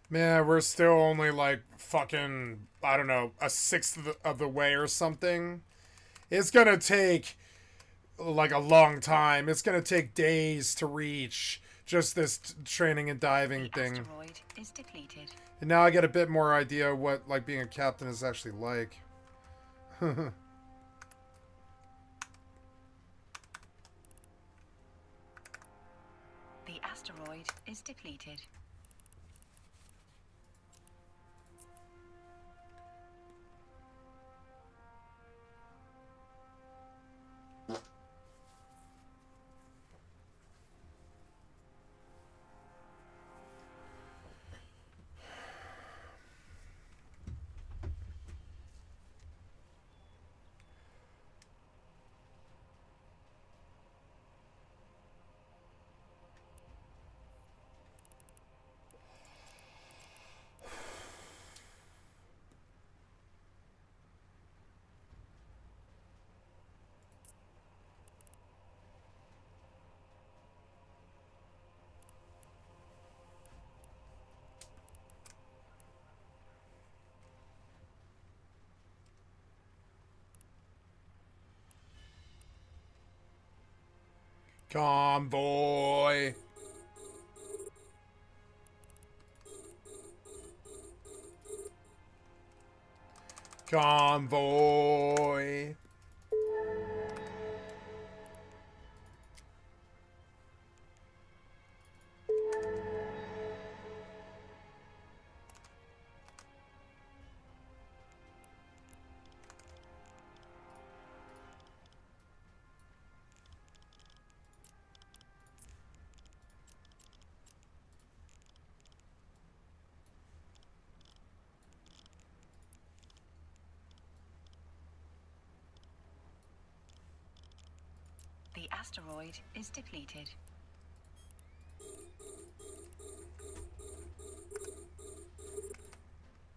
Man, we're still only like fucking, I don't know, a sixth of the way or something. It's gonna take like a long time. It's gonna take days to reach just this training and diving The thing. asteroid is depleted. And now I get a bit more idea what like being a captain is actually like. The asteroid is depleted. Convoy. Convoy. The asteroid is depleted.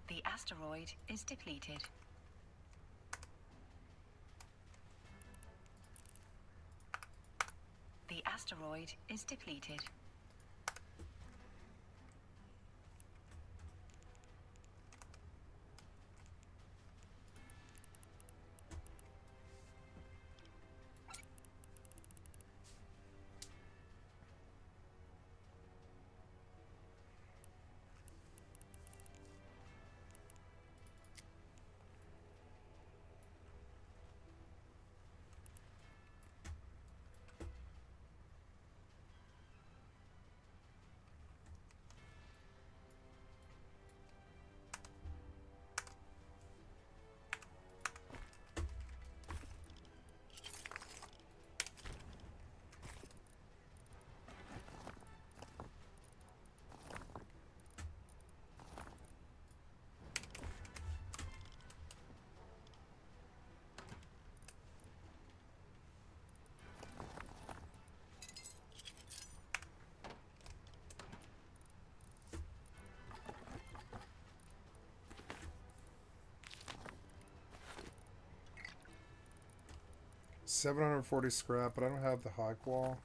The asteroid is depleted. The asteroid is depleted. $740 scrap, but I don't have the high qual.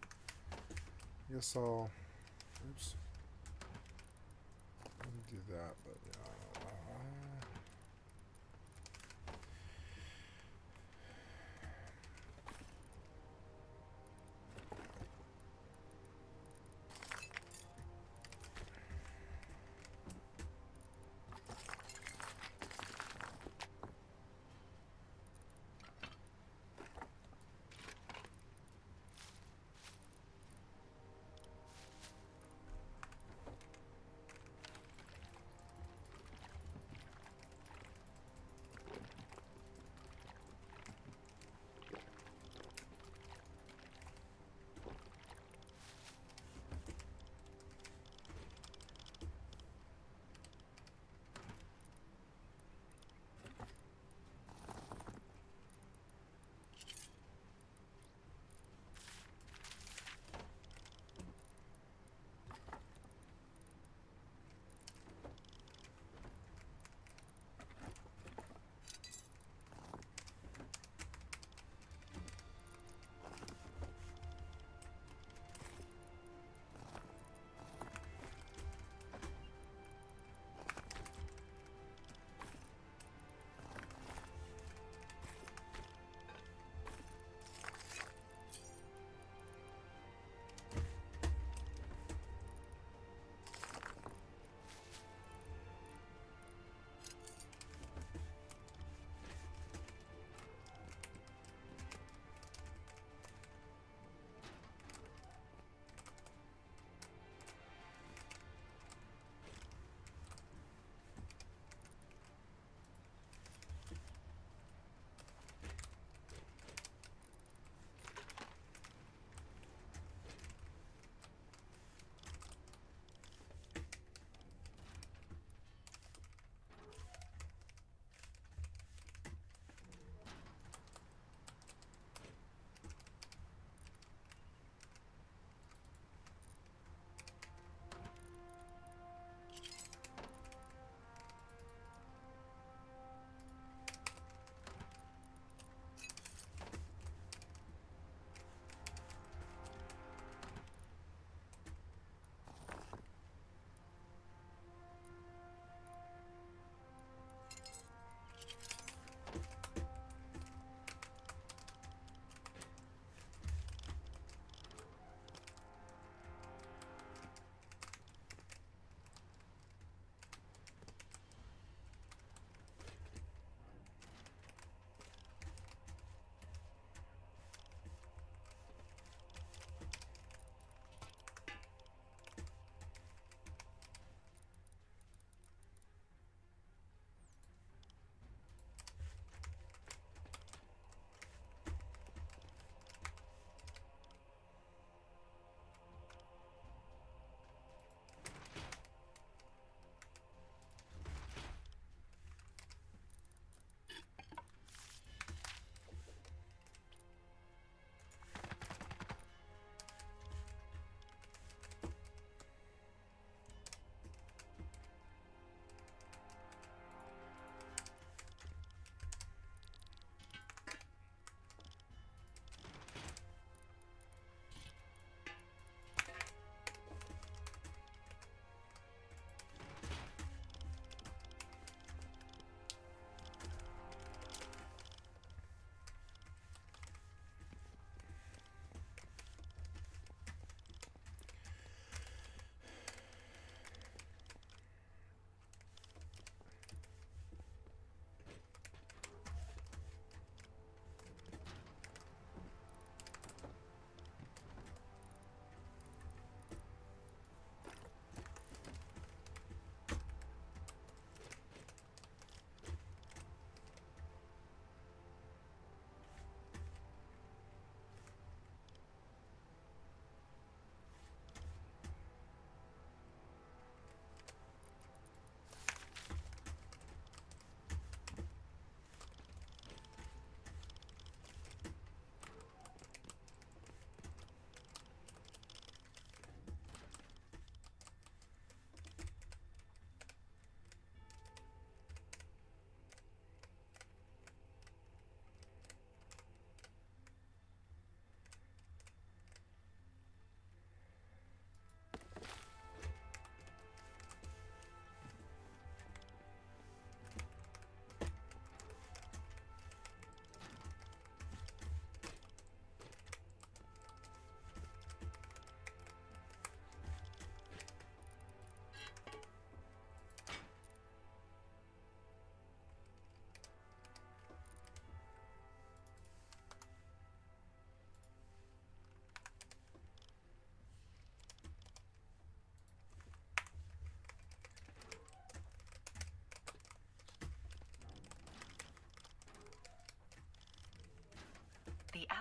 I guess I'll. Oops. Let me do that, but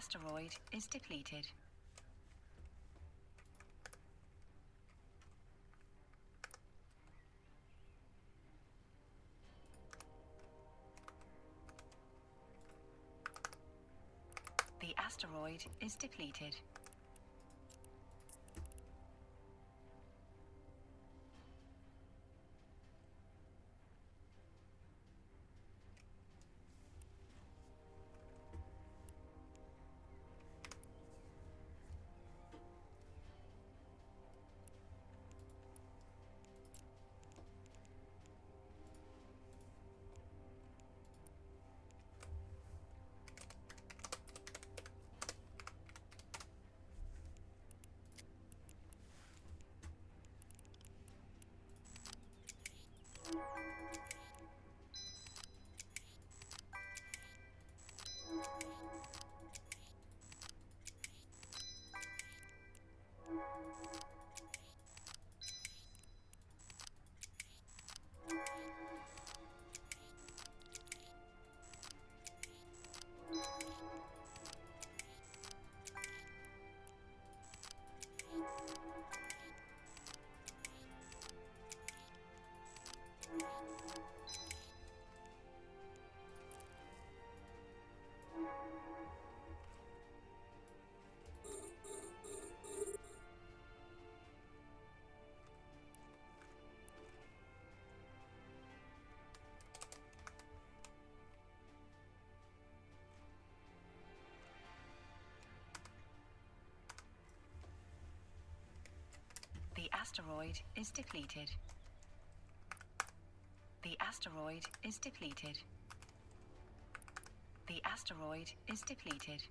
asteroid is depleted. The asteroid is depleted. The asteroid is depleted. The asteroid is depleted. The asteroid is depleted.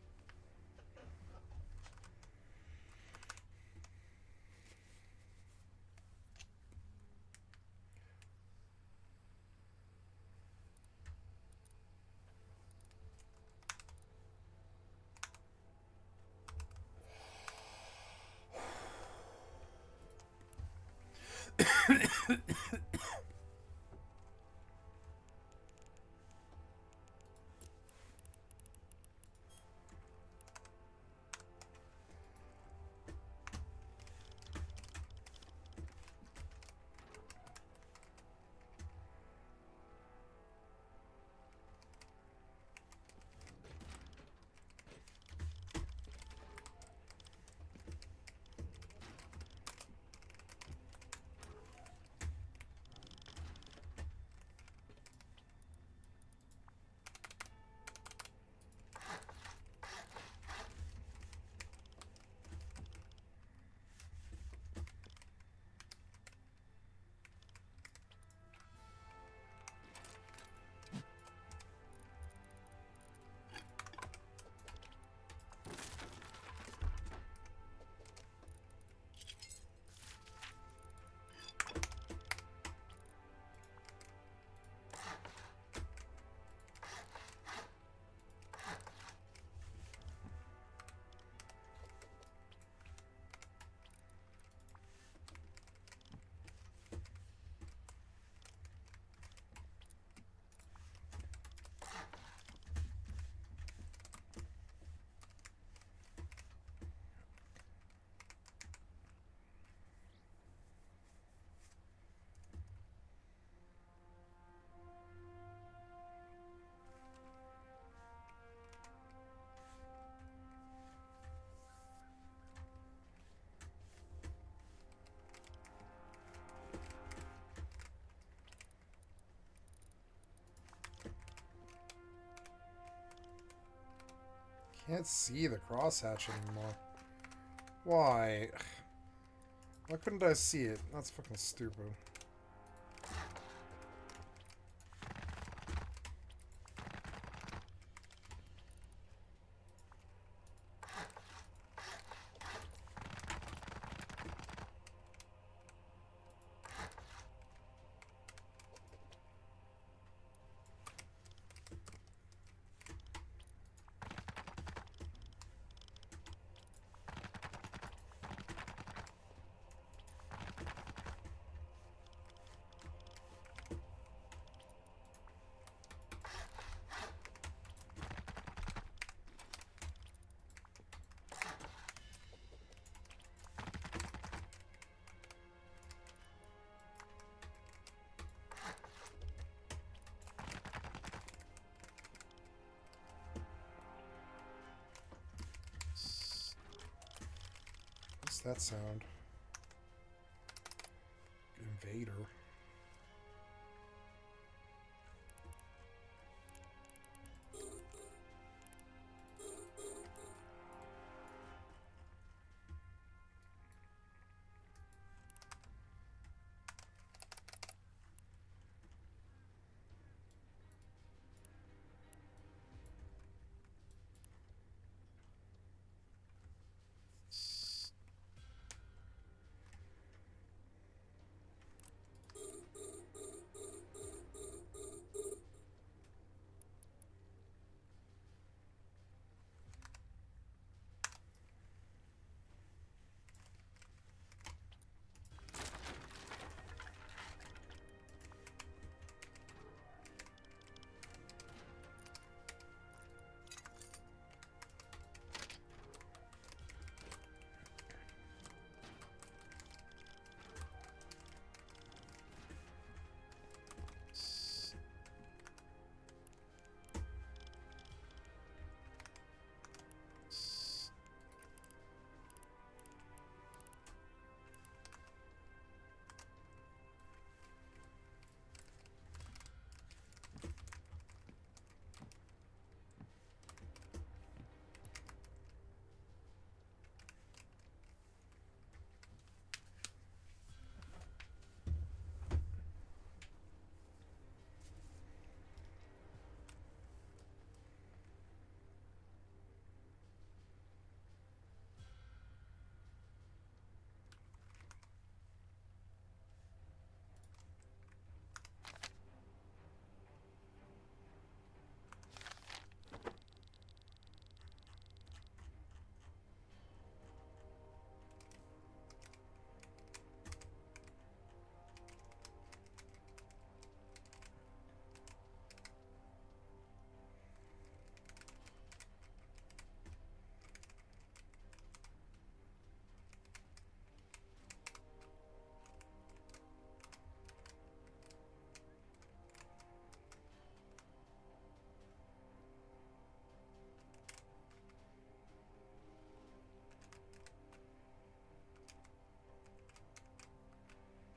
Can't see the crosshatch anymore. Why? Why couldn't I see it? That's fucking stupid. What's that sound? Invader.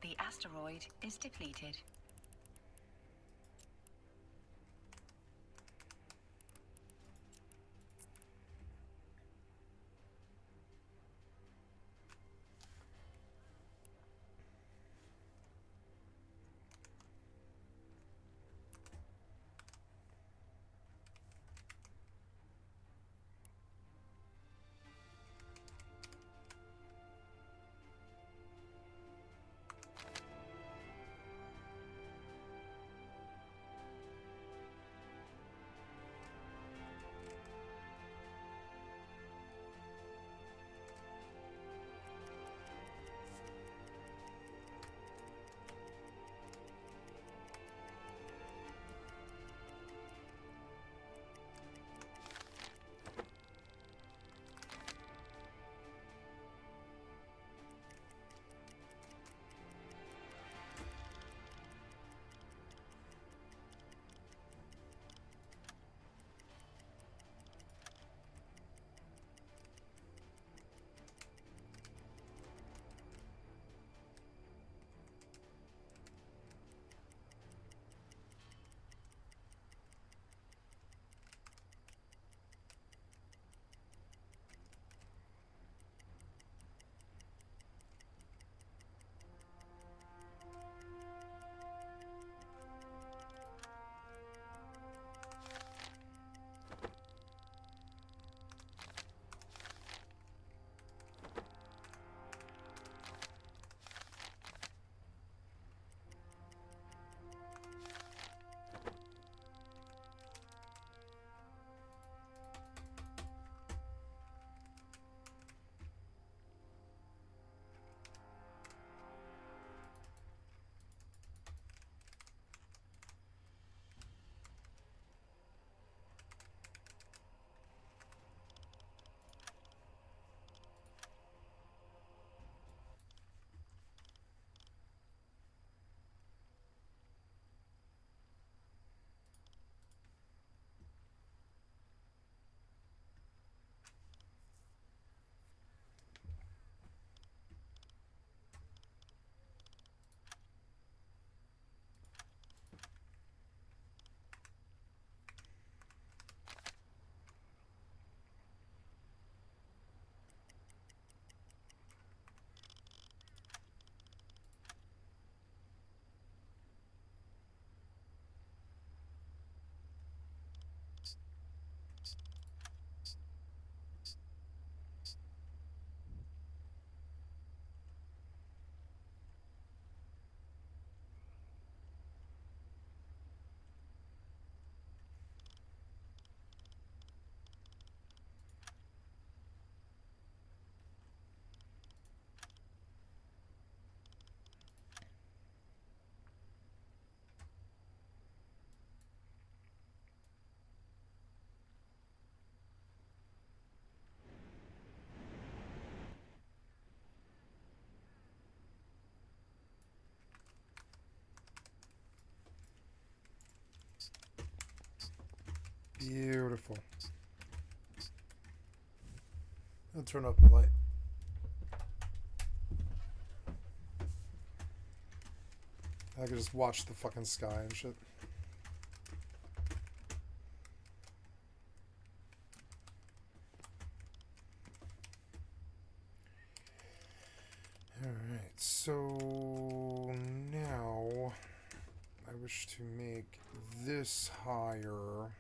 The asteroid is depleted. Beautiful. I'll turn up the light. I can just watch the fucking sky and shit. Alright, so now I wish to make this higher.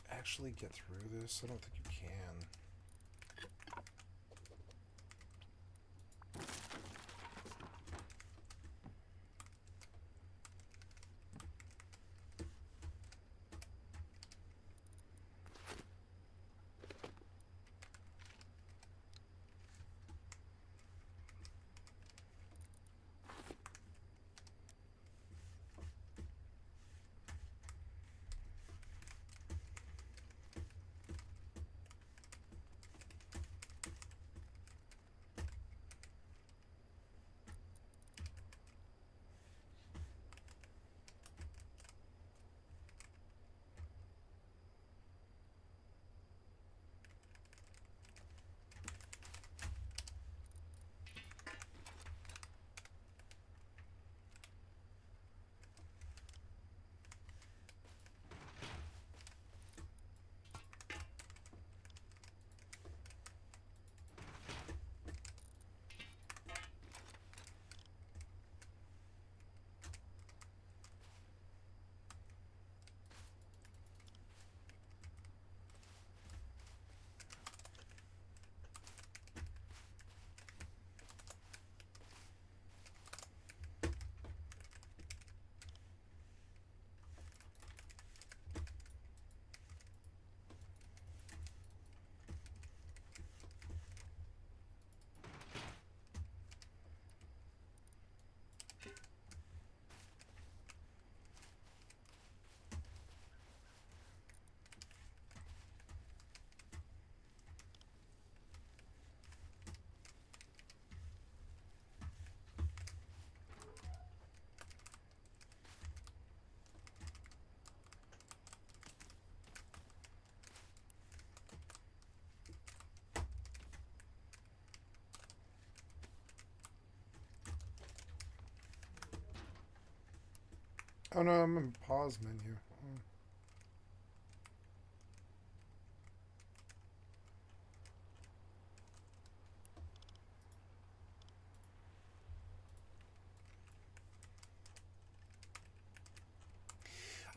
Actually get through this? I don't think you can. Oh no, I'm in pause menu. Oh.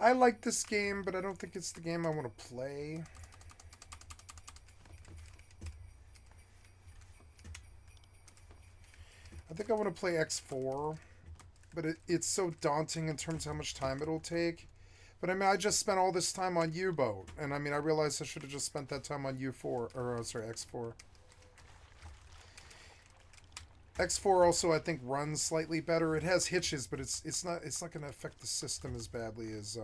I like this game, but I don't think it's the game I want to play. I think I want to play X4, but it's so daunting in terms of how much time it'll take. But I mean, I just spent all this time on U-Boat, and I mean, I realized I should have just spent that time on U4, or sorry, X4. X4 also, I think, runs slightly better. It has hitches, but it's not going to affect the system as badly as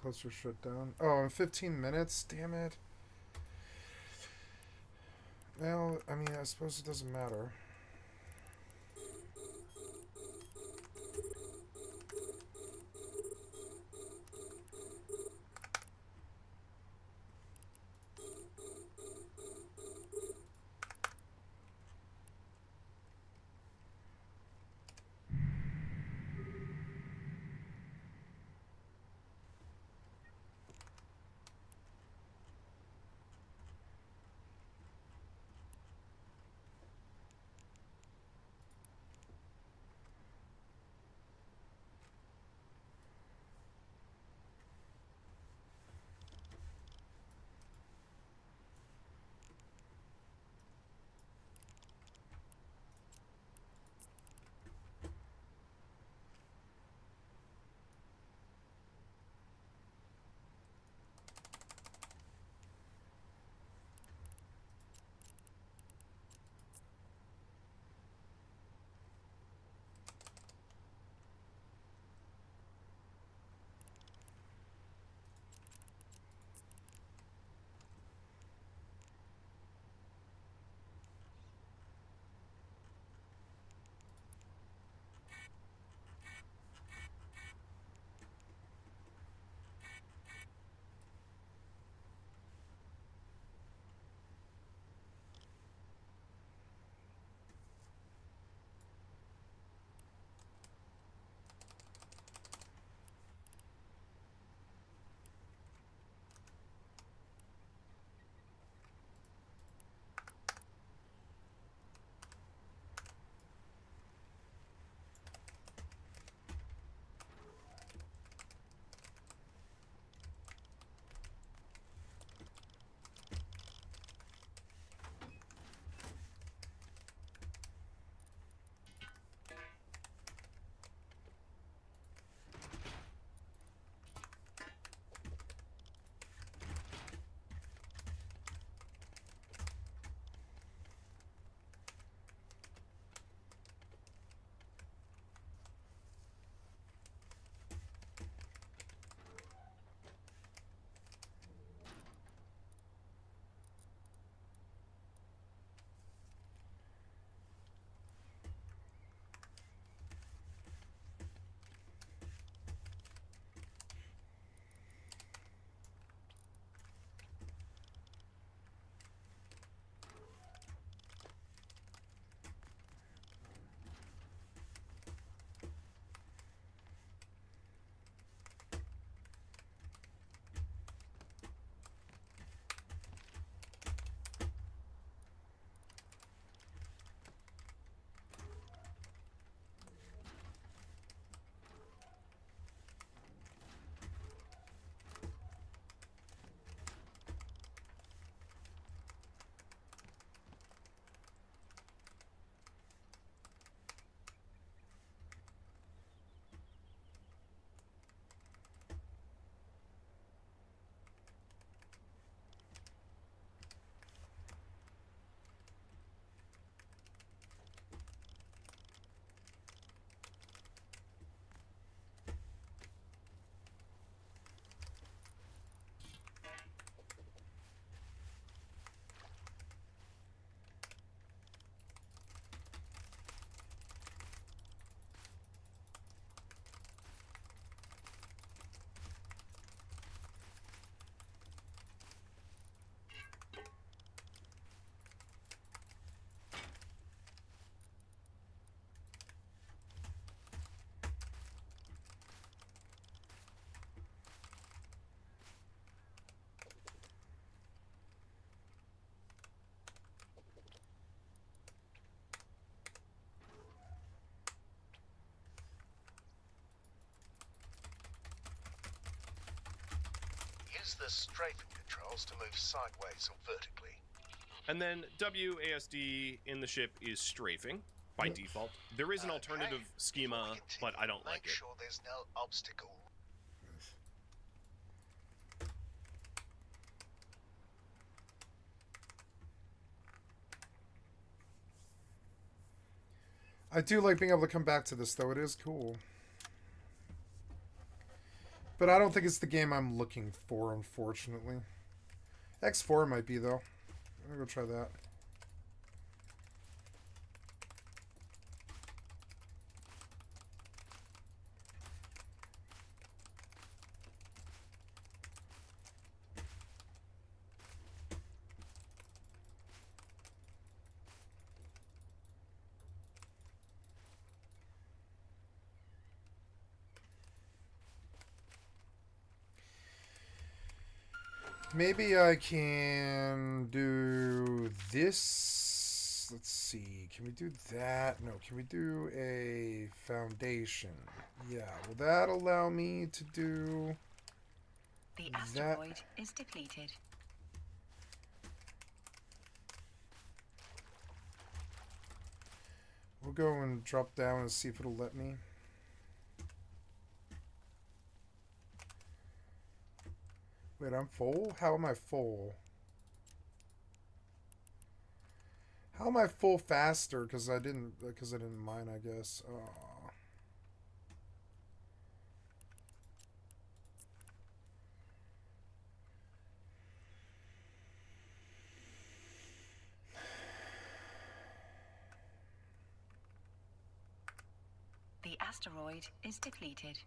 cluster shut down. Oh, in 15 minutes? Damn it. Well, I mean, I suppose it doesn't matter. Use the strafing controls to move sideways or vertically. And then WASD in the ship is strafing by default. There is an alternative schema, but I don't like it. Make sure there's no obstacle. I do like being able to come back to this, though. It is cool. But I don't think it's the game I'm looking for, unfortunately. X4 might be, though. I'm going to go try that. Maybe I can do this. Let's see. Can we do that? No. Can we do a foundation? Yeah. Will that allow me to do The that? asteroid is depleted. We'll go and drop down and see if it'll let me. Wait, I'm full? How am I full? How am I full faster? Because I didn't mine, I guess. Oh. The asteroid is depleted.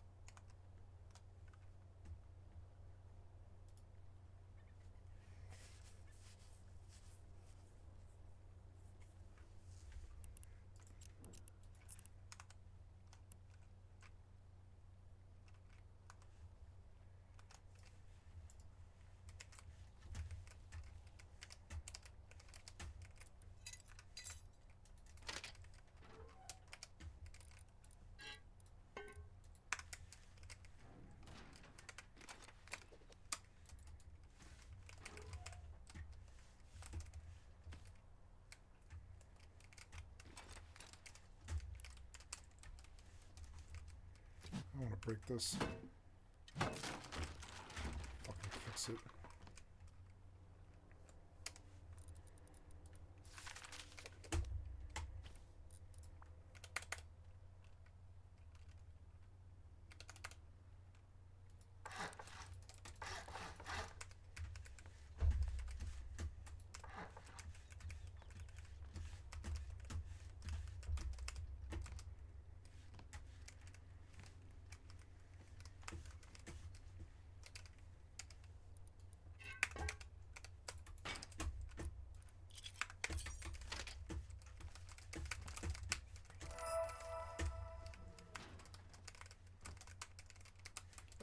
I want to break this. Fucking fix it.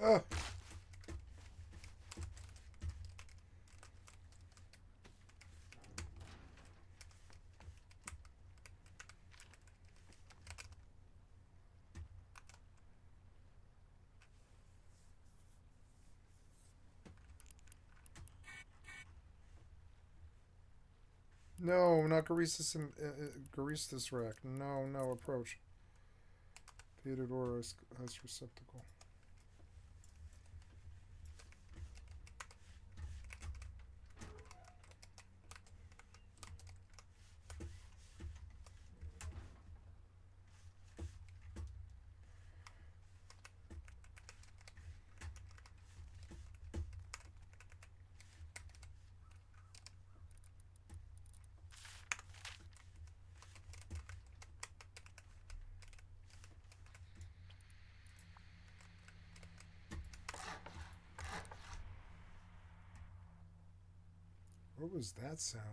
Oh. No, not Garistas and Garistas rack. No, no approach. Bearded or ice receptacle. What was that sound?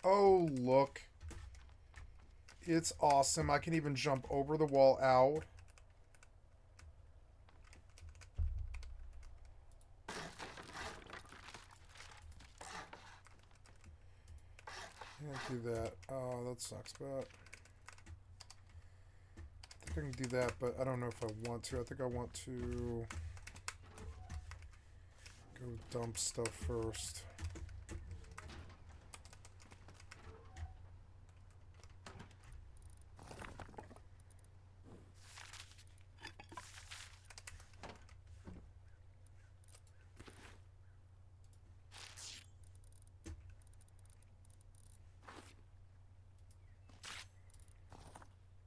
Oh, look. It's awesome. I can even jump over the wall out. Can't do that. Oh, that sucks, but I think I can do that, but I don't know if I want to. I think I want to go dump stuff first.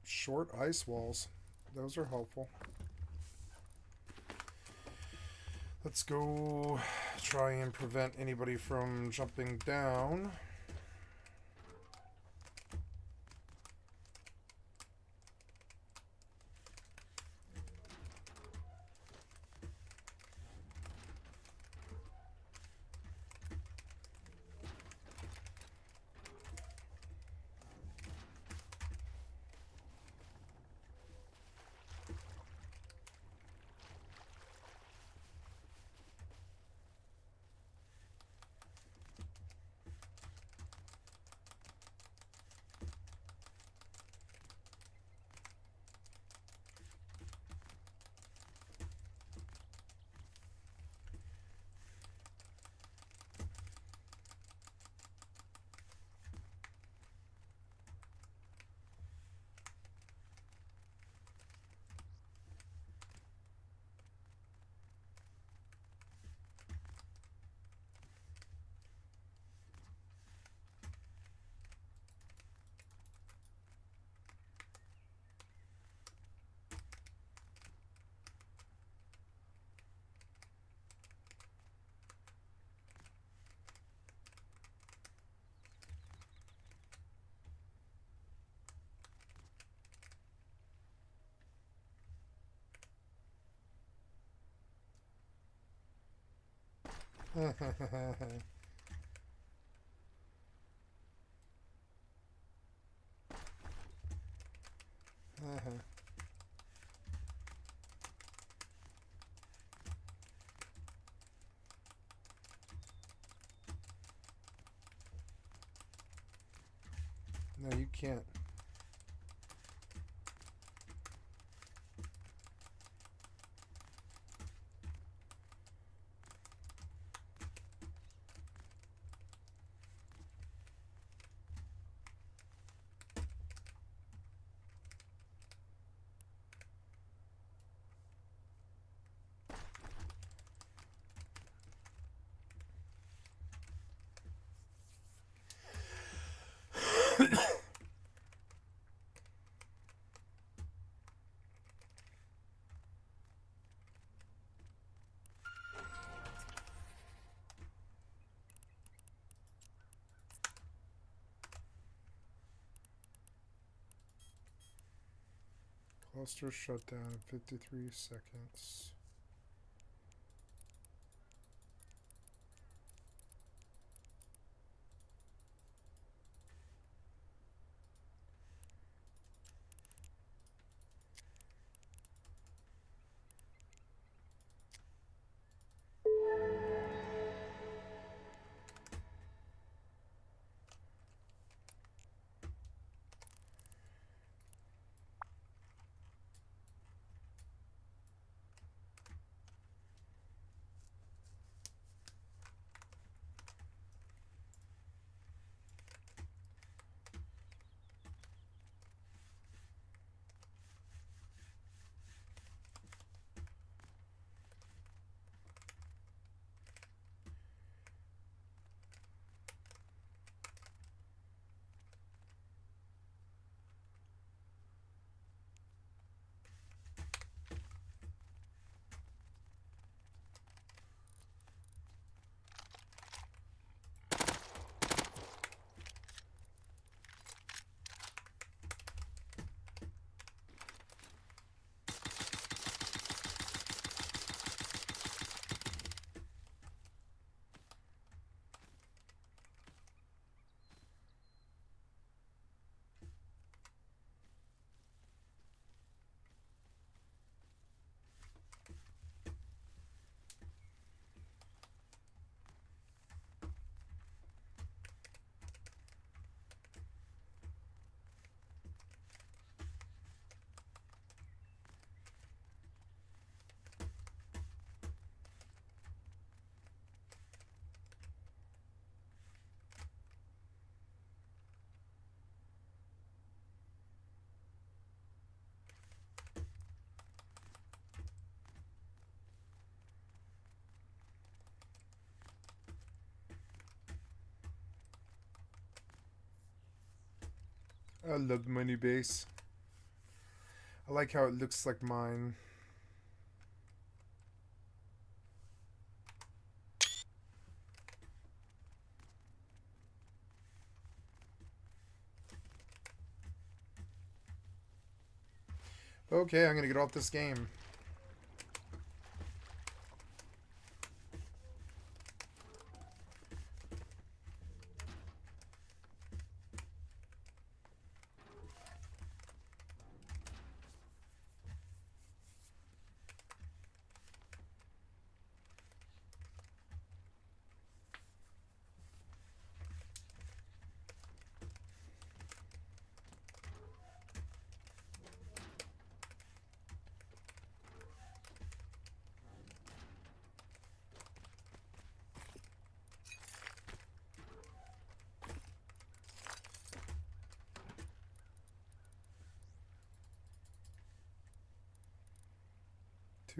Short ice walls. Those are helpful. Let's go try and prevent anybody from jumping down. No, you can't. Cluster shut down in 53 seconds. I love my new base. I like how it looks like mine. Okay, I'm gonna get off this game.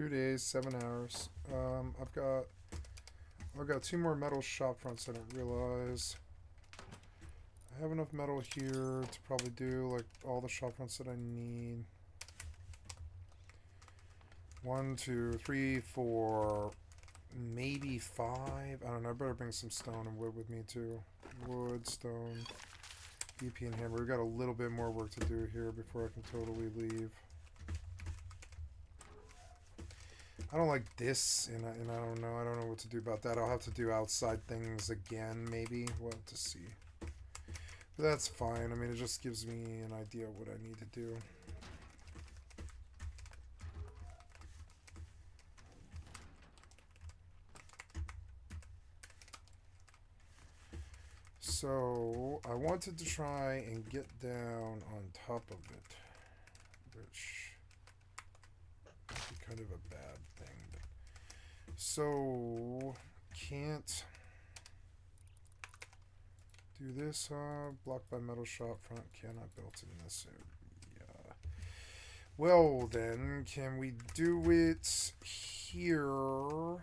Days, 7 hours. I've got 2 more metal shop fronts I didn't realize. I have enough metal here to probably do like all the shop fronts that I need. 1, 2, 3, 4, maybe 5. I don't know. I better bring some stone and wood with me too. Wood, stone, EP, and hammer. We've got a little bit more work to do here before I can totally leave. I don't like this, and I don't know. I don't know what to do about that. I'll have to do outside things again, maybe. We'll have to see. But that's fine. I mean, it just gives me an idea of what I need to do. So, I wanted to try and get down on top of it, which would be kind of a bad thing. So, can't do this, blocked by metal shop front, cannot built in this area. Well then, can we do it here?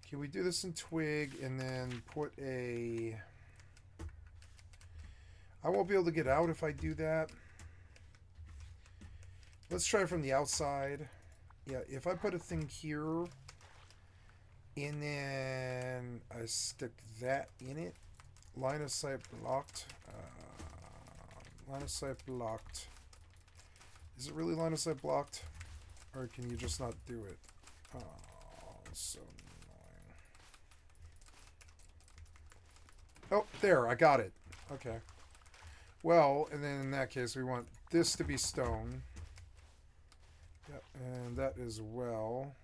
Can we do this in twig and then put a... I won't be able to get out if I do that. Let's try from the outside. Yeah, if I put a thing here, and then I stick that in it, line of sight blocked, line of sight blocked. Is it really line of sight blocked? Or can you just not do it? Oh, so annoying. Oh, there, I got it. Okay. Well, and then in that case, we want this to be stone. Yep, and that as well.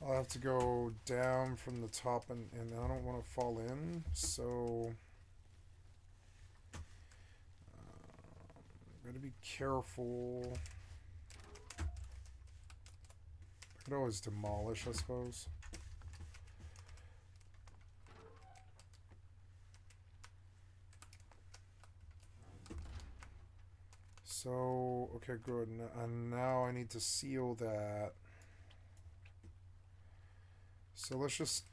I'll have to go down from the top, and I don't want to fall in, so I'm going to be careful. I could always demolish, I suppose. So, okay, good. And now I need to seal that. So let's just...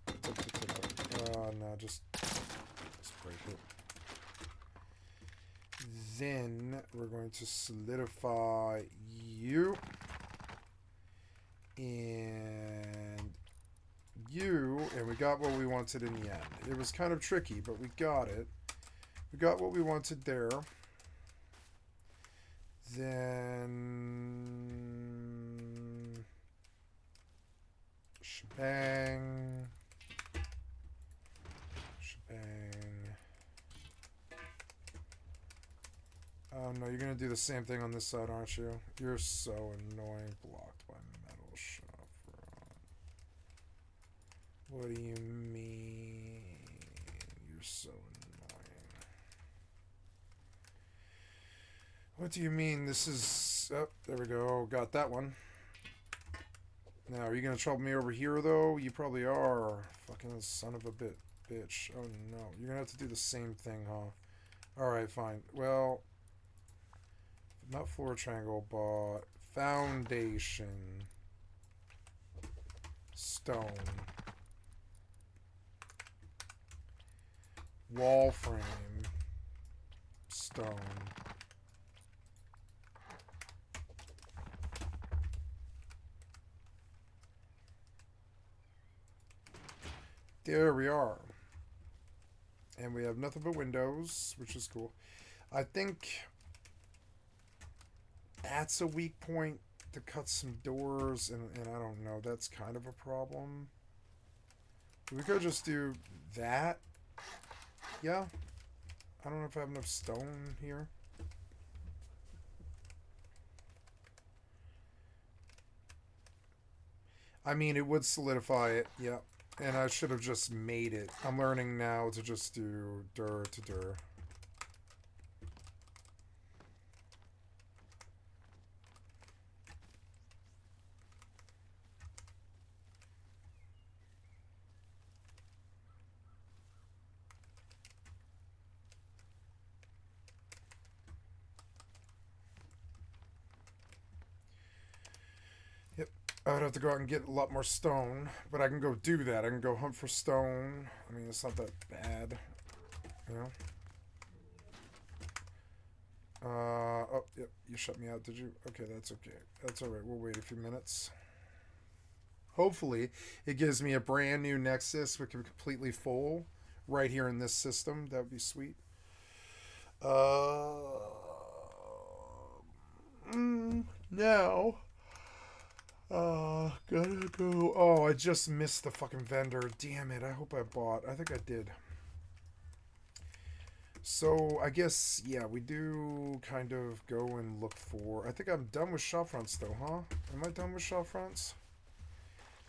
no, just break it. Then we're going to solidify you. And you. And we got what we wanted in the end. It was kind of tricky, but we got it. We got what we wanted there. Then shebang. Oh no, you're gonna do the same thing on this side, aren't you? You're so annoying. Blocked by metal shop front. What do you mean? You're so annoying. What do you mean? This is... Oh, there we go. Got that one. Now, are you going to trouble me over here, though? You probably are. Fucking son of a bitch. Oh, no. You're going to have to do the same thing, huh? Alright, fine. Well, not floor triangle, but foundation. Stone. Wall frame. Stone. There we are. And we have nothing but windows, which is cool. I think that's a weak point to cut some doors, and I don't know. That's kind of a problem. We could just do that. Yeah. I don't know if I have enough stone here. I mean, it would solidify it. Yeah. And I should have just made it. I'm learning now to just do dir to dir. I would have to go out and get a lot more stone, but I can go do that. I can go hunt for stone. I mean, it's not that bad, you know? Oh, yep, you shut me out, did you? Okay, that's okay. That's alright, we'll wait a few minutes. Hopefully, it gives me a brand new Nexus, which is completely full, right here in this system. That would be sweet. Now... gotta go. Oh, I just missed the fucking vendor. Damn it. I hope I bought. I think I did. So, I guess, yeah, we do kind of go and look for... I think I'm done with shop fronts, though, huh? Am I done with shop fronts?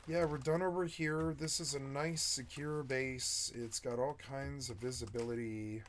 Yeah, we're done over here. This is a nice, secure base. It's got all kinds of visibility.